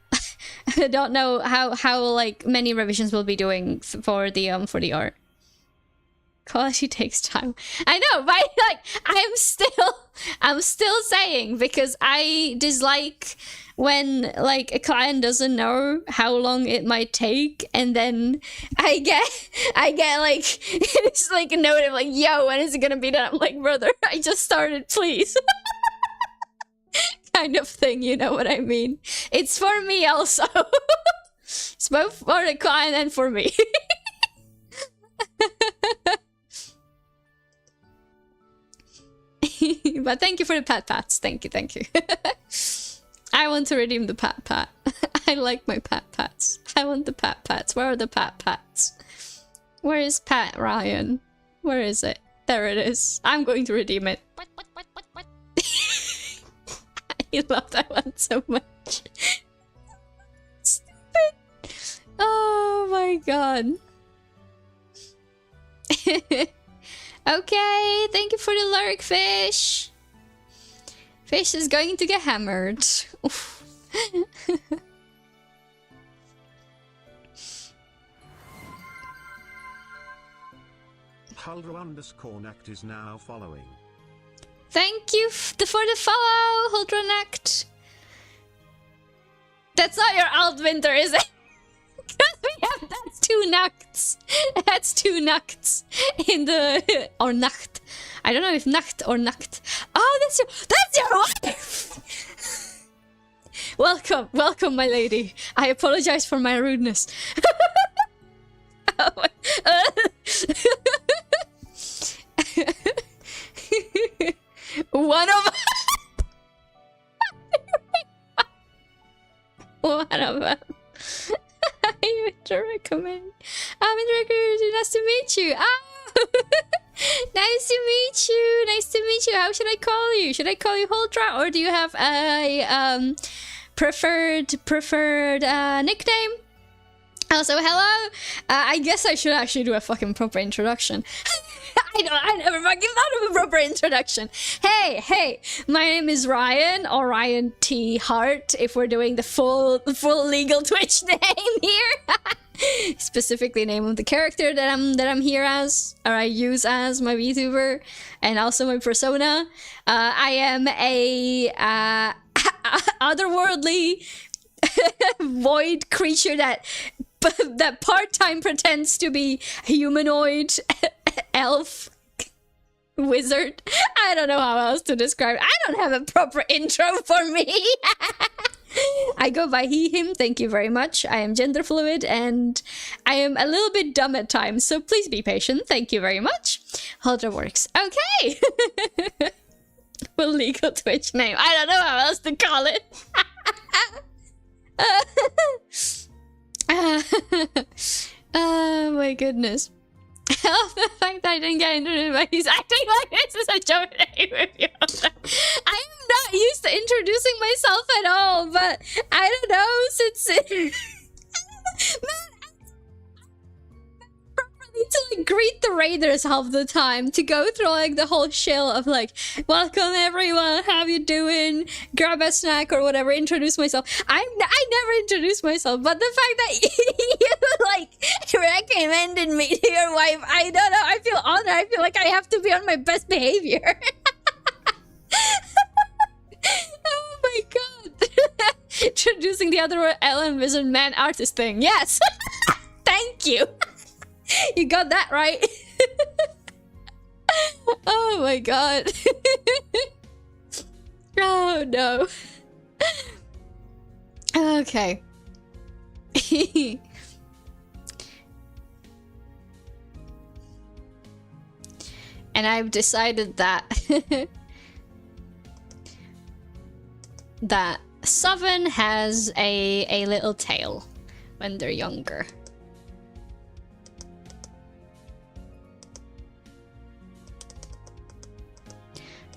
don't know how like many revisions we'll be doing for the art. Quality takes time. I know, but like I'm still saying, because I dislike when like a client doesn't know how long it might take, and then I get like it's like a note of like, yo, when is it gonna be done? I'm like, brother, I just started, please. Kind of thing, you know what I mean? It's for me also. It's both for the client and for me. But thank you for the pats. Thank you. I want to redeem the pat. I like my pats. I want the pats. Where are the pats? Where is Pat Ryan? Where is it? There it is. I'm going to redeem it. What? I love that one so much. Stupid. Oh my god. Okay, thank you for the lurk, fish. Fish is going to get hammered. Huldra_Nact is now following. Thank you for the follow, Huldra_Nact. That's not your alt, Winter, is it? That's 2 Nacts. That's 2 Nacts in the or Nacht. I don't know if Nacht or Nacht. Oh, that's your wife. Welcome, my lady. I apologize for my rudeness. Oh my. One of them. I would recommend. Nice to meet you. Oh, nice to meet you. How should I call you? Should I call you Huldra, or do you have a preferred nickname? Also, hello. I guess I should actually do a fucking proper introduction. I never fucking thought of a proper introduction. Hey, my name is Ryan, or Ryan T. Hart, if we're doing the full legal Twitch name here. Specifically name of the character that I'm here as, or I use as my VTuber, and also my persona. I am a otherworldly void creature that part-time pretends to be humanoid elf wizard. I don't know how else to describe it. I don't have a proper intro for me. I go by he, him, thank you very much. I am gender fluid and I am a little bit dumb at times, so please be patient. Thank you very much. Huldra works. Okay. Well, legal Twitch name. I don't know how else to call it. Oh my goodness. I love the fact that I didn't get introduced by he's acting like this is a joke name with you. I am not used to introducing myself at all, but I don't know, since properly to like greet the raiders half the time, to go through like the whole shill of like, welcome everyone, how you doing, grab a snack or whatever, introduce myself. I never introduced myself, but the fact that you like recommended me to your wife, I don't know, I feel honored. I feel like I have to be on my best behavior. Oh my god. Introducing the other Ellen Wizard Man artist thing. Yes. Thank you. You got that right. Oh my god. Oh no. Okay. And I've decided that that Sovereign has a little tail when they're younger.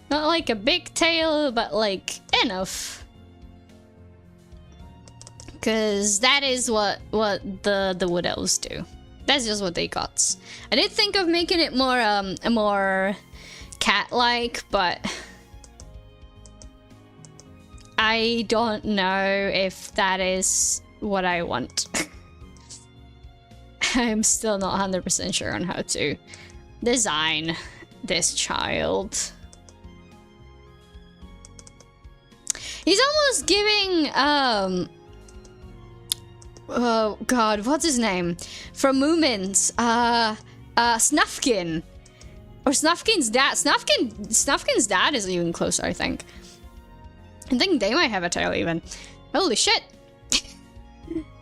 Not like a big tail, but like enough. Cause that is what the wood elves do. That's just what they got. I did think of making it more cat-like, but I don't know if that is what I want. I'm still not 100% sure on how to design this child. He's almost giving, oh god, what's his name? From Moomins, Snufkin. Or Snufkin's dad. Snufkin's dad is even closer, I think. I think they might have a tail even. Holy shit.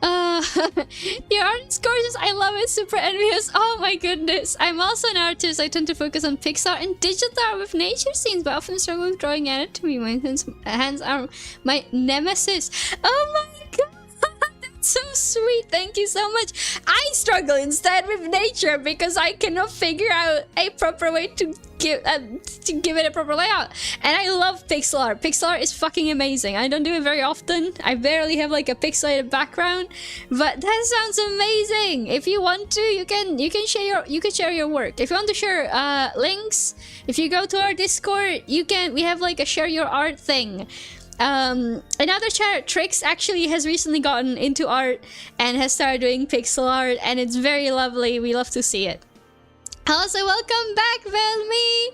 Your art is gorgeous. I love it. Super envious. Oh my goodness. I'm also an artist. I tend to focus on pixel and digital art with nature scenes, but often struggle with drawing anatomy. My hands are my nemesis. Oh my god. That's so sweet. Thank you so much. I struggle instead with nature because I cannot figure out a proper way to give it a proper layout. And I love pixel art. Pixel art is fucking amazing. I don't do it very often. I barely have like a pixelated background, but that sounds amazing. If you want to, you can share your work. If you want to share links, if you go to our Discord, we have like a share your art thing. Another chat, Trix, actually has recently gotten into art and has started doing pixel art, and it's very lovely. We love to see it. Also, welcome back, Velmi!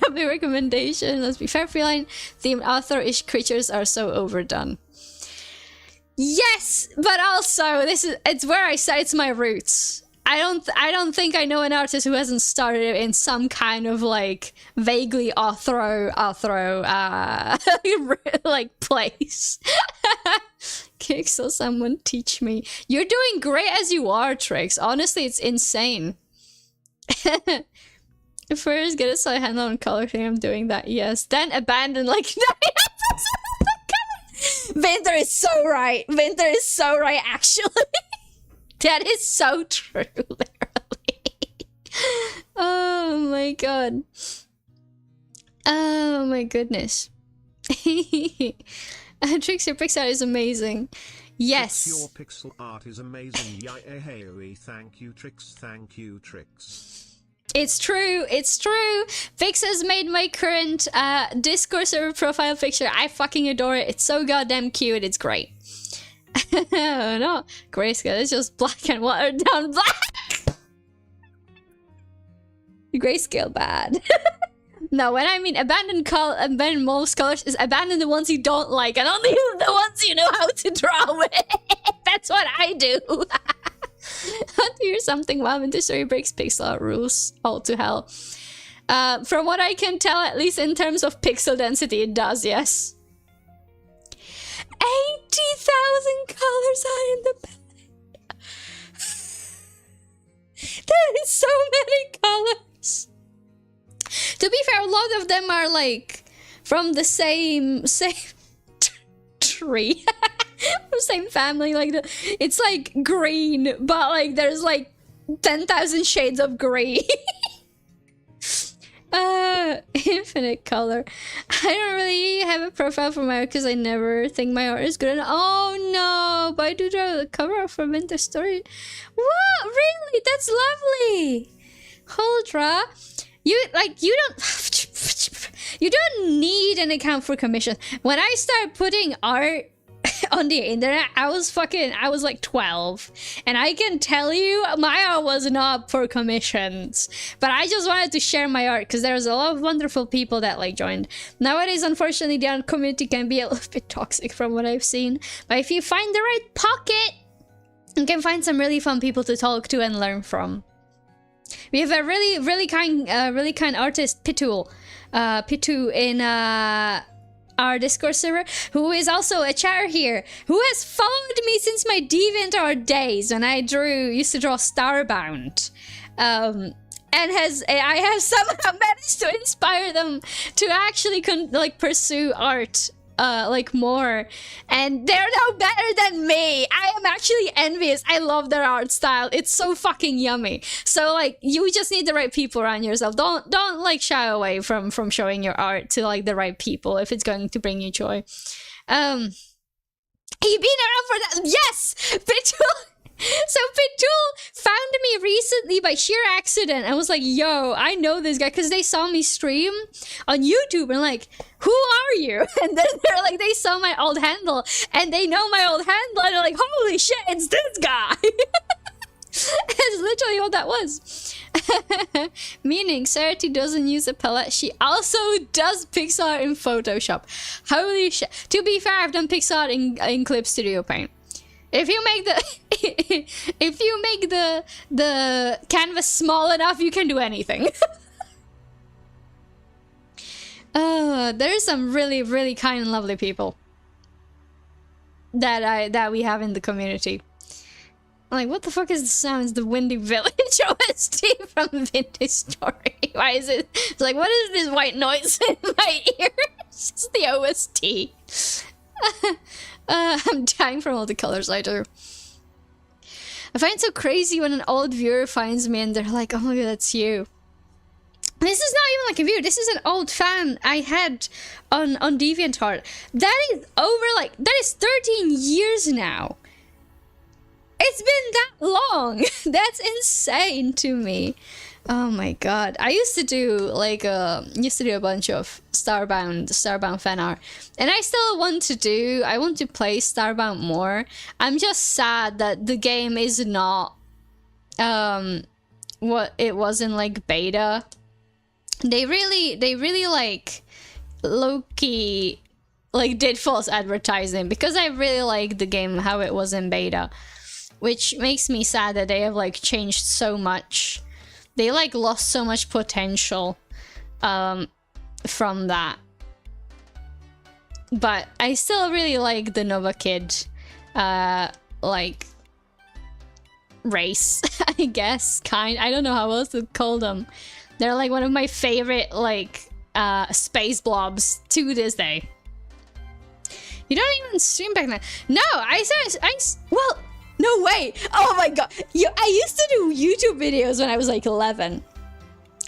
W recommendation. Let's be fair, feline themed author-ish creatures are so overdone. Yes, but also it's where I say it's my roots. I don't think I know an artist who hasn't started in some kind of like vaguely author like place. Okay, so someone teach me. You're doing great as you are, Trix. Honestly, it's insane. First, get a side handle on color thing. I'm doing that. Yes. Then abandon like 9 episodes. Winter is so right. Winter is so right. Actually, that is so true. Literally. Oh my god. Oh my goodness. Trix, your pixel art is amazing. Yes. Your pixel art is amazing. Yay, thank you, Trix. Thank you, Trix. It's true. It's true. Fix has made my current Discord server profile picture. I fucking adore it. It's so goddamn cute. It's great. Oh no, grayscale. It's just black and watered down black. Grayscale bad. No, when I mean abandon most colors is abandon the ones you don't like and only the ones you know how to draw with. That's what I do. To hear something while the story breaks pixel art rules all to hell. From what I can tell, at least in terms of pixel density, it does, yes. 80,000 colors are in the palette. There is so many colors. To be fair, a lot of them are like from the same tree. Same family, like it's like green, but like there's like 10,000 shades of green. Infinite color. I don't really have a profile for my art because I never think my art is good enough. Oh no, but I do draw the cover for Winter Story. What? Really? That's lovely. Huldra, you don't need an account for commission. When I started putting art on the internet, I was like 12, and I can tell you my art was not for commissions, but I just wanted to share my art because there was a lot of wonderful people that like joined. Nowadays, unfortunately, the art community can be a little bit toxic from what I've seen, but if you find the right pocket, you can find some really fun people to talk to and learn from. We have a really kind artist, Pitu in our Discord server, who is also a chatter here, who has followed me since my DeviantArt days when I used to draw Starbound, and I have somehow managed to inspire them to actually pursue art like more, and they're no better than me. I am actually envious. I love their art style. It's so fucking yummy. So like, you just need the right people around yourself. Don't like shy away from showing your art to like the right people if it's going to bring you joy. He been around for that. Yes, Pitul. So Pitul found me recently by sheer accident and was like, yo, I know this guy, because they saw me stream on YouTube and like, who are you? And then they're like, they saw my old handle and they know my old handle and they're like, holy shit, it's this guy. That's literally what that was. Meaning Sarati doesn't use a palette, she also does pixel art in Photoshop. Holy shit. To be fair, I've done pixel art in Clip Studio Paint. If you make the canvas small enough, you can do anything. There's some really kind and lovely people that we have in the community. Like, what the fuck is the sound? It's the Windy Village OST from Vintage Story. Why is it? It's like, what is this white noise in my ear? It's just the OST. I'm dying from all the colors I do. I find it so crazy when an old viewer finds me and they're like, oh my god, that's you. This is not even like a viewer, this is an old fan I had on DeviantArt. That is 13 years now. It's been that long. That's insane to me. Oh my god. I used to do a bunch of Starbound fan art. And I still want to play Starbound more. I'm just sad that the game is not what it was in like beta. They really like low-key like did false advertising, because I really like the game how it was in beta. Which makes me sad that they have like changed so much. They like lost so much potential from that. But I still really like the Nova Kid like race, I guess, I don't know how else to call them. They're like one of my favorite like space blobs to this day. You don't even stream back then. No, well, no way. Oh my god. I used to do YouTube videos when I was like 11.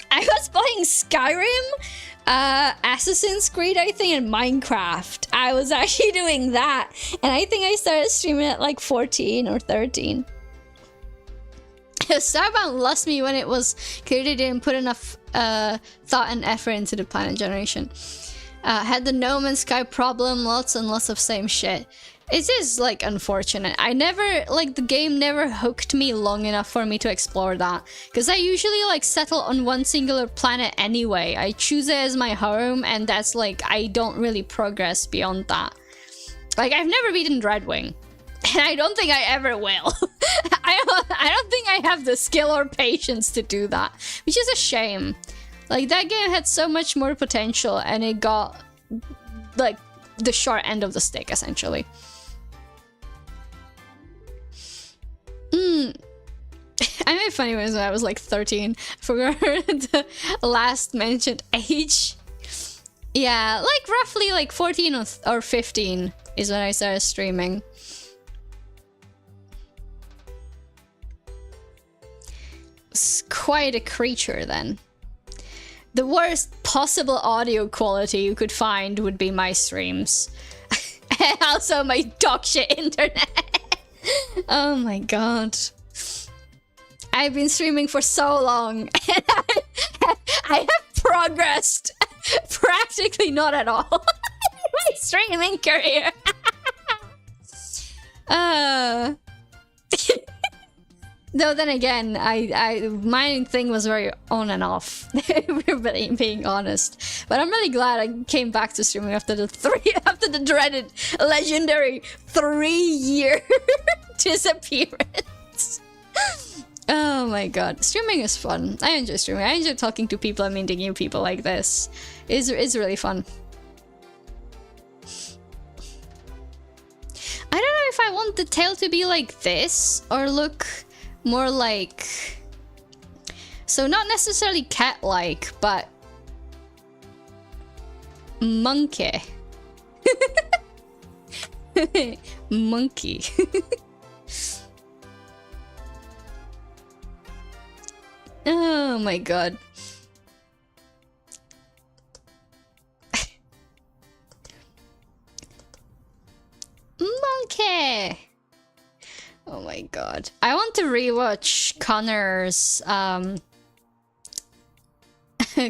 I was playing Skyrim, Assassin's Creed, I think, and Minecraft. I was actually doing that. And I think I started streaming at like 14 or 13. Starbound lost me when it was clearly didn't put enough thought and effort into the planet generation. Had the No Man's Sky problem, lots and lots of same shit. It is like unfortunate. The game never hooked me long enough for me to explore that, because I usually like settle on one singular planet anyway. I choose it as my home, and that's like, I don't really progress beyond that. Like, I've never beaten Dreadwing, and I don't think I ever will. I don't think I have the skill or patience to do that, which is a shame. Like, that game had so much more potential, and it got like the short end of the stick essentially. I made funny ones when I was like 13. I forgot the last mentioned age. Yeah, like roughly like 14 or 15 is when I started streaming. It's quite a creature then. The worst possible audio quality you could find would be my streams. And also my dogshit internet. Oh my god. I've been streaming for so long, and I have progressed practically not at all in my streaming career. Though then again, my thing was very on and off, being honest. But I'm really glad I came back to streaming after the dreaded, legendary 3-year disappearance. Oh my god, streaming is fun. I enjoy streaming. I enjoy talking to people and meeting new people like this. It's really fun. I don't know if I want the tail to be like this or look more like, so not necessarily cat-like, but monkey. Monkey. Oh my god. Monkey. Oh my god. I want to rewatch Connor's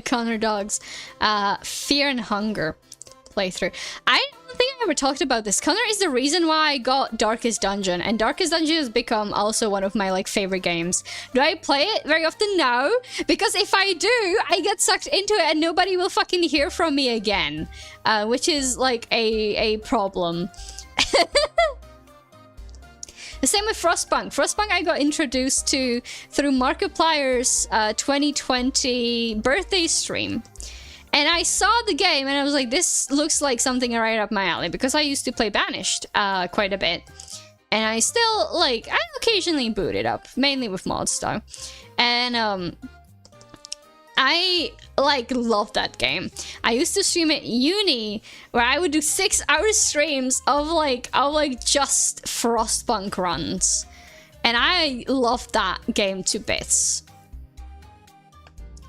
Connor Dog's Fear and Hunger playthrough. I don't think I ever talked about this. Connor is the reason why I got Darkest Dungeon, and Darkest Dungeon has become also one of my like favorite games. Do I play it very often? No, because if I do, I get sucked into it and nobody will fucking hear from me again, which is like a problem. The same with Frostpunk. Frostpunk I got introduced to through Markiplier's 2020 birthday stream. And I saw the game and I was like, this looks like something right up my alley, because I used to play Banished quite a bit. And I still, like, I occasionally boot it up, mainly with mods though. And I like love that game. I used to stream at uni where I would do 6-hour streams of like just Frostpunk runs, and I love that game to bits.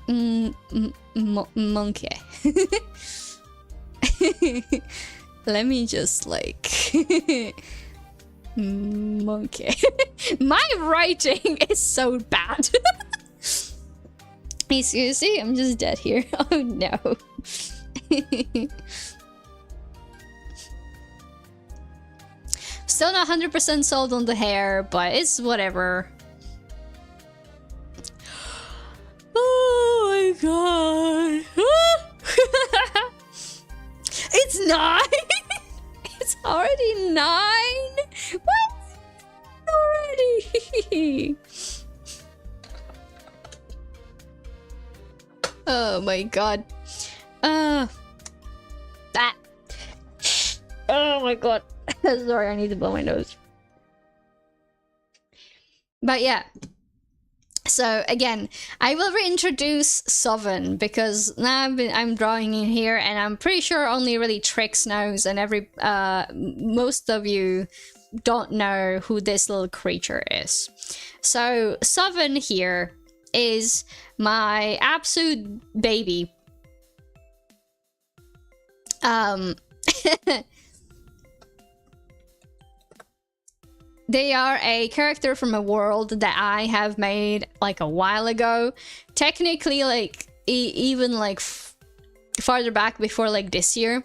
Monkey. Let me just like monkey. My writing is so bad. Excuse me, I'm just dead here. Oh no. Still not 100% sold on the hair, but it's whatever. Oh my god. It's 9? It's already 9? What? Already? Oh my god. That. Oh my god. Sorry, I need to blow my nose. But yeah. So again, I will reintroduce Sovereign, because now I'm drawing in here, and I'm pretty sure only really Trix knows, and most of you don't know who this little creature is. So Sovereign here is my absolute baby. They are a character from a world that I have made like a while ago. Technically, like even like farther back before like this year.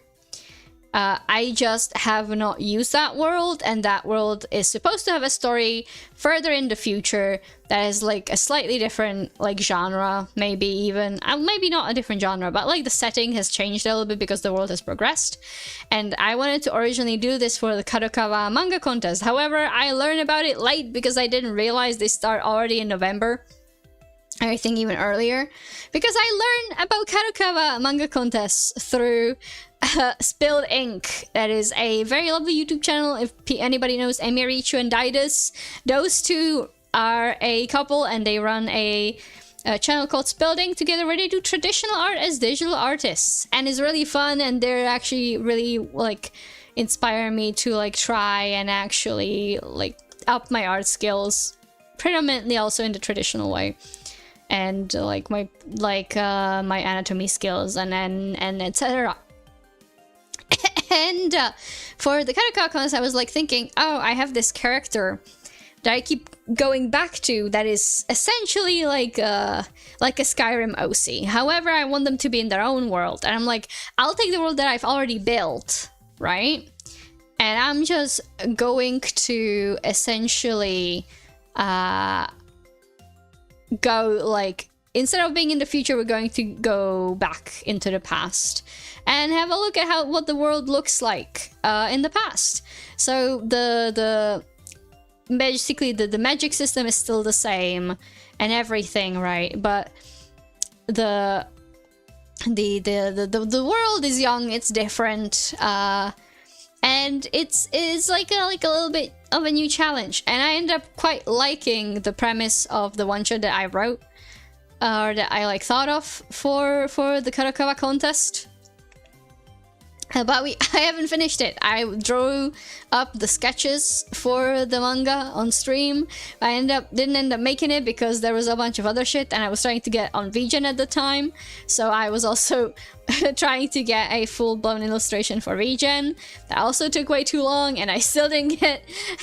I just have not used that world, and that world is supposed to have a story further in the future that is like a slightly different like genre, maybe even, maybe not a different genre, but like the setting has changed a little bit because the world has progressed. And I wanted to originally do this for the Kadokawa manga contest. However, I learned about it late because I didn't realize they start already in November. I think even earlier, because I learned about Kadokawa manga contests through Spilled Ink. That is a very lovely YouTube channel. If anybody knows Emirichu and Didus, those two are a couple, and they run a channel called Spilled Ink together, where they do traditional art as digital artists, and it's really fun. And they're actually really like inspire me to like try and actually like up my art skills, predominantly also in the traditional way. And like my anatomy skills and etc. And for the Kadokawa contest, I was like thinking, oh, I have this character that I keep going back to that is essentially like a Skyrim OC. However, I want them to be in their own world. And I'm like, I'll take the world that I've already built, right? And I'm just going to essentially go like, instead of being in the future, we're going to go back into the past and have a look at what the world looks like in the past. So basically the magic system is still the same and everything, right? But the world is young, it's different, and it's like a little bit of a new challenge. And I end up quite liking the premise of the one shot that I wrote, or that I like thought of for the Kadokawa contest. But I haven't finished it. I drew up the sketches for the manga on stream. I didn't end up making it because there was a bunch of other shit and I was trying to get on VGen at the time. So I was also trying to get a full-blown illustration for VGen. That also took way too long and I still didn't get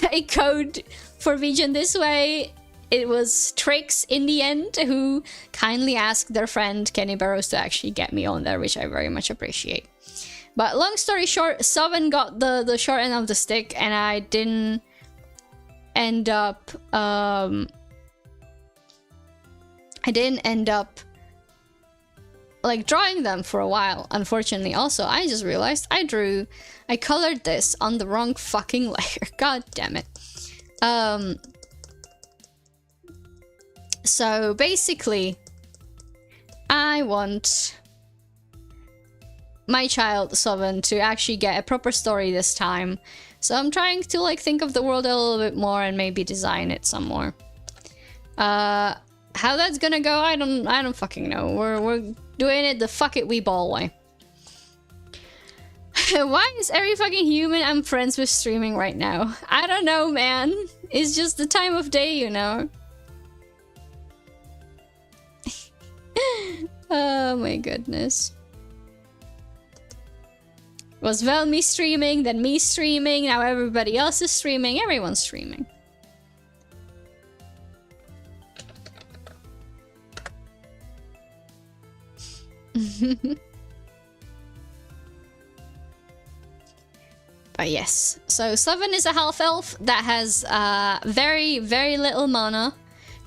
a code for VGen this way. It was Trix in the end who kindly asked their friend Kenny Burrows to actually get me on there, which I very much appreciate. But long story short, Sovereign got the short end of the stick, and I didn't end up like drawing them for a while, unfortunately. Also, I just realized I colored this on the wrong fucking layer. God damn it. So basically, I want my child, Sovereign, to actually get a proper story this time. So I'm trying to like think of the world a little bit more and maybe design it some more. How that's gonna go, I don't fucking know. We're doing it the fuck it we ball way. Why is every fucking human I'm friends with streaming right now? I don't know, man. It's just the time of day, you know. Oh my goodness. It was Velmy streaming, then me streaming, now everybody else is streaming, everyone's streaming. But yes, so Sloven is a half-elf that has very, very little mana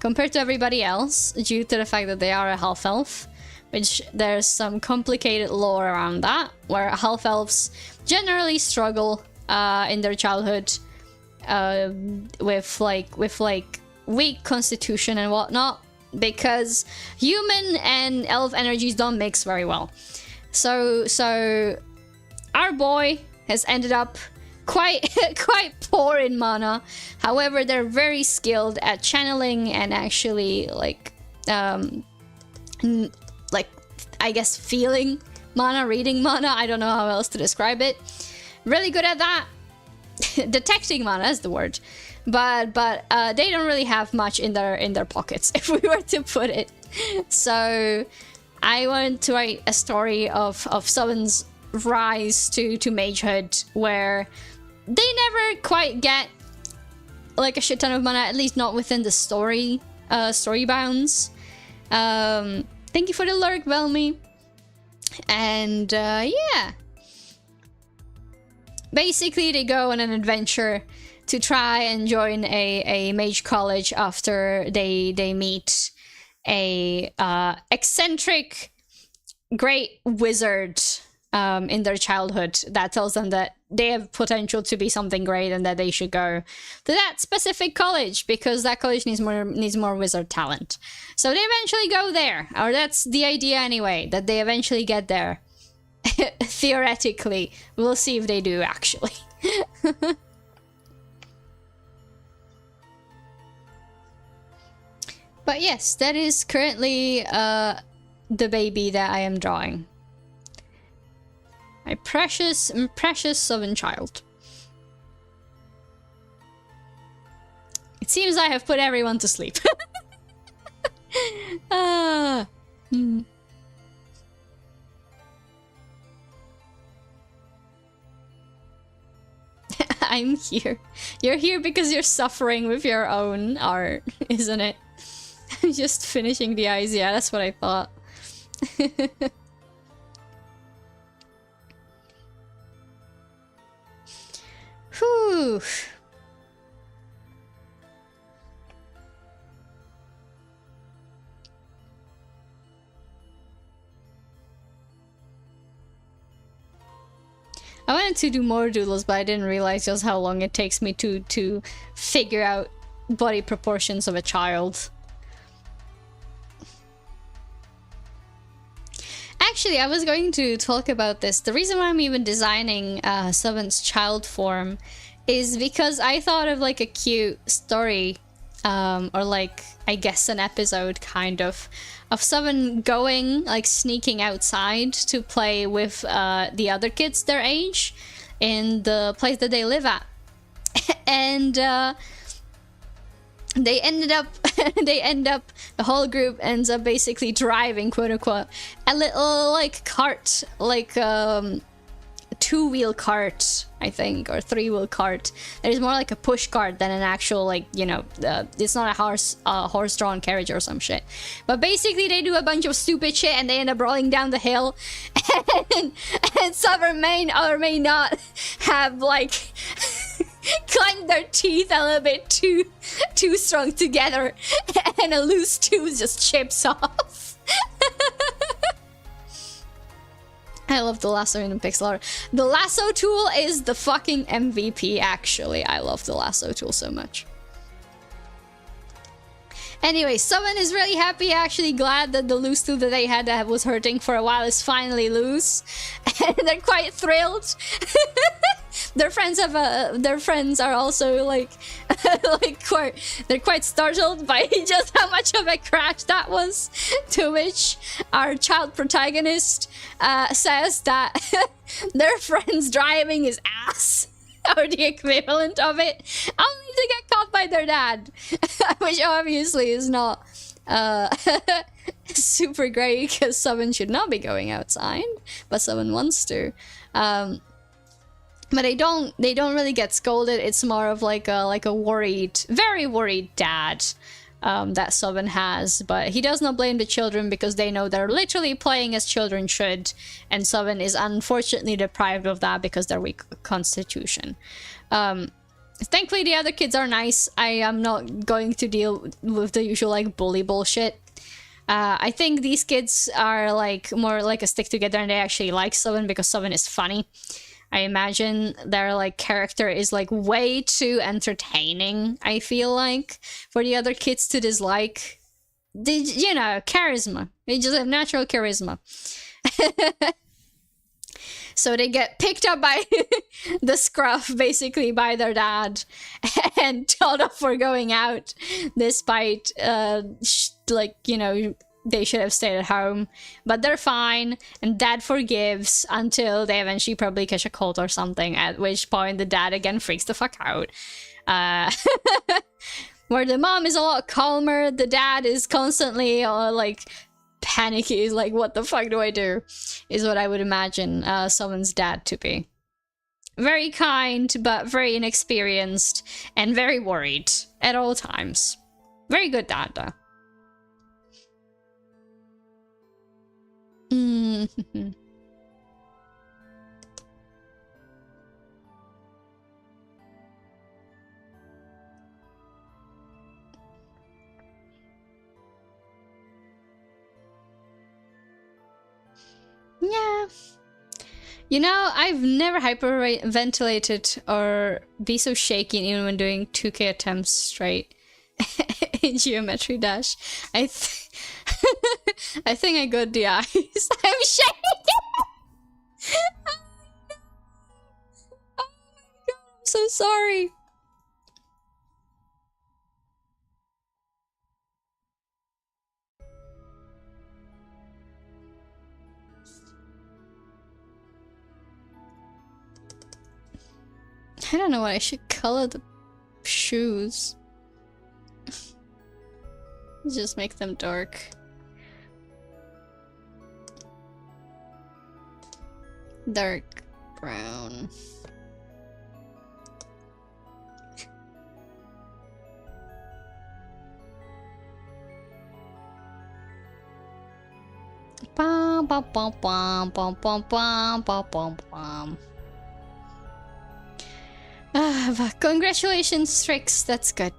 compared to everybody else, due to the fact that they are a half-elf. Which there's some complicated lore around that, where half-elves generally struggle in their childhood with weak constitution and whatnot, because human and elf energies don't mix very well. So our boy has ended up quite poor in mana. However, they're very skilled at channeling and actually I guess feeling mana, reading mana. I don't know how else to describe it. Really good at that. Detecting mana is the word, but they don't really have much in their pockets, if we were to put it. So I wanted to write a story of Sovereign's rise to magehood, where they never quite get like a shit ton of mana, at least not within the story bounds. Thank you for the lurk, Velmy. And yeah. Basically, they go on an adventure to try and join a mage college after they meet a eccentric great wizard in their childhood that tells them that they have potential to be something great and that they should go to that specific college because that college needs more wizard talent. So they eventually go there, or that's the idea anyway, that they eventually get there. Theoretically, we'll see if they do actually. But yes, that is currently the baby that I am drawing. My precious Southern child. It seems I have put everyone to sleep. I I'm here. You're here because you're suffering with your own art, isn't it? I'm just finishing the eyes. Yeah, that's what I thought. Whew. I wanted to do more doodles, but I didn't realize just how long it takes me to figure out body proportions of a child. Actually, I was going to talk about this. The reason why I'm even designing Seven's child form is because I thought of like a cute story, or like, I guess an episode kind of Seven going, like sneaking outside to play with the other kids their age in the place that they live at. And they end up the whole group ends up basically driving, quote unquote, a little like cart, like two-wheel cart, I think, or three-wheel cart. That is more like a push cart than an actual, like, you know, it's not a horse-drawn carriage or some shit. But basically they do a bunch of stupid shit and they end up rolling down the hill, and some may or may not have like clench their teeth a little bit too strong together, and a loose tooth just chips off. I love the lasso in the pixel art. The lasso tool is the fucking MVP, actually. I love the lasso tool so much. Anyway, Seven is really happy, actually glad that the loose tooth that they had that was hurting for a while is finally loose. And they're quite thrilled. Their friends are also like, they're quite startled by just how much of a crash that was. To which our child protagonist says that their friend's driving is ass, or the equivalent of it, only to get caught by their dad, which obviously is not super great, because Seven should not be going outside, but Seven wants to. But they don't really get scolded. It's more of like a worried, very worried dad that Seven has. But he does not blame the children because they know they're literally playing as children should, and Seven is unfortunately deprived of that because they're weak constitution. Thankfully, the other kids are nice. I am not going to deal with the usual like bully bullshit. I think these kids are like more like a stick together, and they actually like Seven because Seven is funny. I imagine their like character is like way too entertaining, I feel like, for the other kids to dislike. They, you know, charisma. They just have natural charisma. So they get picked up by the scruff, basically, by their dad, and told off for going out, despite, like, you know, they should have stayed at home. But they're fine, and dad forgives until they eventually probably catch a cold or something, at which point the dad again freaks the fuck out. Where the mom is a lot calmer, the dad is constantly, like, panicky, is like, what the fuck do I do? Is what I would imagine someone's dad to be. Very kind, but very inexperienced, and very worried at all times. Very good dad, though. Yeah. You know, I've never hyperventilated or be so shaky even when doing 2K attempts straight in Geometry Dash. I think I got the eyes. I'm shaking! Oh my god, I'm so sorry. I don't know what I should color the shoes. Just make them dark. Dark brown. Bum, bum, bum, bum, bum, bum, bum, bum, bum, bum. But congratulations, Trix. That's good.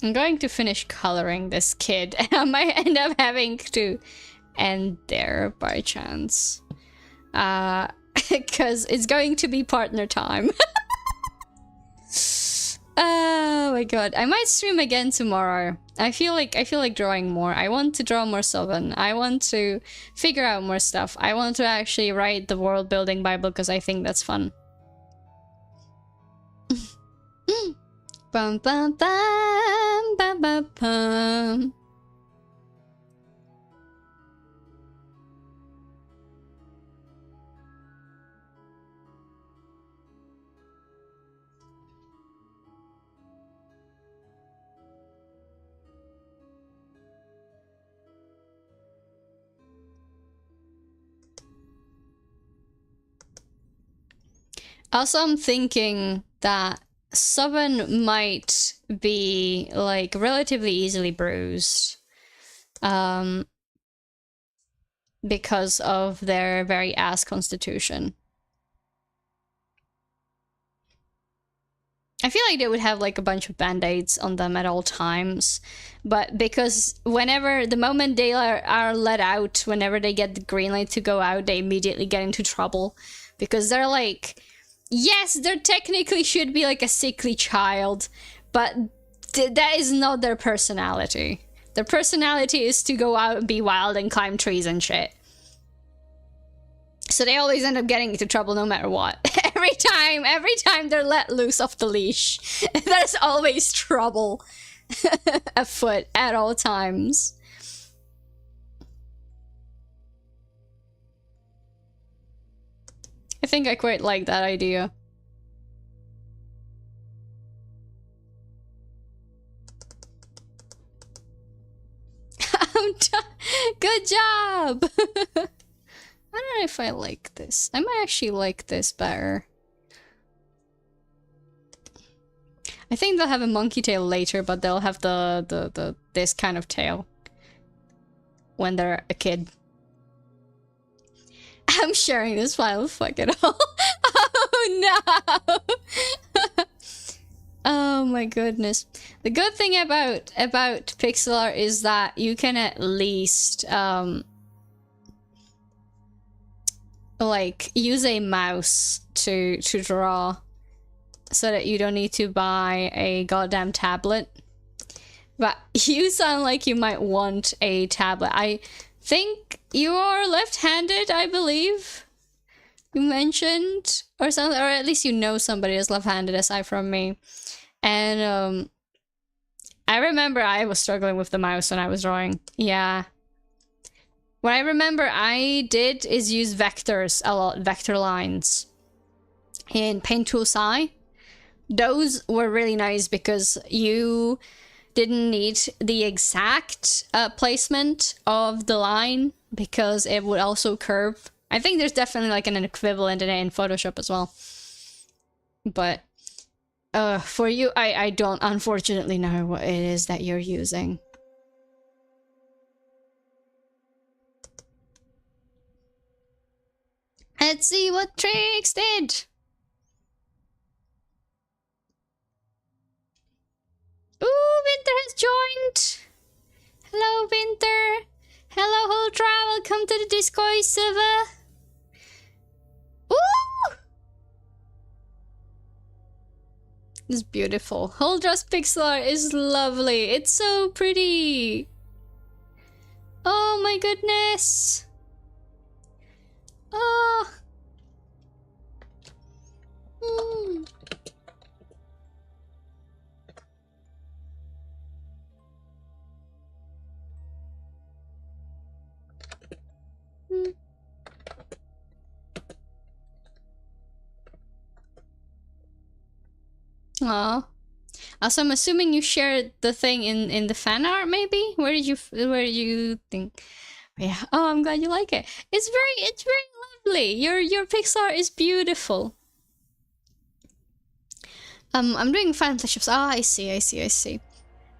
I'm going to finish coloring this kid, and I might end up having to end there by chance. Because it's going to be partner time. Oh my god. I might stream again tomorrow. I feel like drawing more. I want to draw more Sylvan. I want to figure out more stuff. I want to actually write the world building Bible because I think that's fun. Bum bum bum bum bum bum. Also, I'm thinking that Sylvan might be like relatively easily bruised because of their very ass constitution. I feel like they would have like a bunch of band-aids on them at all times, but because whenever the moment they are let out, whenever they get the green light to go out, they immediately get into trouble because they're like, yes, there technically should be like a sickly child, but that is not their personality. Their personality is to go out and be wild and climb trees and shit. So they always end up getting into trouble no matter what. Every time they're let loose off the leash, there's always trouble afoot at all times. I think I quite like that idea. I'm done. Good job! I don't know if I like this. I might actually like this better. I think they'll have a monkey tail later, but they'll have this kind of tail when they're a kid. I'm sharing this file, fuck it all. Oh no! Oh my goodness. The good thing about pixel art is that you can at least like use a mouse to draw so that you don't need to buy a goddamn tablet. But you sound like you might want a tablet. I think you are left-handed, I believe. You mentioned or something, or at least you know somebody is left-handed aside from me. And I remember I was struggling with the mouse when I was drawing. Yeah. What I remember I did is use vectors a lot, vector lines in Paint Tool Sci. Those were really nice because you didn't need the exact placement of the line because it would also curve. I think there's definitely like an equivalent in Photoshop as well. But for you, I don't unfortunately know what it is that you're using. Let's see what Trix did. Ooh, Winter has joined. Hello, Winter. Hello, Huldra. Welcome to the Discord server. Ooh! It's beautiful. Huldra's pixel art is lovely. It's so pretty. Oh my goodness. Oh. Mm. Mm. Aw. Also, I'm assuming you shared the thing in the fan art, maybe? Where did you think? Yeah. Oh, I'm glad you like it. It's very lovely. Your pixel art is beautiful. I'm doing fan flip-ups. Ah, I see, I see, I see.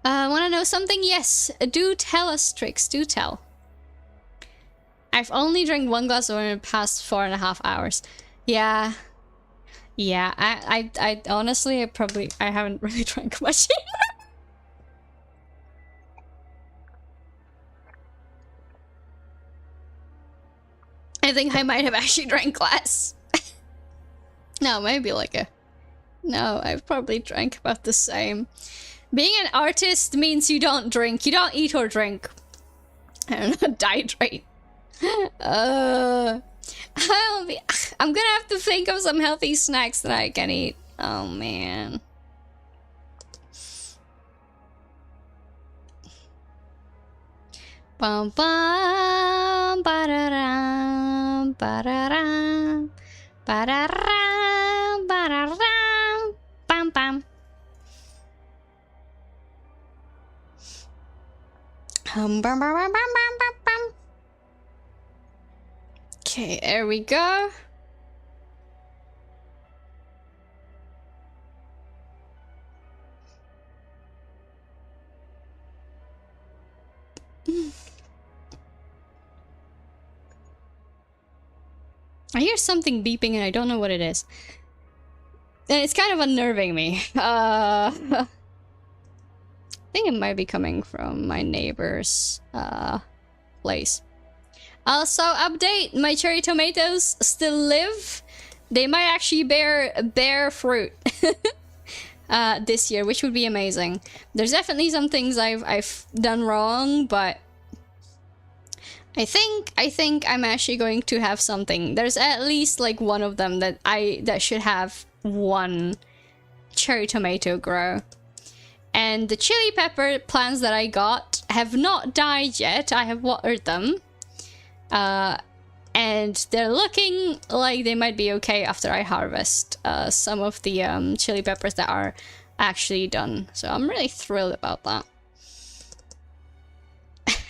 Wanna know something? Yes, do tell us, Tricks, do tell. I've only drank 1 glass of water in the past 4.5 hours. Yeah. Yeah, I honestly, I haven't really drank much either. I think I might have actually drank less. No, maybe like a... No, I've probably drank about the same. Being an artist means you don't drink. You don't eat or drink. I don't know, dihydrate. I'm gonna have to think of some healthy snacks that I can eat. Oh man. Bum bum ba-da-ram, ba-da-ram, ba-da-ram, ba-da-ram, bam bam. Bum bum bum bum bum bum. Okay, there we go. I hear something beeping and I don't know what it is. And it's kind of unnerving me. I think it might be coming from my neighbor's place. Also, update, my cherry tomatoes still live. They might actually bear fruit this year, which would be amazing. There's definitely some things I've done wrong, but I think I'm actually going to have something. There's at least like one of them that should have one cherry tomato grow. And the chili pepper plants that I got have not died yet. I have watered them. And they're looking like they might be okay after I harvest some of the chili peppers that are actually done. So I'm really thrilled about that.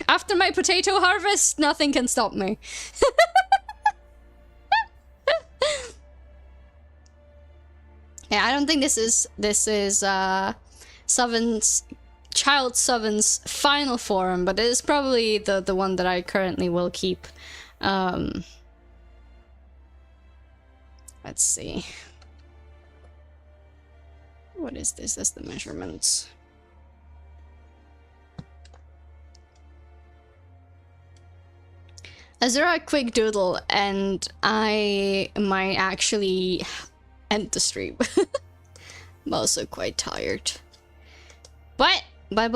After my potato harvest, nothing can stop me. Yeah, I don't think this is Child Sovin's final form, but it is probably the one that I currently will keep. Let's see. What is this? That's the measurements. As there a quick doodle, and I might actually end the stream. I'm also quite tired. But I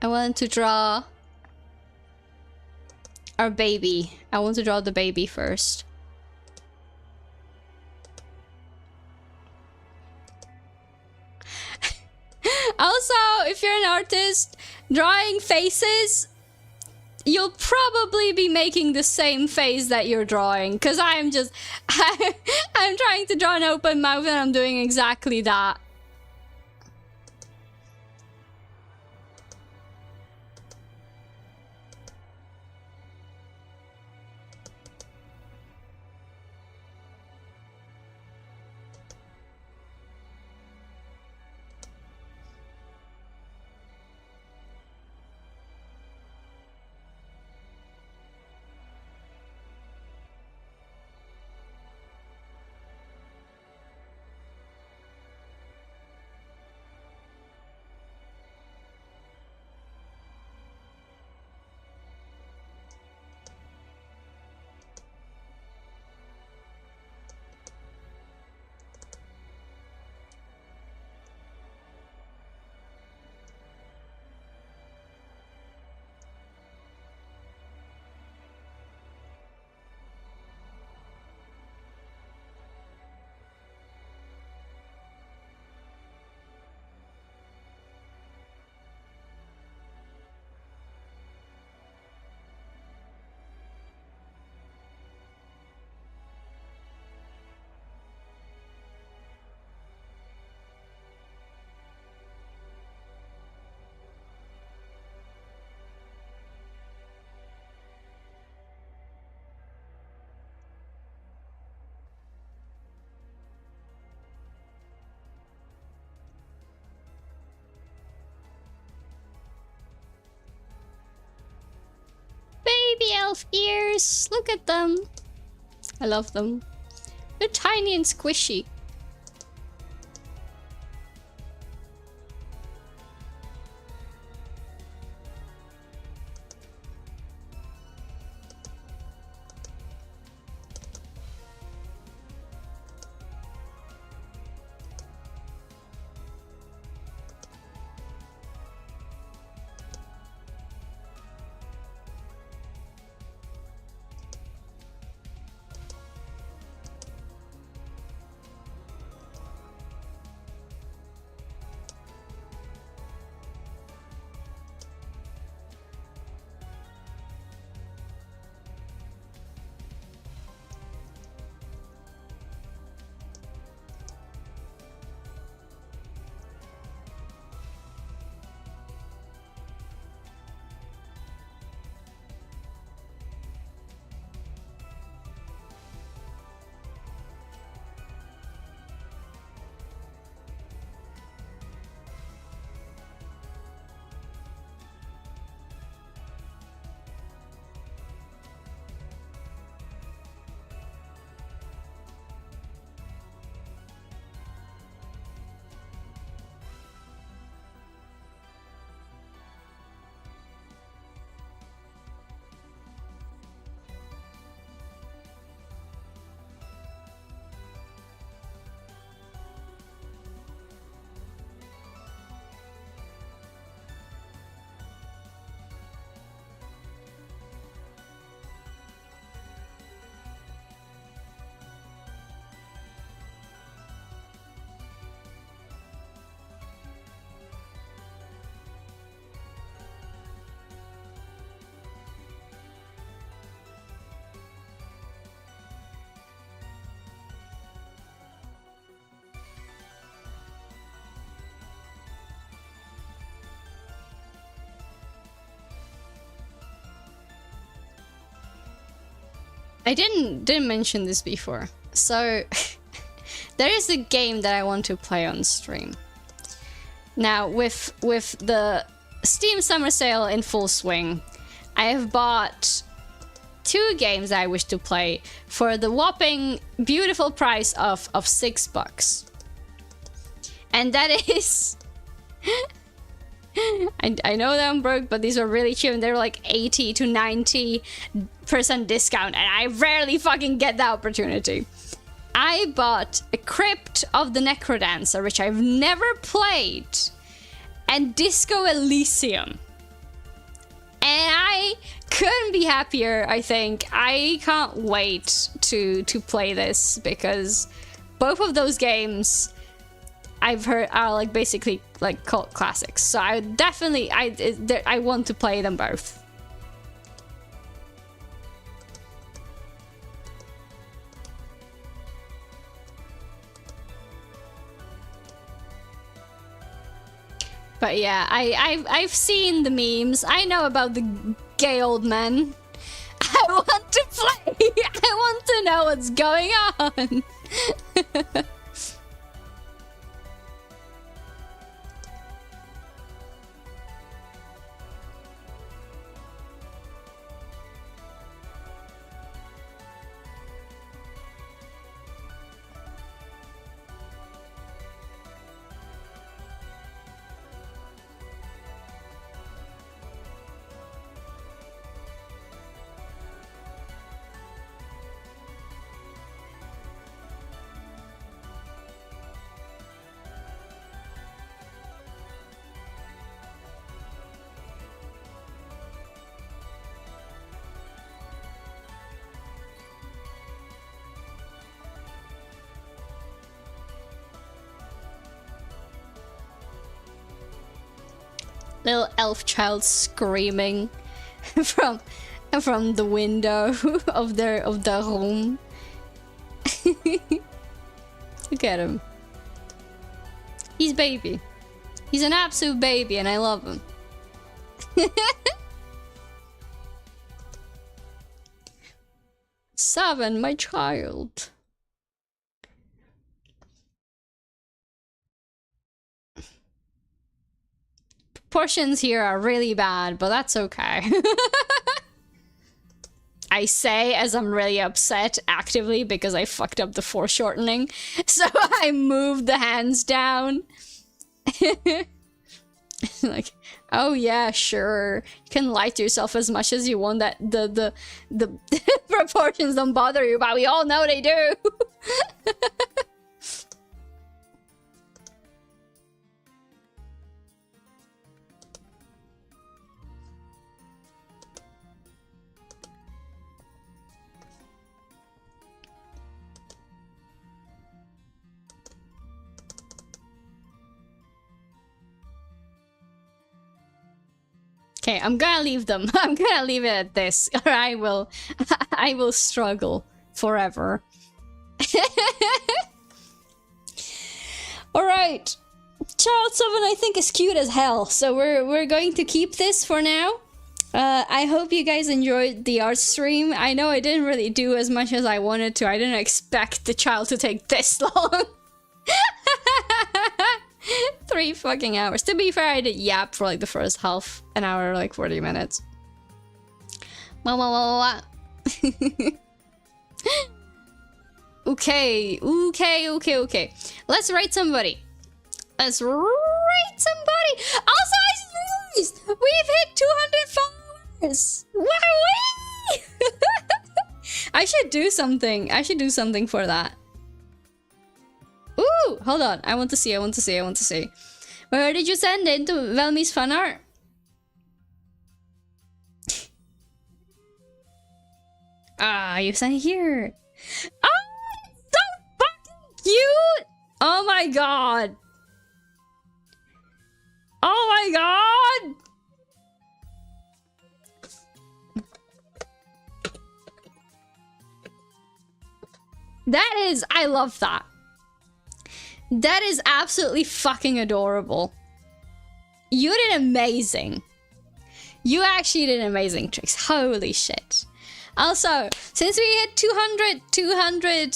want to draw our baby. I want to draw the baby first. Also, if you're an artist, drawing faces, you'll probably be making the same face that you're drawing, because I'm trying to draw an open mouth and I'm doing exactly that. baby elf ears. Look at them. I love them. They're tiny and squishy. I didn't mention this before. So there is a game that I want to play on stream. Now with the Steam Summer Sale in full swing, I have bought 2 games I wish to play for the whopping beautiful price of $6. And that is I know that I'm broke, but these are really cheap and they're like 80 to 90% discount, and I rarely fucking get that opportunity. I bought a Crypt of the Necrodancer, which I've never played, and Disco Elysium. And I couldn't be happier, I think. I can't wait to play this, because both of those games I've heard are like basically like cult classics. So I definitely, I want to play them both. But yeah, I've seen the memes. I know about the gay old men. I want to play. I want to know what's going on. Little elf child screaming from the window of the room. Look at him. He's baby. He's an absolute baby, and I love him. Seven, my child. Proportions here are really bad, but that's okay. I say as I'm really upset actively because I fucked up the foreshortening. So I moved the hands down. Like, oh yeah, sure. You can lie to yourself as much as you want that the proportions don't bother you, but we all know they do. Okay, I'm gonna leave them. I'm gonna leave it at this, or I will struggle forever. All right, Child 7 I think is cute as hell, so we're going to keep this for now. I hope you guys enjoyed the art stream. I know I didn't really do as much as I wanted to. I didn't expect the child to take this long. 3 fucking hours. To be fair, I did yap for like the first half an hour, like 40 minutes. Okay. Let's rate somebody. Also, I realized we've hit 200 followers. Wowee! I should do something. I should do something for that. Ooh, hold on. I want to see. Where did you send it? To Velmi's fan art? You sent it here. Oh, it's so fucking cute! Oh my god. Oh my god! That is, I love that. That is absolutely fucking adorable. You did amazing. You actually did amazing, Tricks. Holy shit. Also, since we hit 200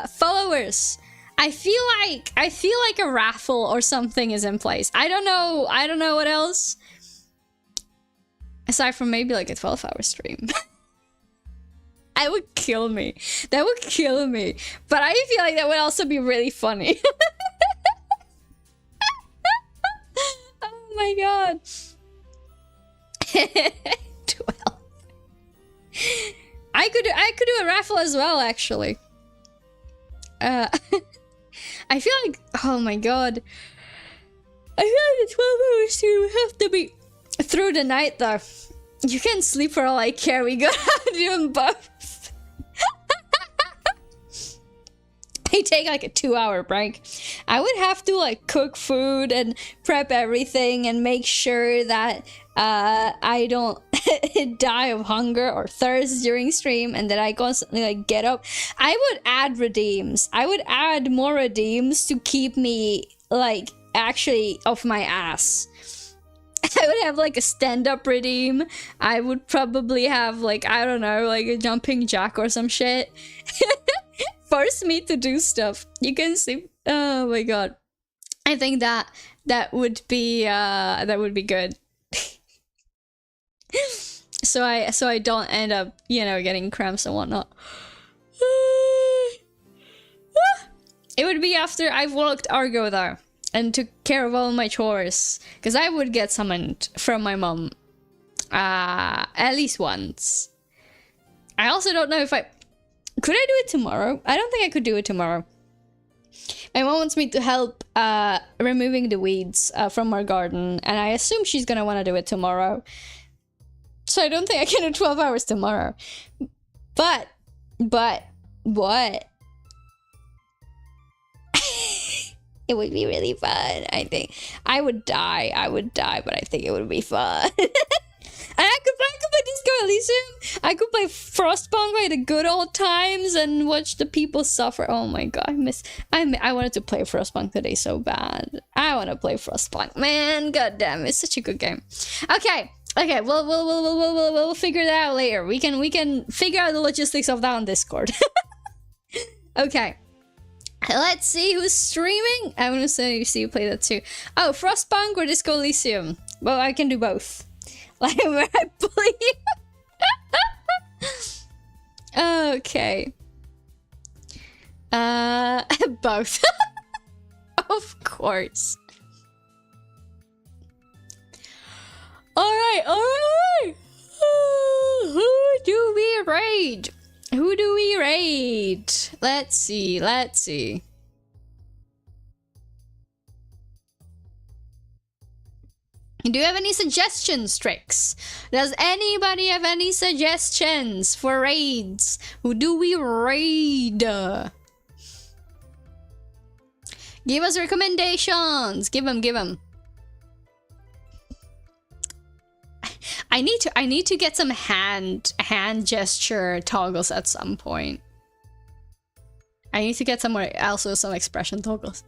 followers, I feel like a raffle or something is in place. I don't know what else. Aside from maybe like a 12-hour stream. That would kill me. That would kill me. But I feel like that would also be really funny. Oh my god. 12. I could do a raffle as well, actually. I feel like, oh my god. I feel like the 12-hour stream would have to be through the night though. You can sleep for all I care. We gotta do them both. I take like a 2-hour break. I would have to like cook food and prep everything and make sure that I don't die of hunger or thirst during stream, and that I constantly like get up. I would add redeems. I would add more redeems to keep me like actually off my ass. I would have like a stand-up redeem. I would probably have like, I don't know, like a jumping jack or some shit. Force me to do stuff. You can see. Oh my god. I think that would be good. so I don't end up, you know, getting cramps and whatnot. It would be after I've walked Argo though and took care of all my chores, because I would get summoned from my mom at least once. I also don't know if could I do it tomorrow? I don't think I could do it tomorrow. My mom wants me to help removing the weeds from our garden, and I assume she's gonna want to do it tomorrow. So I don't think I can do 12 hours tomorrow. But what? It would be really fun, I think. I would die, but I think it would be fun. And I could play Disco Elysium. I could play Frostpunk like the good old times and watch the people suffer. Oh my god, I wanted to play Frostpunk today so bad. I want to play Frostpunk, man. God damn, it's such a good game. Okay, we'll figure that out later. We can figure out the logistics of that on Discord. Okay. Let's see who's streaming. I want to see you play that too. Oh, Frostpunk or Disco Elysium? Well, I can do both. Like where I play. Okay. Both. Of course. Alright, alright! Who do we raid? Who do we raid? Let's see, let's see. Do you have any suggestions, Tricks? Does anybody have any suggestions for raids? Who do we raid? Give us recommendations. Give them. I need to get some hand gesture toggles at some point. I need to get somewhere also some expression toggles.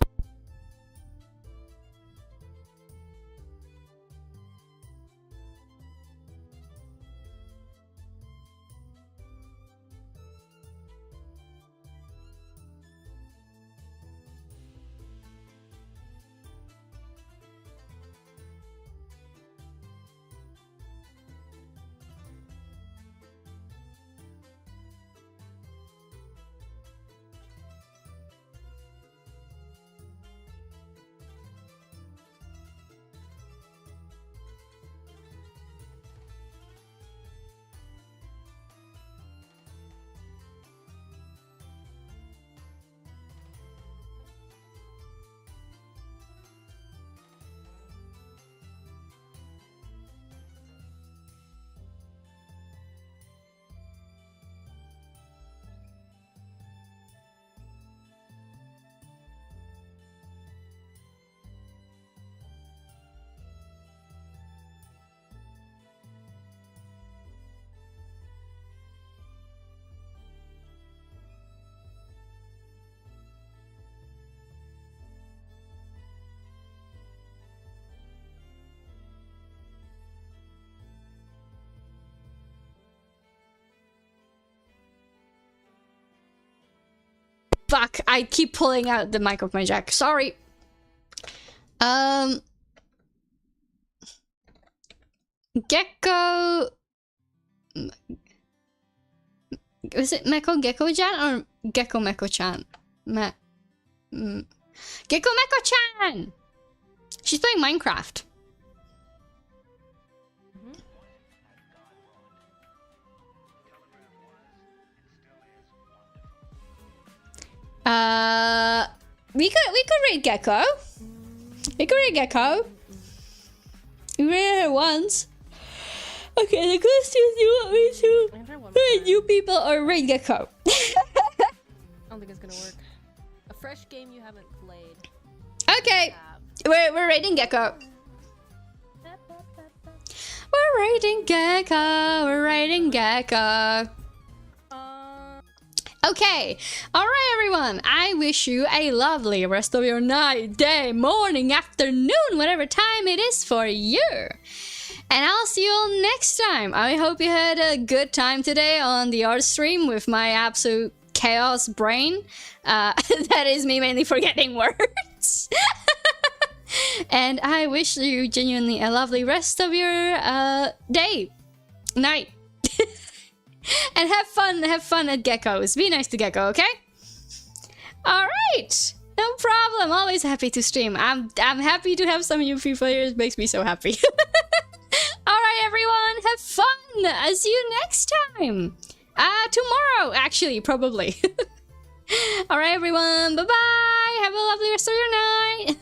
Fuck, I keep pulling out the mic of my jack. Sorry. Gecko... Was it Meko Gecko-chan or Gecko Meko-chan? Gecko Meko-chan! She's playing Minecraft. We could raid Gecko. We could raid Gecko. We raided her once. Okay, the question is, you want me to raid you people or raid Gecko? I don't think it's gonna work. A fresh game you haven't played. Okay, we're raiding Gecko. We're raiding Gecko. We're raiding Gecko. Okay, alright everyone, I wish you a lovely rest of your night, day, morning, afternoon, whatever time it is for you. And I'll see you all next time. I hope you had a good time today on the art stream with my absolute chaos brain. That is me mainly forgetting words. And I wish you genuinely a lovely rest of your day, night. And have fun at geckos. Be nice to Gecko, okay? Alright! No problem, always happy to stream. I'm happy to have some of you people here, it makes me so happy. Alright everyone, have fun! I'll see you next time! Tomorrow, actually, probably. Alright everyone, bye-bye! Have a lovely rest of your night!